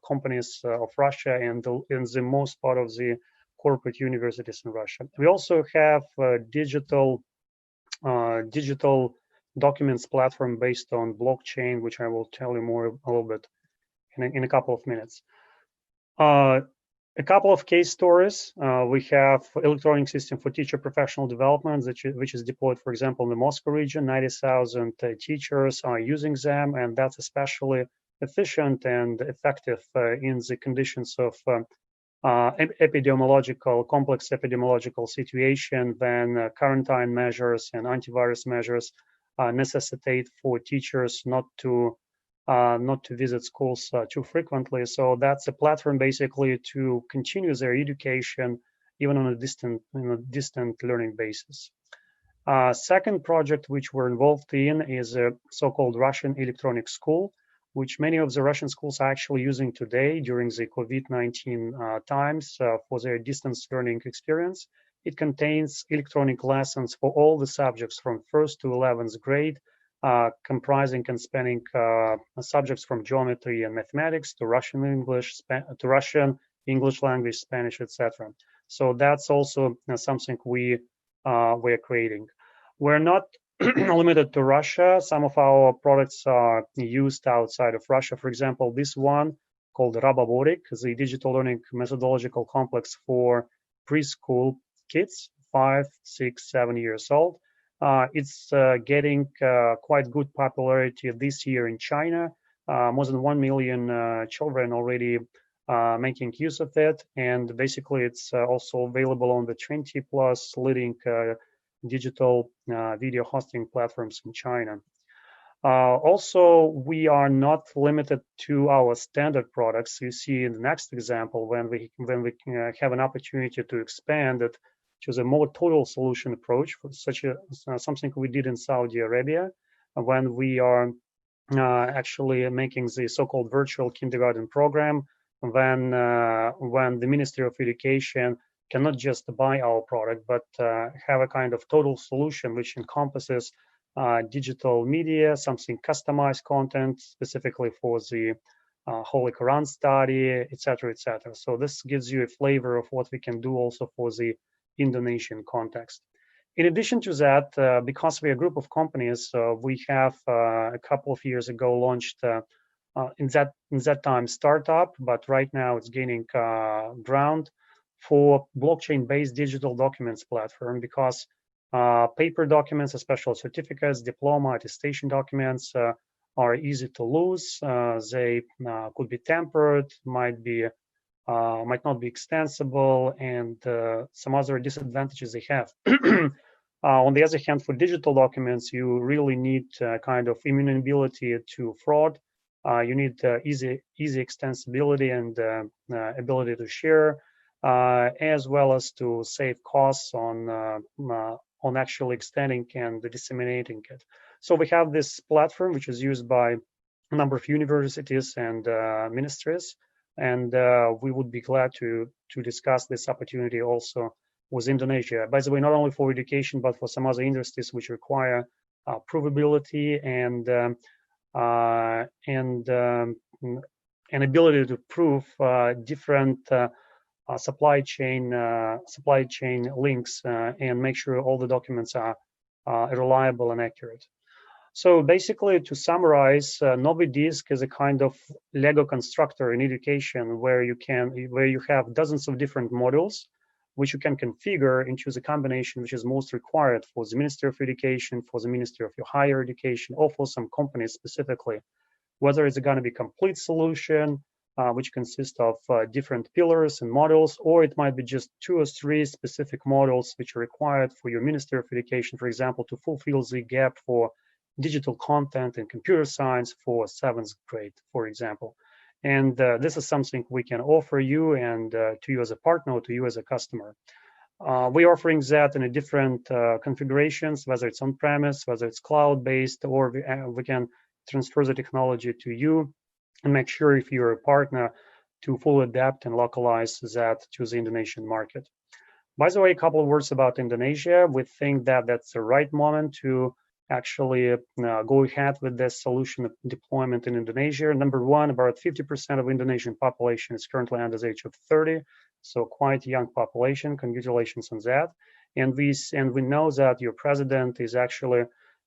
companies of Russia and the most part of the corporate universities in Russia. We also have digital documents platform based on blockchain, which I will tell you more a little bit in a couple of minutes. A couple of case stories. We have electronic system for teacher professional development, which is deployed, for example, in the Moscow region. 90,000 teachers are using them, and that's especially efficient and effective in the conditions of complex epidemiological situation when quarantine measures and antivirus measures necessitate for teachers not to visit schools too frequently. So that's a platform basically to continue their education even on a distant learning basis. Second project which we're involved in is a so-called Russian electronic school, which many of the Russian schools are actually using today during the COVID-19 times for their distance learning experience. It contains electronic lessons for all the subjects from 1st to 11th grade, comprising and spanning subjects from geometry and mathematics to Russian English, to Russian English language, Spanish, etc. So that's also something we're creating. We're not limited to Russia. Some of our products are used outside of Russia. For example, this one called Raboborik, the digital learning methodological complex for preschool kids, 5, 6, 7 years old. It's getting quite good popularity this year in China. More than 1 million children already making use of it. And basically, it's also available on the 20 plus leading digital video hosting platforms in China. Also, we are not limited to our standard products. You see in the next example, when we have an opportunity to expand it to the more total solution approach, for something we did in Saudi Arabia, when we are actually making the so-called virtual kindergarten program, when the Ministry of Education cannot just buy our product, but have a kind of total solution which encompasses digital media, something customized content specifically for the Holy Quran study, etc., etc. So this gives you a flavor of what we can do also for the Indonesian context. In addition to that, because we're a group of companies, we have a couple of years ago launched in that time startup, but right now it's gaining ground for blockchain-based digital documents platform, because paper documents, especially certificates, diploma, attestation documents, are easy to lose. They could be tampered, might not be extensible, and some other disadvantages they have. On the other hand, for digital documents, you really need kind of immutability to fraud. You need easy extensibility and ability to share, as well as to save costs on actually extending and disseminating it. So we have this platform which is used by a number of universities and ministries, and we would be glad to discuss this opportunity also with Indonesia. By the way, not only for education, but for some other industries which require provability and an ability to prove different supply chain links and make sure all the documents are reliable and accurate. So basically, to summarize, NoviDisk is a kind of Lego constructor in education where you have dozens of different modules which you can configure and choose a combination which is most required for the Ministry of Education, for the Ministry of your higher education, or for some companies specifically. Whether it's going to be a complete solution, which consists of different pillars and modules, or it might be just 2 or 3 specific modules which are required for your Ministry of Education, for example, to fulfill the gap for digital content and computer science for 7th grade, for example. And this is something we can offer you and to you as a partner or to you as a customer. We're offering that in a different configurations, whether it's on-premise, whether it's cloud-based, or we can transfer the technology to you and make sure if you're a partner to fully adapt and localize that to the Indonesian market. By the way, a couple of words about Indonesia. We think that that's the right moment to actually go ahead with this solution deployment in Indonesia. Number one, about 50% of Indonesian population is currently under the age of 30, so quite a young population. Congratulations on that. And we know that your president is actually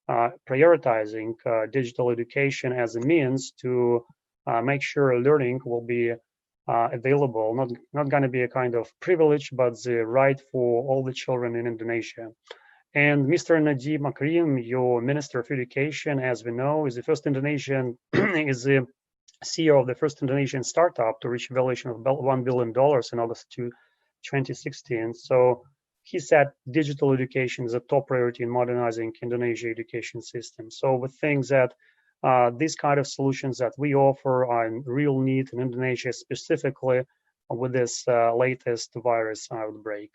prioritizing digital education as a means to make sure learning will be available, not going to be a kind of privilege, but the right for all the children in Indonesia. And Mr. Nadiem Makarim, your Minister of Education, as we know, is the first Indonesian, is the CEO of the first Indonesian startup to reach a valuation of about $1 billion in August 2016. So he said digital education is a top priority in modernizing Indonesia education system. So we think that these kind of solutions that we offer are in real need in Indonesia, specifically with this latest virus outbreak.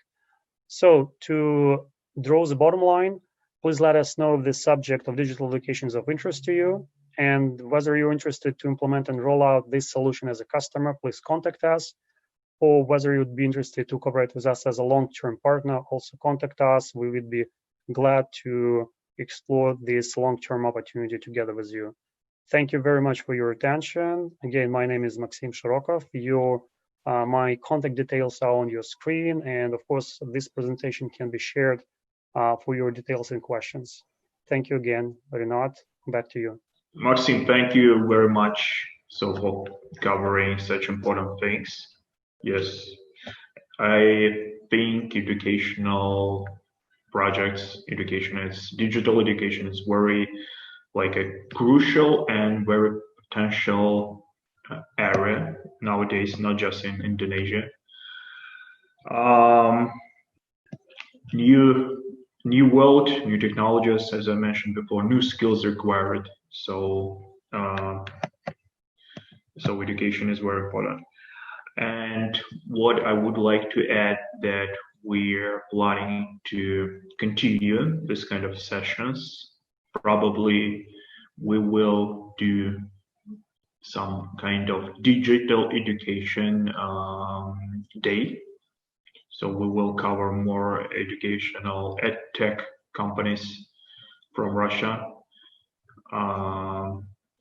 So to draw the bottom line, please let us know if the subject of digital education is of interest to you, and whether you're interested to implement and roll out this solution as a customer, please contact us, or whether you'd be interested to cooperate with us as a long-term partner, also contact us. We would be glad to explore this long-term opportunity together with you. Thank you very much for your attention. Again, my name is Maxim Shirokov. My contact details are on your screen, and of course, this presentation can be shared for your details and questions. Thank you again, Renat. Back to you. Maxim, thank you very much for covering such important things. Yes, I think educational projects, digital education is very a crucial and very potential area nowadays, not just in Indonesia. New world, new technologies, as I mentioned before, new skills required. So education is very important. And what I would like to add that we're planning to continue this kind of sessions. Probably we will do some kind of digital education day. So we will cover more educational edtech companies from Russia.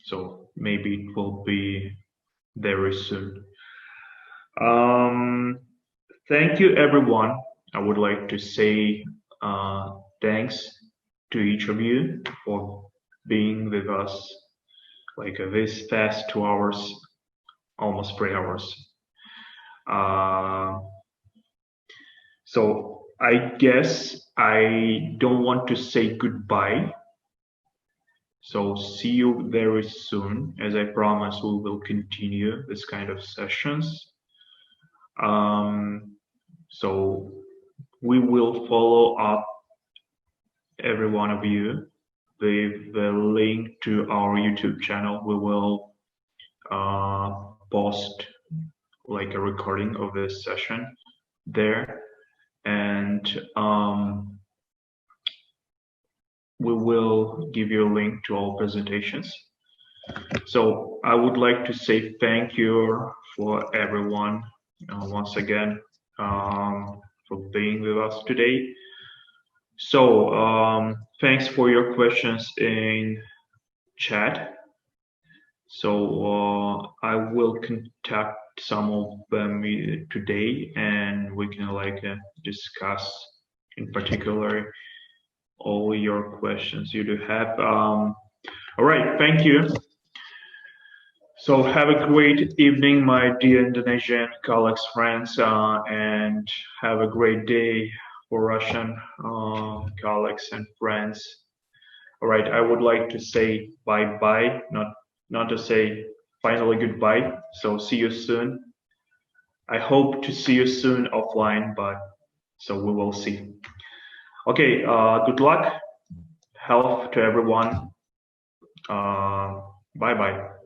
So maybe it will be very soon. Thank you, everyone. I would like to say thanks to each of you for being with us this past 2 hours, almost 3 hours. So I guess I don't want to say goodbye. So see you very soon. As I promised, we will continue this kind of sessions. So we will follow up every one of you with the link to our YouTube channel. We will post like a recording of this session there, and we will give you a link to all presentations. So I would like to say thank you for everyone once again for being with us today. So thanks for your questions in chat. So I will contact some of them today, and we can like discuss in particular all your questions you do have. All right, thank you. So have a great evening, my dear Indonesian colleagues, friends, and have a great day for Russian colleagues and friends. All right, I would like to say bye-bye, not to say finally goodbye. So see you soon. I hope to see you soon offline, but so we will see. Okay, good luck, health to everyone. Bye-bye.